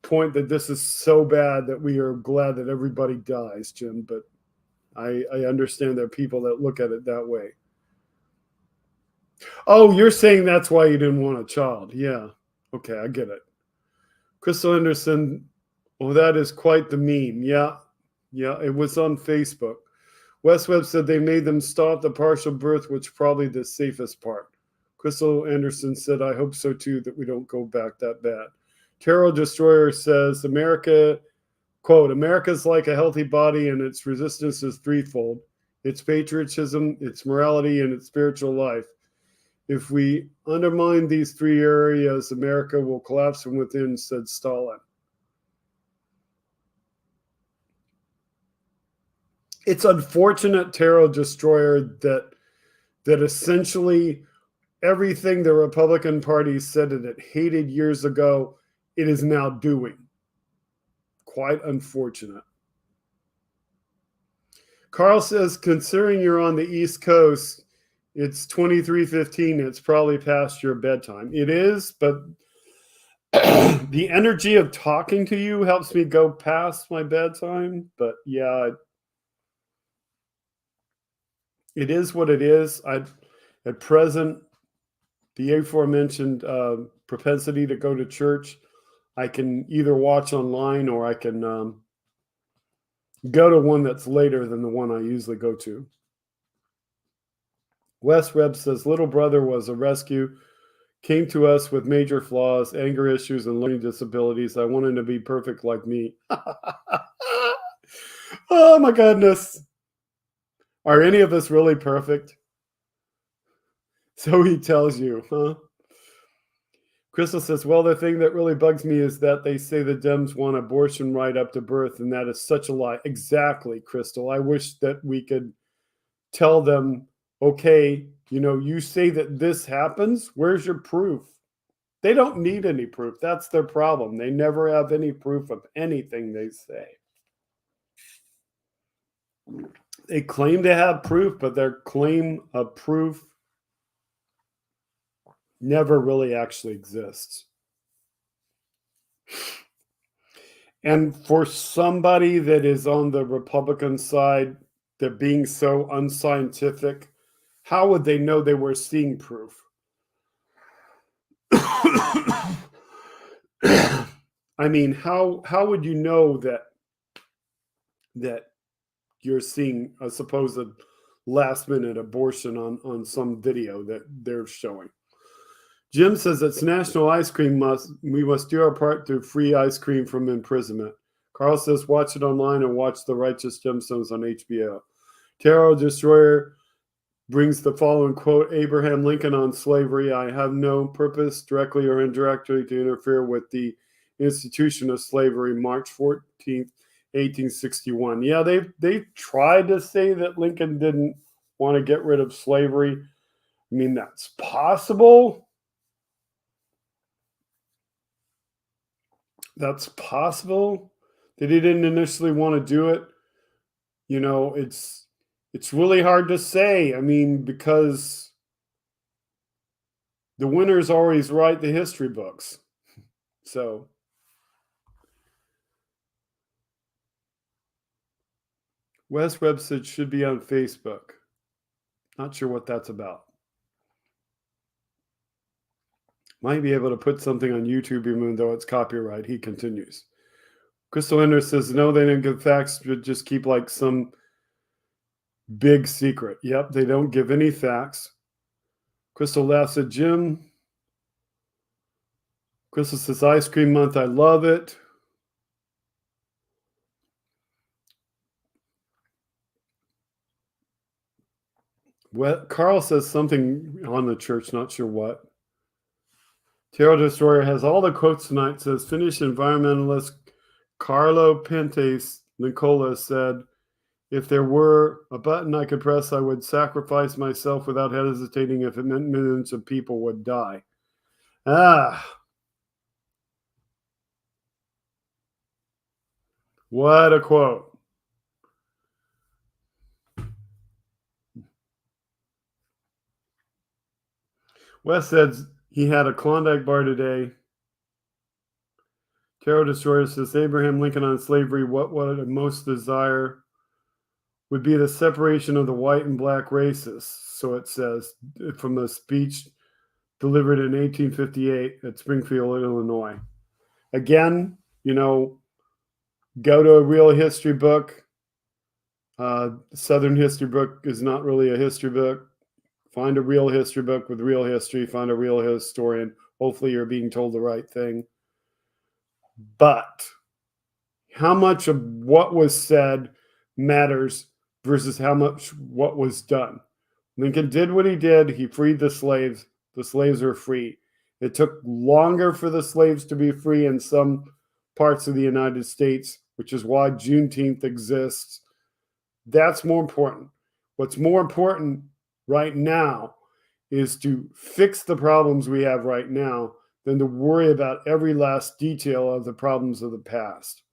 point that this is so bad that we are glad that everybody dies, Jim, but I understand there are people that look at it that way. Oh, you're saying that's why you didn't want a child. Yeah. Okay, I get it. Crystal Anderson, well, that is quite the meme. Yeah, it was on Facebook. Wes Webb said they made them stop the partial birth, which is probably the safest part. Crystal Anderson said, I hope so too, that we don't go back that bad. Terrell Destroyer says, America, quote, America's like a healthy body and its resistance is threefold. It's patriotism, its morality, and its spiritual life. If we undermine these three areas, America will collapse from within, said Stalin. It's unfortunate, Terror Destroyer, that essentially everything the Republican Party said that it hated years ago, it is now doing. Quite unfortunate. Carl says, considering you're on the East Coast, it's 23:15. It's probably past your bedtime. It is, but the energy of talking to you helps me go past my bedtime. But yeah, it is what it is. At present, the aforementioned propensity to go to church, I can either watch online or I can go to one that's later than the one I usually go to. Wes Reb says, little brother was a rescue, came to us with major flaws, anger issues, and learning disabilities. I want him to be perfect like me. Oh my goodness. Are any of us really perfect? So he tells you, huh? Crystal says, well, the thing that really bugs me is that they say the Dems want abortion right up to birth, and that is such a lie. Exactly, Crystal. I wish that we could tell them, okay, you say that this happens. Where's your proof? They don't need any proof. That's their problem. They never have any proof of anything they say. They claim to have proof, but their claim of proof never really actually exists. And for somebody that is on the Republican side, they're being so unscientific, how would they know they were seeing proof? I mean, how would you know that you're seeing a supposed last minute abortion on some video that they're showing? Jim says it's National Ice Cream Month. We must do our part to free ice cream from imprisonment. Carl says watch it online and watch The Righteous Gemstones on HBO. Tarot Destroyer brings the following quote: Abraham Lincoln on slavery. I have no purpose, directly or indirectly, to interfere with the institution of slavery. March 14th, 1861. Yeah, they tried to say that Lincoln didn't want to get rid of slavery. I mean, that's possible. That's possible that he didn't initially want to do it. You know, it's really hard to say. I mean, because the winners always write the history books. So Wes Webb said should be on Facebook. Not sure what that's about. Might be able to put something on YouTube even though it's copyright. He continues. Crystal Ender says, no, they didn't give facts, but just keep like some big secret. Yep, they don't give any facts. Crystal laughs at Jim. Crystal says, ice cream month, I love it. Well, Carl says something on the church, not sure what. Tarot Destroyer has all the quotes tonight. Says Finnish environmentalist Carlo Pentes Nicola said, if there were a button I could press, I would sacrifice myself without hesitating if it meant millions of people would die. What a quote. Wes says he had a Klondike bar today. Tarot Destroyer says Abraham Lincoln on slavery, what would I most desire would be the separation of the white and black races. So it says from a speech delivered in 1858 at Springfield, Illinois. Again, you know, go to a real history book. Southern history book is not really a history book. Find a real history book with real history. Find a real historian. Hopefully you're being told the right thing. But how much of what was said matters versus how much what was done. Lincoln did what he did. He freed the slaves. The slaves are free. It took longer for the slaves to be free in some parts of the United States, which is why Juneteenth exists. That's more important. What's more important right now is to fix the problems we have right now than to worry about every last detail of the problems of the past.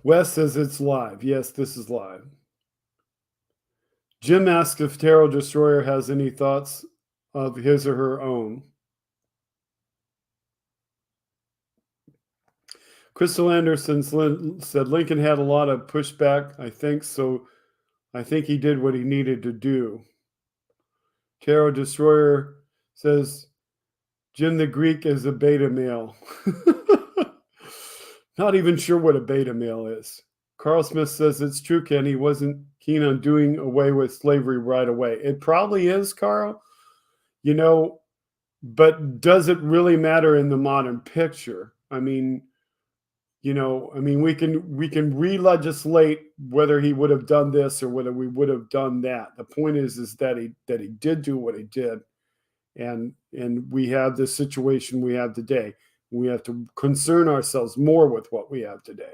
Wes says it's live. Yes, this is live. Jim asks if Tarot Destroyer has any thoughts of his or her own. Crystal Anderson said Lincoln had a lot of pushback, I think, so I think he did what he needed to do. Tarot Destroyer says Jim the Greek is a beta male. Not even sure what a beta male is. Carl Smith says it's true, Ken. He wasn't keen on doing away with slavery right away. It probably is, Carl. You know, but does it really matter in the modern picture? I mean, you know, I mean, we can re-legislate whether he would have done this or whether we would have done that. The point is that he did do what he did, and we have the situation we have today. We have to concern ourselves more with what we have today.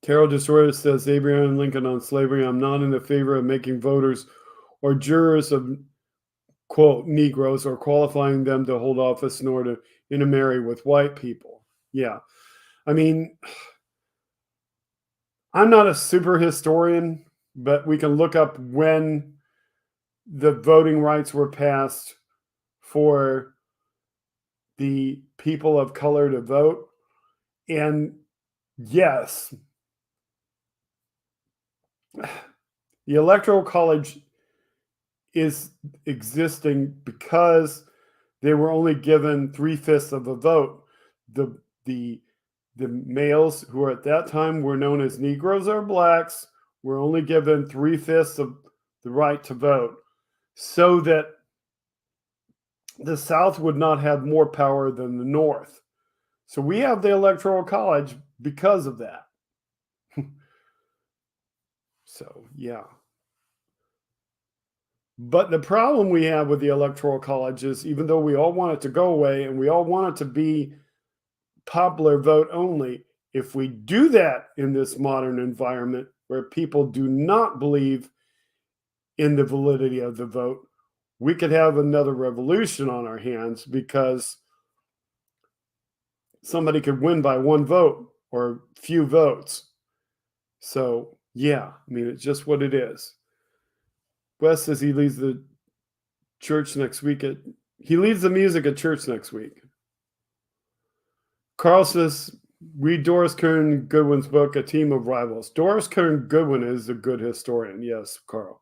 Carol Destroyer says Abraham Lincoln on slavery. I'm not in the favor of making voters or jurors of quote Negroes or qualifying them to hold office nor to intermarry with white people. Yeah. I mean, I'm not a super historian, but we can look up when the voting rights were passed for the people of color to vote. And yes, The Electoral College is existing because they were only given 3/5 of a vote. The the the males who at that time were known as Negroes or blacks were only given 3/5 of the right to vote, so that the South would not have more power than the North. So we have the Electoral College because of that. So yeah. But the problem we have with the Electoral College is, even though we all want it to go away and we all want it to be popular vote only, if we do that in this modern environment where people do not believe in the validity of the vote, we could have another revolution on our hands, because somebody could win by one vote or few votes. So yeah, I mean, it's just what it is. Wes says he leads the church next week. He leads the music at church next week. Carl says, read Doris Kearns Goodwin's book, A Team of Rivals. Doris Kearns Goodwin is a good historian. Yes, Carl.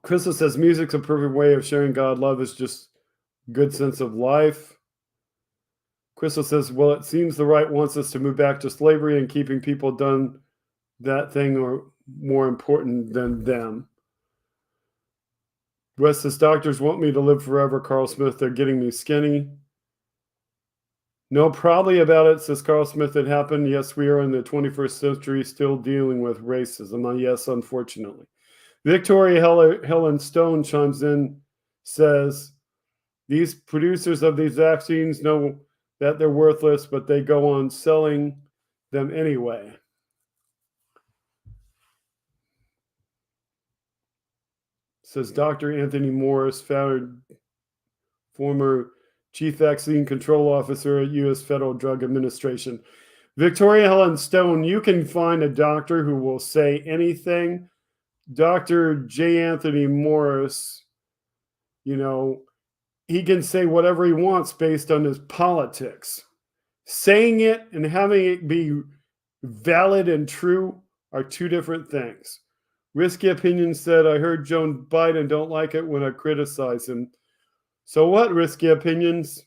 Crystal says, music's a perfect way of sharing God love. Is just good sense of life. Crystal says, well, it seems the right wants us to move back to slavery, and keeping people done that thing or more important than them. West says, doctors want me to live forever, Carl Smith. They're getting me skinny. No, probably about it, says Carl Smith. It happened. Yes, we are in the 21st century still dealing with racism. Yes, unfortunately. Victoria Helen Stone chimes in, says, these producers of these vaccines know that they're worthless, but they go on selling them anyway. Says Dr. Anthony Morris, former Chief Vaccine Control Officer at U.S. Federal Drug Administration. Victoria Helen Stone, you can find a doctor who will say anything. Dr. J. Anthony Morris, you know, he can say whatever he wants based on his politics. Saying it and having it be valid and true are two different things. Risky Opinion said, I heard Joe Biden don't like it when I criticize him. So what, Risky Opinions?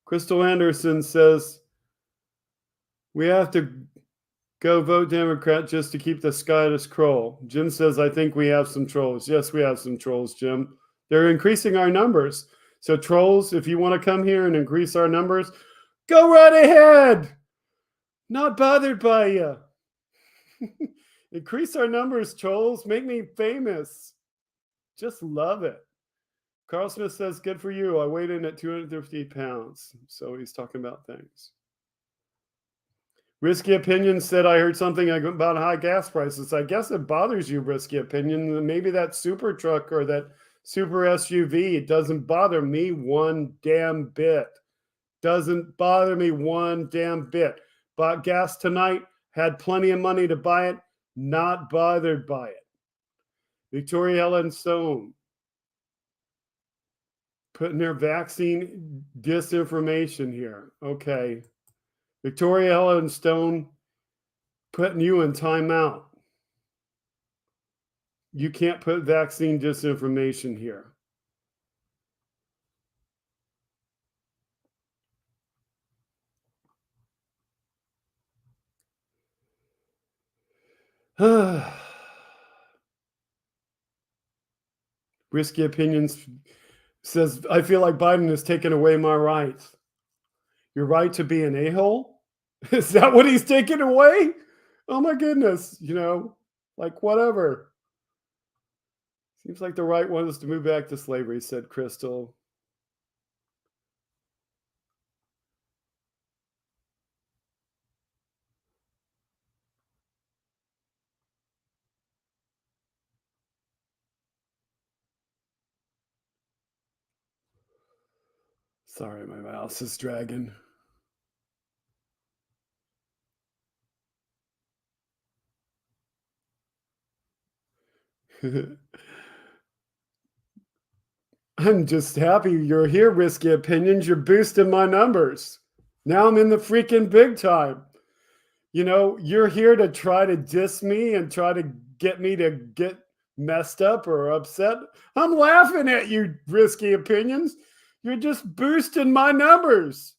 Crystal Anderson says, we have to go vote Democrat just to keep the status quo. Jim says, I think we have some trolls. Yes, we have some trolls, Jim. They're increasing our numbers. So trolls, if you want to come here and increase our numbers, go right ahead. Not bothered by you. Increase our numbers, trolls. Make me famous. Just love it. Carl Smith says, good for you. I weighed in at 250 pounds. So he's talking about things. Risky Opinion said, I heard something about high gas prices. I guess it bothers you, Risky Opinion. Maybe that super truck or that super SUV. It doesn't bother me one damn bit. Doesn't bother me one damn bit. Bought gas tonight. Had plenty of money to buy it. Not bothered by it. Victoria Ellen Stone, putting their vaccine disinformation here. Okay. Victoria Ellen Stone, putting you in timeout. You can't put vaccine disinformation here. Risky Opinions says, I feel like Biden has taken away my rights. Your right to be an a-hole? Is that what he's taking away? Oh my goodness. You know, like whatever. Seems like the right one is to move back to slavery, said Crystal. Sorry, my mouse is dragging. I'm just happy you're here, Risky Opinions. You're boosting my numbers. Now I'm in the freaking big time. You're here to try to diss me and try to get me to get messed up or upset. I'm laughing at you, risky opinions. You're just boosting my numbers.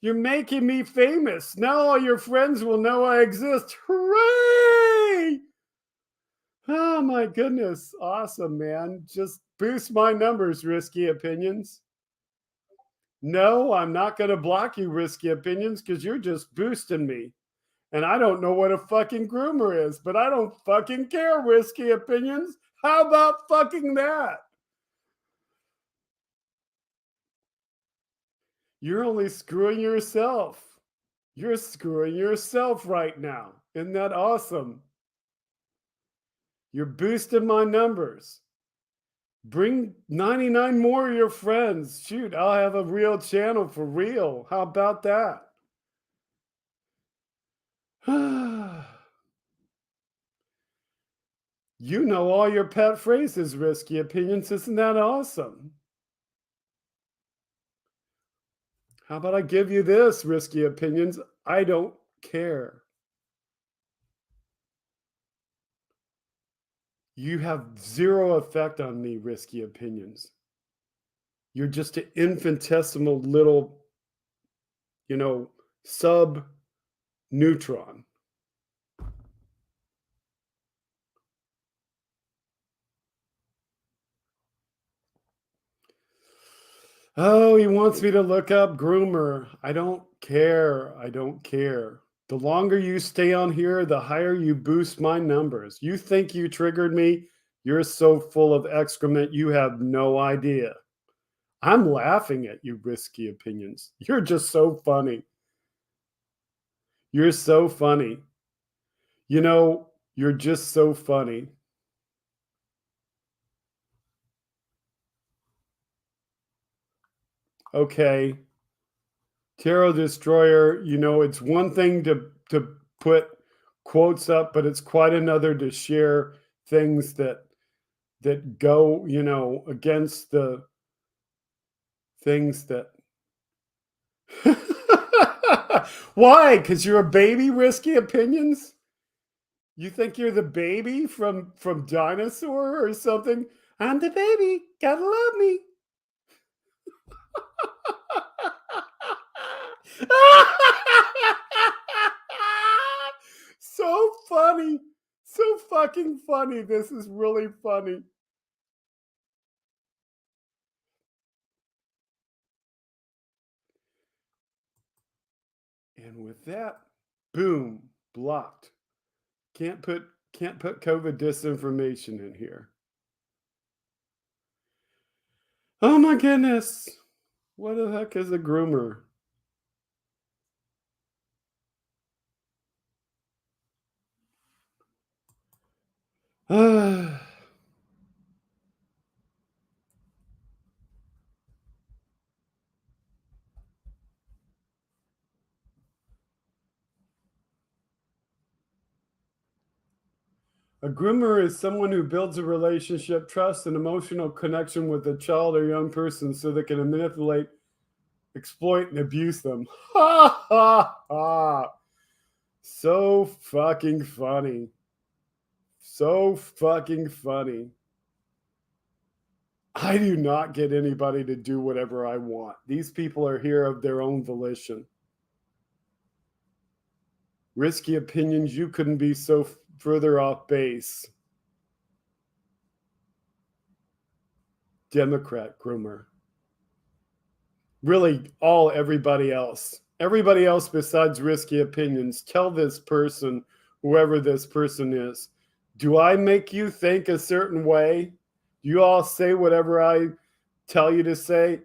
You're making me famous. Now all your friends will know I exist. Hooray! Oh my goodness. Awesome, man. Just boost my numbers, risky opinions. No, I'm not going to block you, risky opinions, because you're just boosting me. And I don't know what a fucking groomer is, but I don't fucking care, risky opinions. How about fucking that? You're only screwing yourself. You're screwing yourself right now. Isn't that awesome? You're boosting my numbers. Bring 99 more of your friends. Shoot, I'll have a real channel for real. How about that? You know all your pet phrases, risky opinions. Isn't that awesome? How about I give you this, risky opinions? I don't care. You have zero effect on me, risky opinions. You're just an infinitesimal little, you know, sub neutron. Oh, he wants me to look up groomer. I don't care. I don't care. The longer you stay on here, the higher you boost my numbers. You think you triggered me? You're so full of excrement, you have no idea. I'm laughing at you, risky opinions. You're just so funny. You're so funny. You're just so funny. Okay. Tarot Destroyer, it's one thing to put quotes up, but it's quite another to share things that go, against the things that Why? Because you're a baby, risky opinions? You think you're the baby from Dinosaur or something? I'm the baby. Gotta love me. So funny. So fucking funny. This is really funny. And with that, boom, blocked. Can't put COVID disinformation in here. Oh my goodness. What the heck is a groomer? A groomer is someone who builds a relationship, trust, and emotional connection with a child or young person so they can manipulate, exploit, and abuse them. Ha ha ha. So fucking funny. So fucking funny. I do not get anybody to do whatever I want. These people are here of their own volition. Risky opinions, you couldn't be so further off base. Democrat groomer. Really, everybody else besides risky opinions, tell this person, whoever this person is, do I make you think a certain way? Do you all say whatever I tell you to say?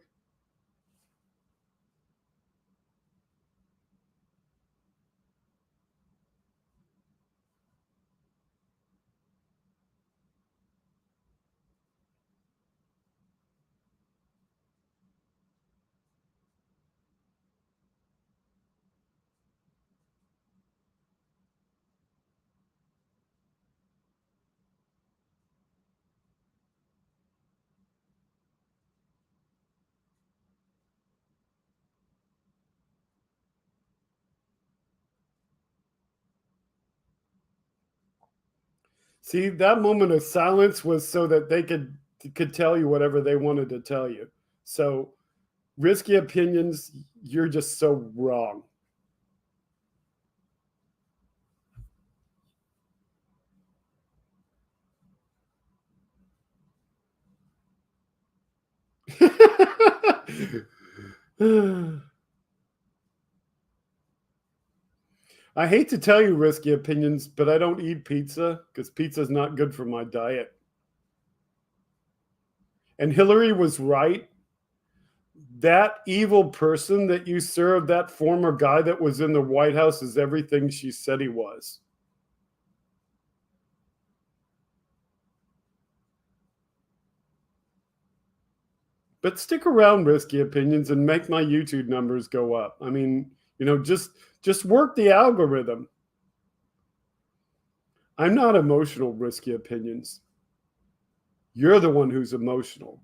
See, that moment of silence was so that they could tell you whatever they wanted to tell you. So, risky opinions, you're just so wrong. I hate to tell you risky opinions, but I don't eat pizza because pizza is not good for my diet. And Hillary was right. That evil person that you served, that former guy that was in the White House, is everything she said he was. But stick around, risky opinions, and make my YouTube numbers go up. I mean, just work the algorithm. I'm not emotional, risky opinions. You're the one who's emotional.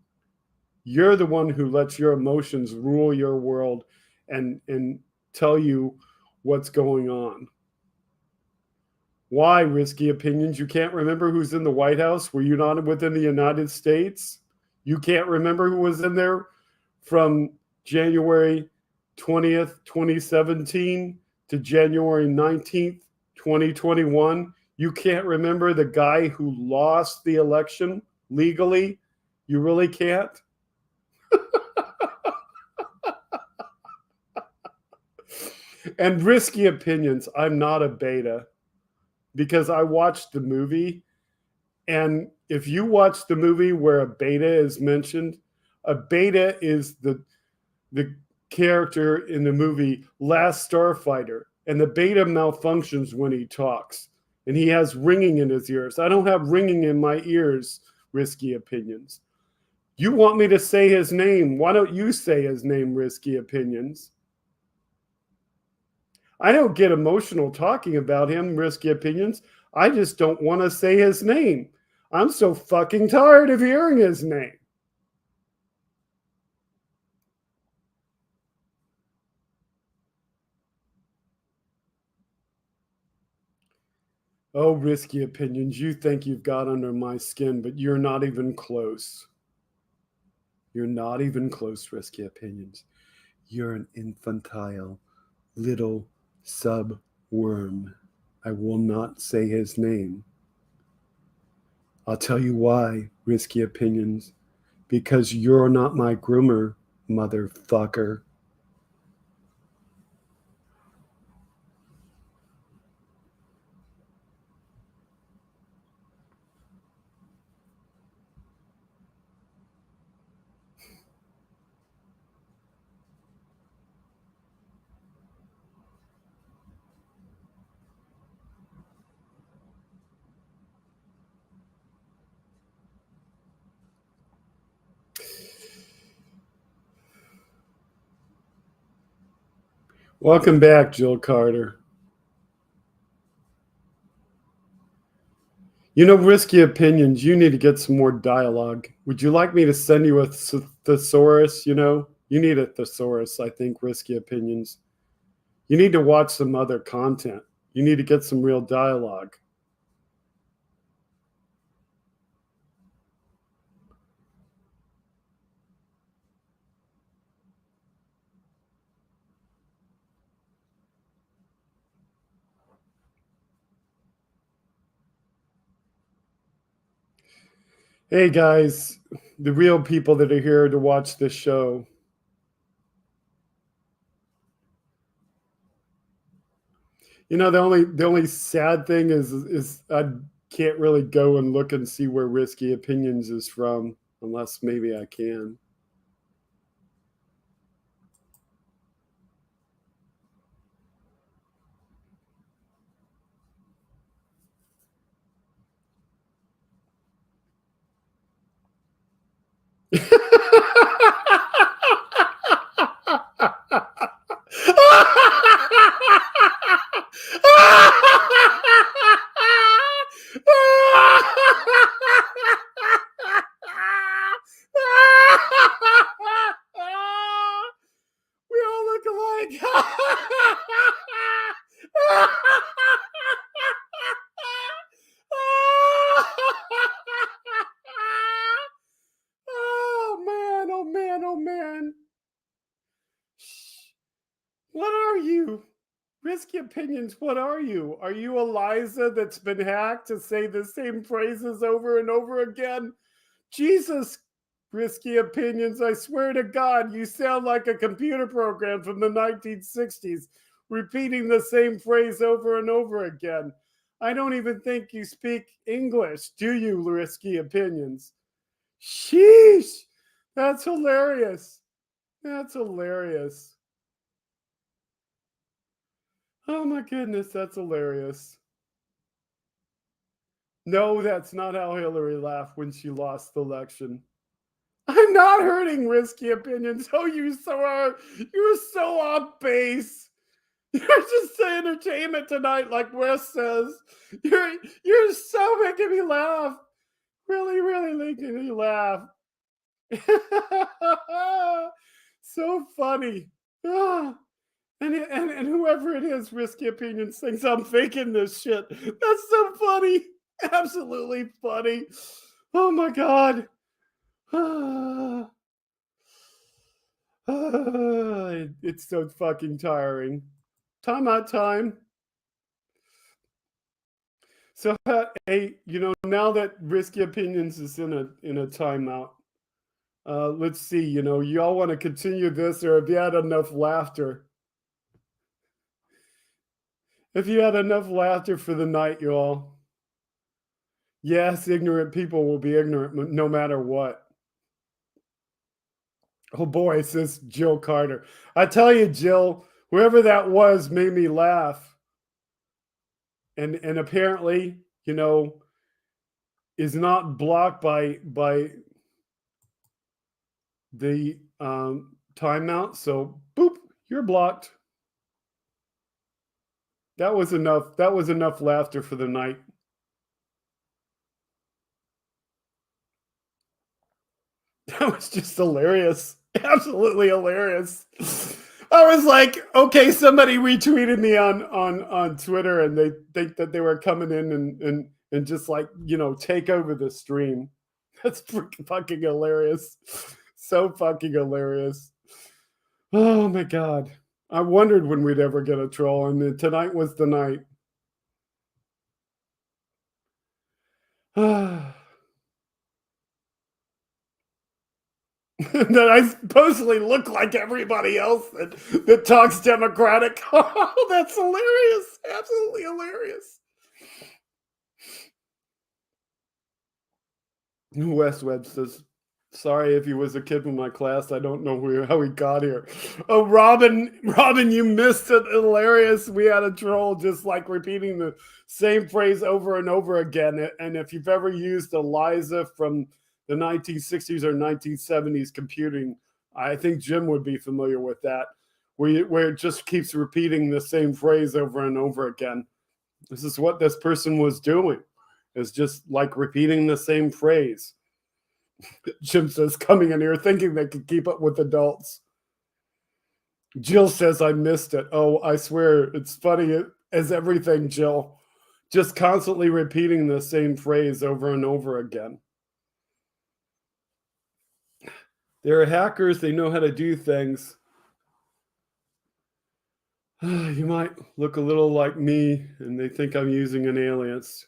You're the one who lets your emotions rule your world and tell you what's going on. Why, risky opinions? You can't remember who's in the White House? Were you not within the United States? You can't remember who was in there from January 20th, 2017 to January 19th, 2021? You can't remember the guy who lost the election legally? You really can't? And risky opinions, I'm not a beta because I watched the movie. And if you watch the movie where a beta is mentioned, a beta is the character in the movie Last Starfighter, and the beta malfunctions when he talks, and he has ringing in his ears. I don't have ringing in my ears, risky opinions. You want me to say his name? Why don't you say his name, risky opinions? I don't get emotional talking about him, risky opinions. I just don't want to say his name. I'm so fucking tired of hearing his name. Oh, risky opinions, you think you've got under my skin, but you're not even close. You're not even close, risky opinions. You're an infantile little sub worm. I will not say his name. I'll tell you why, risky opinions. Because you're not my groomer, motherfucker. Welcome back, Jill Carter. Risky opinions, you need to get some more dialogue. Would you like me to send you a thesaurus? You need a thesaurus, I think, risky opinions. You need to watch some other content. You need to get some real dialogue. Hey guys, the real people that are here to watch this show. The only sad thing is I can't really go and look and see where risky opinions is from unless maybe I can. What are you? Risky Opinions, what are you? Are you Eliza that's been hacked to say the same phrases over and over again? Jesus, Risky Opinions, I swear to God, you sound like a computer program from the 1960s, repeating the same phrase over and over again. I don't even think you speak English, do you, Risky Opinions? Sheesh, that's hilarious. That's hilarious. Oh my goodness, that's hilarious. No, that's not how Hillary laughed when she lost the election. I'm not hurting Risky Opinions. Oh, you so are. You're so off base. You're just entertainment tonight, like Wes says. You're so making me laugh. Really, really making me laugh. So funny. Ah. And whoever it is, Risky Opinions thinks I'm faking this shit. That's so funny. Absolutely funny. Oh my god. It's so fucking tiring. Timeout time. So hey, now that Risky Opinions is in a timeout, let's see. Y'all want to continue this, or have you had enough laughter? If you had enough laughter for the night, y'all. Yes, ignorant people will be ignorant no matter what. Oh boy, says Jill Carter. I tell you, Jill, whoever that was made me laugh. And apparently, is not blocked by the timeout. So boop, you're blocked. That was enough. That was enough laughter for the night. That was just hilarious. Absolutely hilarious. I was like, okay, somebody retweeted me on Twitter, and they think that they were coming in and just like, take over the stream. That's freaking fucking hilarious. So fucking hilarious. Oh my god. I wondered when we'd ever get a troll, and tonight was the night. That I supposedly look like everybody else that talks Democratic. Oh, that's hilarious. Absolutely hilarious. Wes Webb says, sorry if he was a kid in my class. I don't know how he got here. Oh, Robin, you missed it. Hilarious. We had a troll just like repeating the same phrase over and over again. And if you've ever used Eliza from the 1960s or 1970s computing, I think Jim would be familiar with that, where it just keeps repeating the same phrase over and over again. This is what this person was doing, is just like repeating the same phrase. Jim says, coming in here thinking they could keep up with adults. Jill says, I missed it. Oh, I swear, it's funny as everything, Jill. Just constantly repeating the same phrase over and over again. They're hackers. They know how to do things. You might look a little like me, and they think I'm using an alias.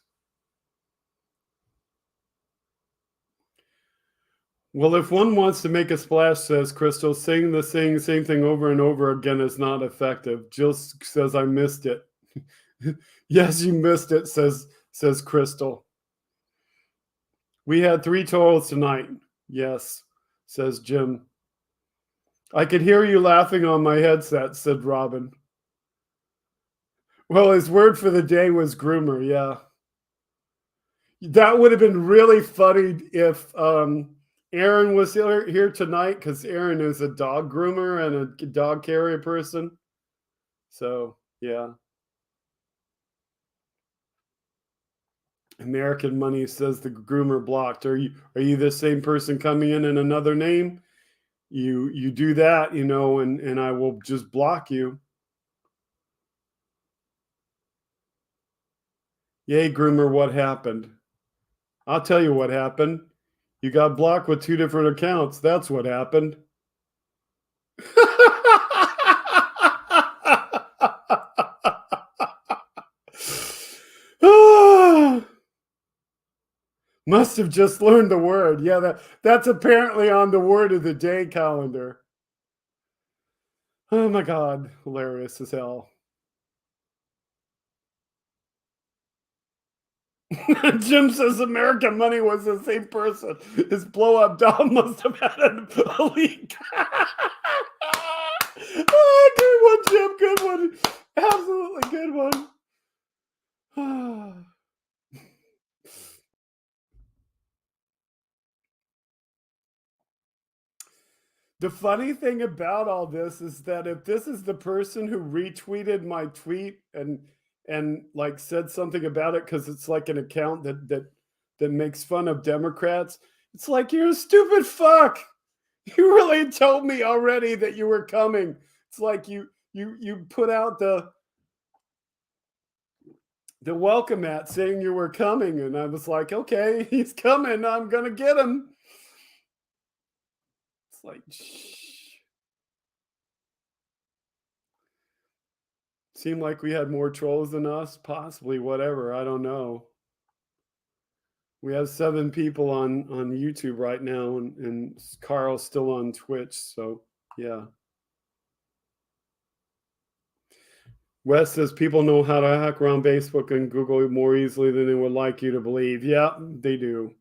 Well, if one wants to make a splash, says Crystal, saying the same thing over and over again is not effective. Jill says, I missed it. Yes, you missed it, says Crystal. We had 3 totals tonight. Yes, says Jim. I could hear you laughing on my headset, said Robin. Well, his word for the day was groomer, yeah. That would have been really funny if Aaron was here tonight, because Aaron is a dog groomer and a dog carrier person. So, yeah. American Money says the groomer blocked. Are you the same person coming in another name? You do that, and I will just block you. Yay, groomer, what happened? I'll tell you what happened. You got blocked with 2 different accounts. That's what happened. must have just learned the word. Yeah, that's apparently on the word of the day calendar. Oh my God, hilarious as hell. Jim says American money was the same person. His blow up doll must have had a leak. Oh, good one, Jim. Good one. Absolutely good one. The funny thing about all this is that if this is the person who retweeted my tweet and like said something about it because it's like an account that makes fun of Democrats, it's like you're a stupid fuck. You really told me already that you were coming. It's like you put out the welcome mat saying you were coming, and I was like, okay, he's coming. I'm gonna get him. It's like, shh. Seemed like we had more trolls than us, possibly. Whatever, I don't know. We have 7 people on YouTube right now, and Carl's still on Twitch. So yeah. Wes says people know how to hack around Facebook and Google more easily than they would like you to believe. Yeah, they do.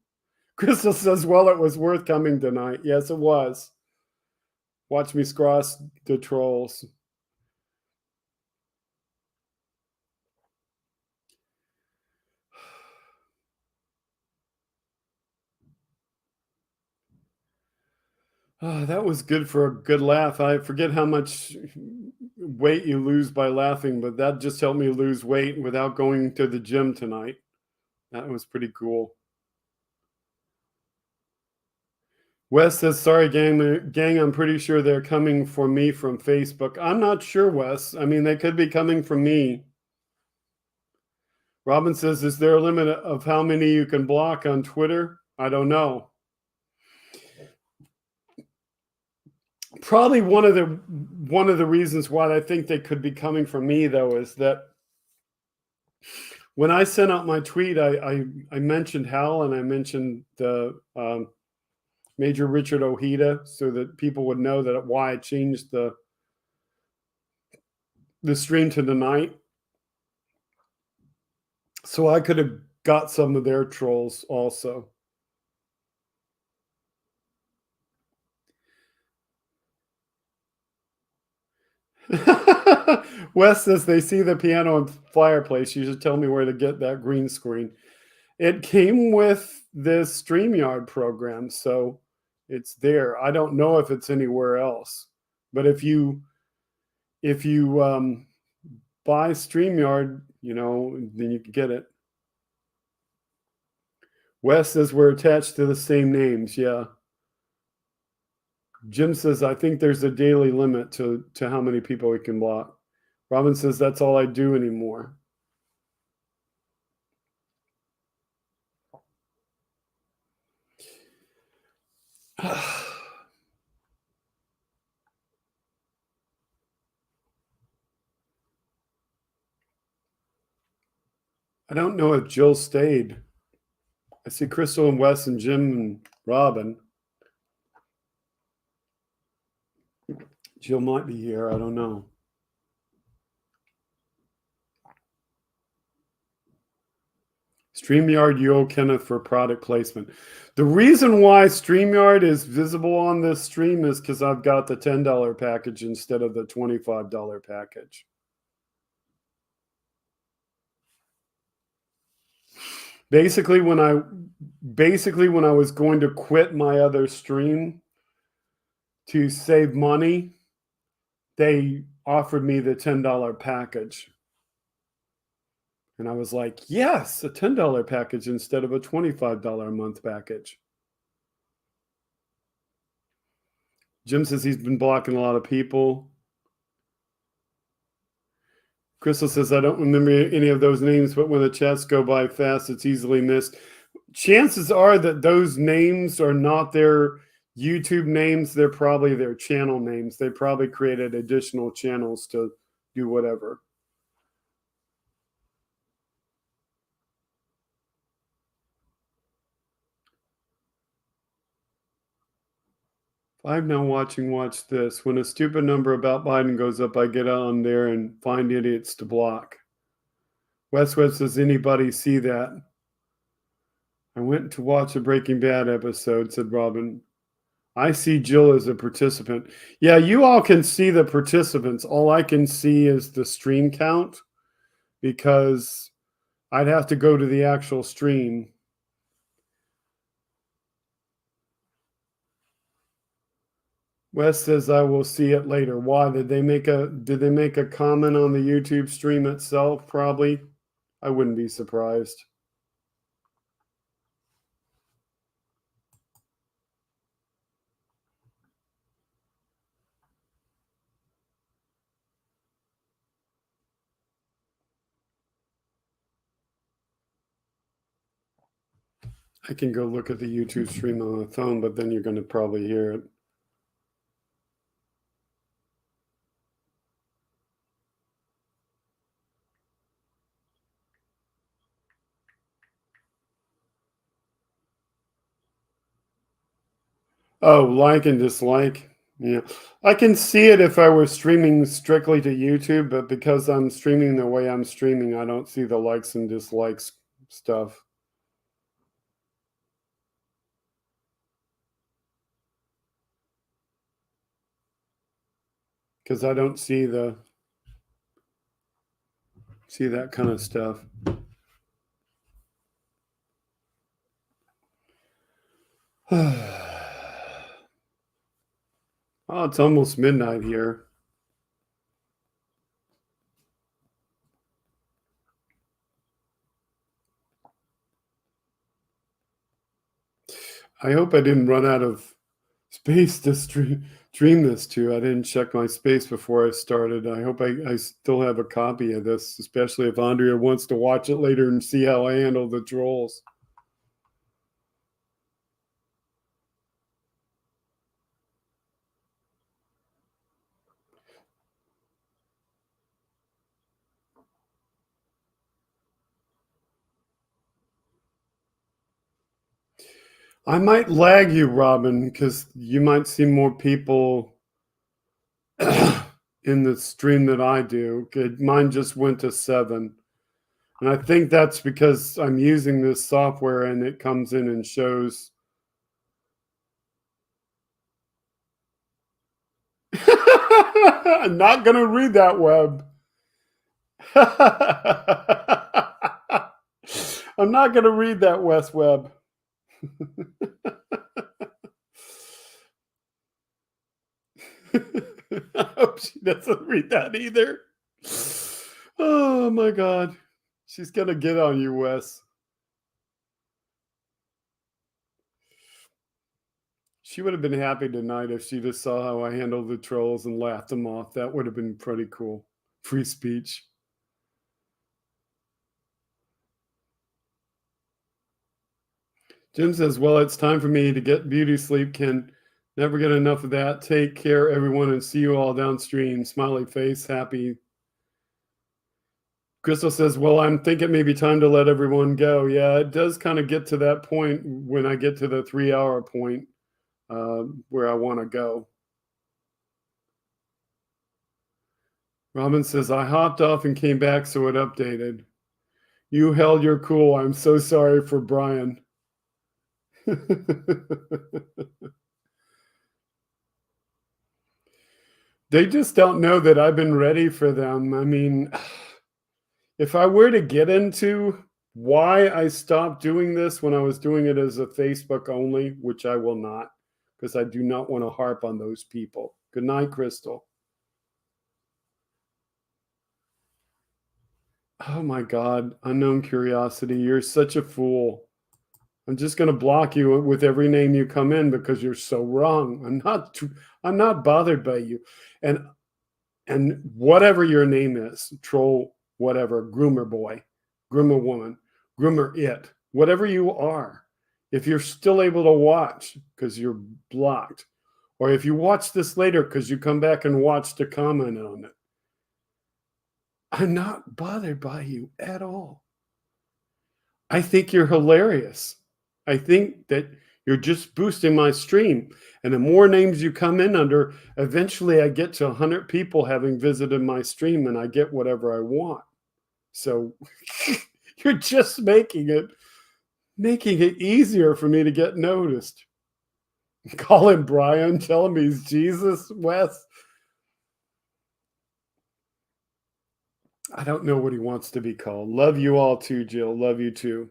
Crystal says, well, it was worth coming tonight. Yes, it was. Watch me cross the trolls. Oh, that was good for a good laugh. I forget how much weight you lose by laughing, but that just helped me lose weight without going to the gym tonight. That was pretty cool. Wes says, sorry, gang, I'm pretty sure they're coming for me from Facebook. I'm not sure, Wes. I mean, they could be coming from me. Robin says, is there a limit of how many you can block on Twitter? I don't know. Probably one of the reasons why I think they could be coming from me, though, is that when I sent out my tweet, I mentioned Hal and I mentioned the Major Richard Ojeda so that people would know that why I changed the stream to the night. So I could have got some of their trolls also. Wes says they see the piano and fireplace. You should tell me where to get that green screen. It came with this StreamYard program, so it's there. I don't know if it's anywhere else, but if you buy StreamYard, then you can get it. Wes says we're attached to the same names. Yeah. Jim says I think there's a daily limit to how many people we can block. Robin says that's all I do anymore. I don't know if Jill stayed. I see Crystal and Wes and Jim and Robin. Jill might be here. I don't know. StreamYard, you owe Kenneth for product placement. The reason why StreamYard is visible on this stream is because I've got the $10 package instead of the $25 package. Basically, when I was going to quit my other stream to save money, they offered me the $10 package. And I was like, yes, a $10 package instead of a $25 a month package. Jim says he's been blocking a lot of people. Crystal says, I don't remember any of those names, but when the chats go by fast, it's easily missed. Chances are that those names are not their YouTube names. They're probably their channel names. They probably created additional channels to do whatever. I'm now watching Watch This. When a stupid number about Biden goes up, I get on there and find idiots to block. Westwood says, anybody see that? I went to watch a Breaking Bad episode, said Robin. I see Jill as a participant. Yeah, you all can see the participants. All I can see is the stream count because I'd have to go to the actual stream. Wes says I will see it later. Why did they make a comment on the YouTube stream itself? Probably. I wouldn't be surprised. I can go look at the YouTube stream on the phone, but then you're going to probably hear it. Oh, like and dislike. Yeah. I can see it if I were streaming strictly to YouTube, but because I'm streaming the way I'm streaming, I don't see the likes and dislikes stuff. Because I don't see that kind of stuff. Oh, it's almost midnight here. I hope I didn't run out of space to stream this to. I didn't check my space before I started. I hope I still have a copy of this, especially if Andrea wants to watch it later and see how I handle the trolls. I might lag you, Robin, because you might see more people in the stream that I do. Mine just went to 7. And I think that's because I'm using this software and it comes in and shows. I'm not going to read that, Web. I'm not going to read that, West Web. I hope she doesn't read that either. Oh my God. She's going to get on you, Wes. She would have been happy tonight if she just saw how I handled the trolls and laughed them off. That would have been pretty cool. Free speech. Jim says, well, it's time for me to get beauty sleep. Can never get enough of that. Take care, everyone, and see you all downstream. Smiley face, happy. Crystal says, well, I'm thinking maybe time to let everyone go. Yeah, it does kind of get to that point when I get to the 3-hour point where I want to go. Robin says, I hopped off and came back, so it updated. You held your cool. I'm so sorry for Brian. They just don't know that I've been ready for them. I mean, if I were to get into why I stopped doing this when I was doing it as a Facebook only, which I will not, because I do not want to harp on those people. Good night, Crystal. Oh my God, unknown curiosity. You're such a fool. I'm just going to block you with every name you come in because you're so wrong. I'm not bothered by you. And whatever your name is, troll, whatever, groomer boy, groomer woman, groomer it, whatever you are, if you're still able to watch because you're blocked, or if you watch this later because you come back and watch to comment on it, I'm not bothered by you at all. I think you're hilarious. I think that You're just boosting my stream. And the more names you come in under, eventually I get to 100 people having visited my stream and I get whatever I want. So you're just making it easier for me to get noticed. Call him Brian, tell him he's Jesus, Wes. I don't know what he wants to be called. Love you all too, Jill. Love you too.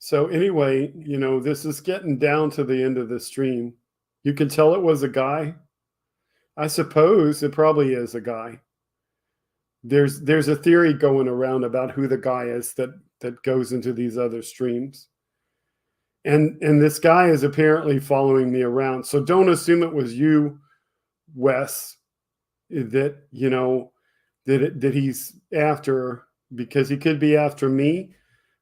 So anyway, this is getting down to the end of the stream. You can tell it was a guy. I suppose it probably is a guy. There's a theory going around about who the guy is that goes into these other streams. And this guy is apparently following me around. So don't assume it was you, Wes, that that he's after, because he could be after me,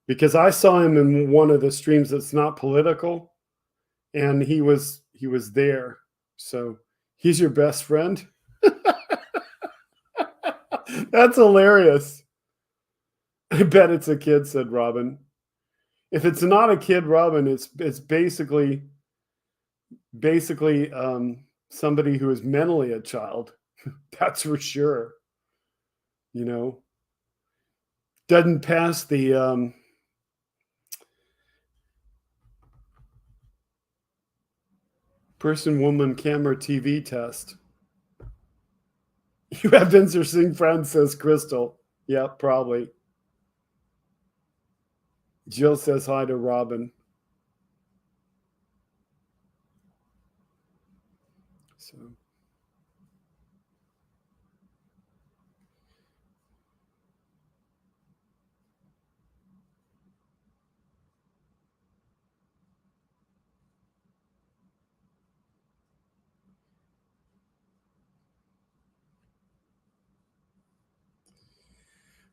because I saw him in one of the streams that's not political, and he was there. So he's your best friend. That's hilarious. I bet it's a kid, said Robin. If it's not a kid, Robin, it's basically somebody who is mentally a child. That's for sure. Doesn't pass the person, woman, camera, TV test. You have interesting friends, says Crystal. Yeah, probably. Jill says hi to Robin. So.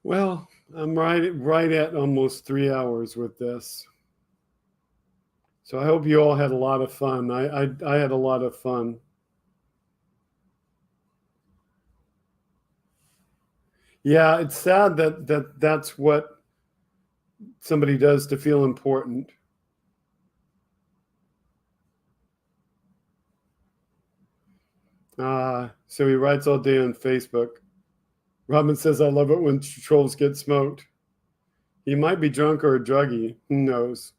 Well, I'm right at almost 3 hours with this. So I hope you all had a lot of fun. I had a lot of fun. Yeah, it's sad that's what somebody does to feel important. So he writes all day on Facebook. Robin says, I love it when trolls get smoked. He might be drunk or a druggie. Who knows?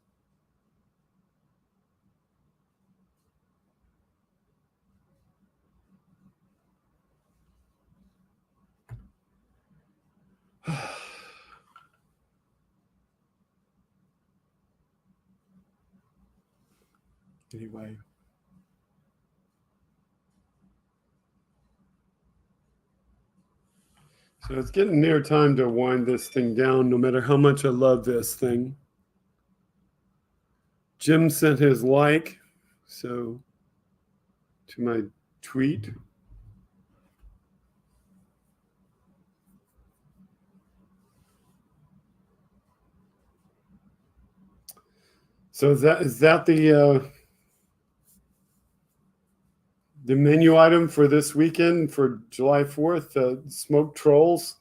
Anyway. So it's getting near time to wind this thing down, no matter how much I love this thing. Jim sent his like, so to my tweet. So is that the menu item for this weekend for July 4th? Smoked trolls.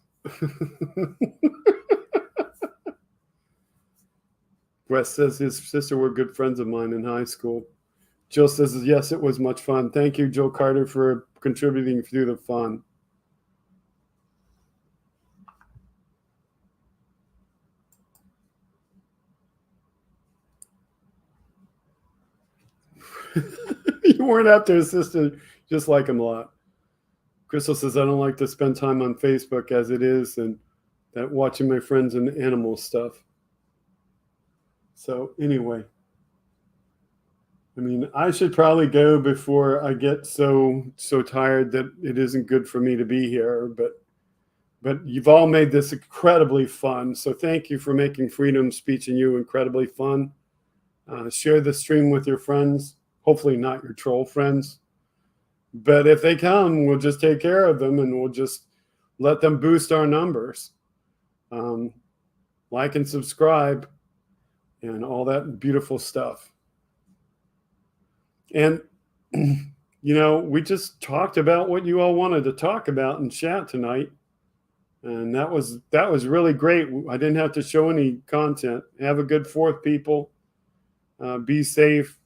Wes says his sister were good friends of mine in high school. Jill says, yes, it was much fun. Thank you, Jill Carter, for contributing to the fun. You weren't after his sister, just like him a lot. Crystal says, I don't like to spend time on Facebook as it is, and that watching my friends and animal stuff. So anyway, I mean, I should probably go before I get so tired that it isn't good for me to be here. But you've all made this incredibly fun. So thank you for making Freedom Speech and You incredibly fun. Share the stream with your friends. Hopefully not your troll friends. But if they come, we'll just take care of them and we'll just let them boost our numbers. Like and subscribe and all that beautiful stuff. And, we just talked about what you all wanted to talk about in chat tonight. And that was really great. I didn't have to show any content. Have a good 4th, people. Be safe.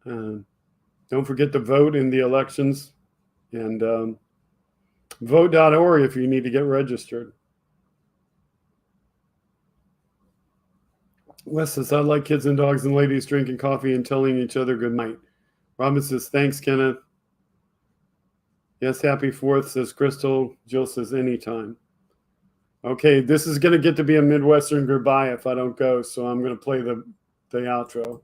Don't forget to vote in the elections, and vote.org if you need to get registered. Wes says, I like kids and dogs and ladies drinking coffee and telling each other good night. Robin says, thanks, Kenneth. Yes, happy 4th, says Crystal. Jill says, anytime. Okay, this is going to get to be a Midwestern goodbye if I don't go, so I'm going to play the outro.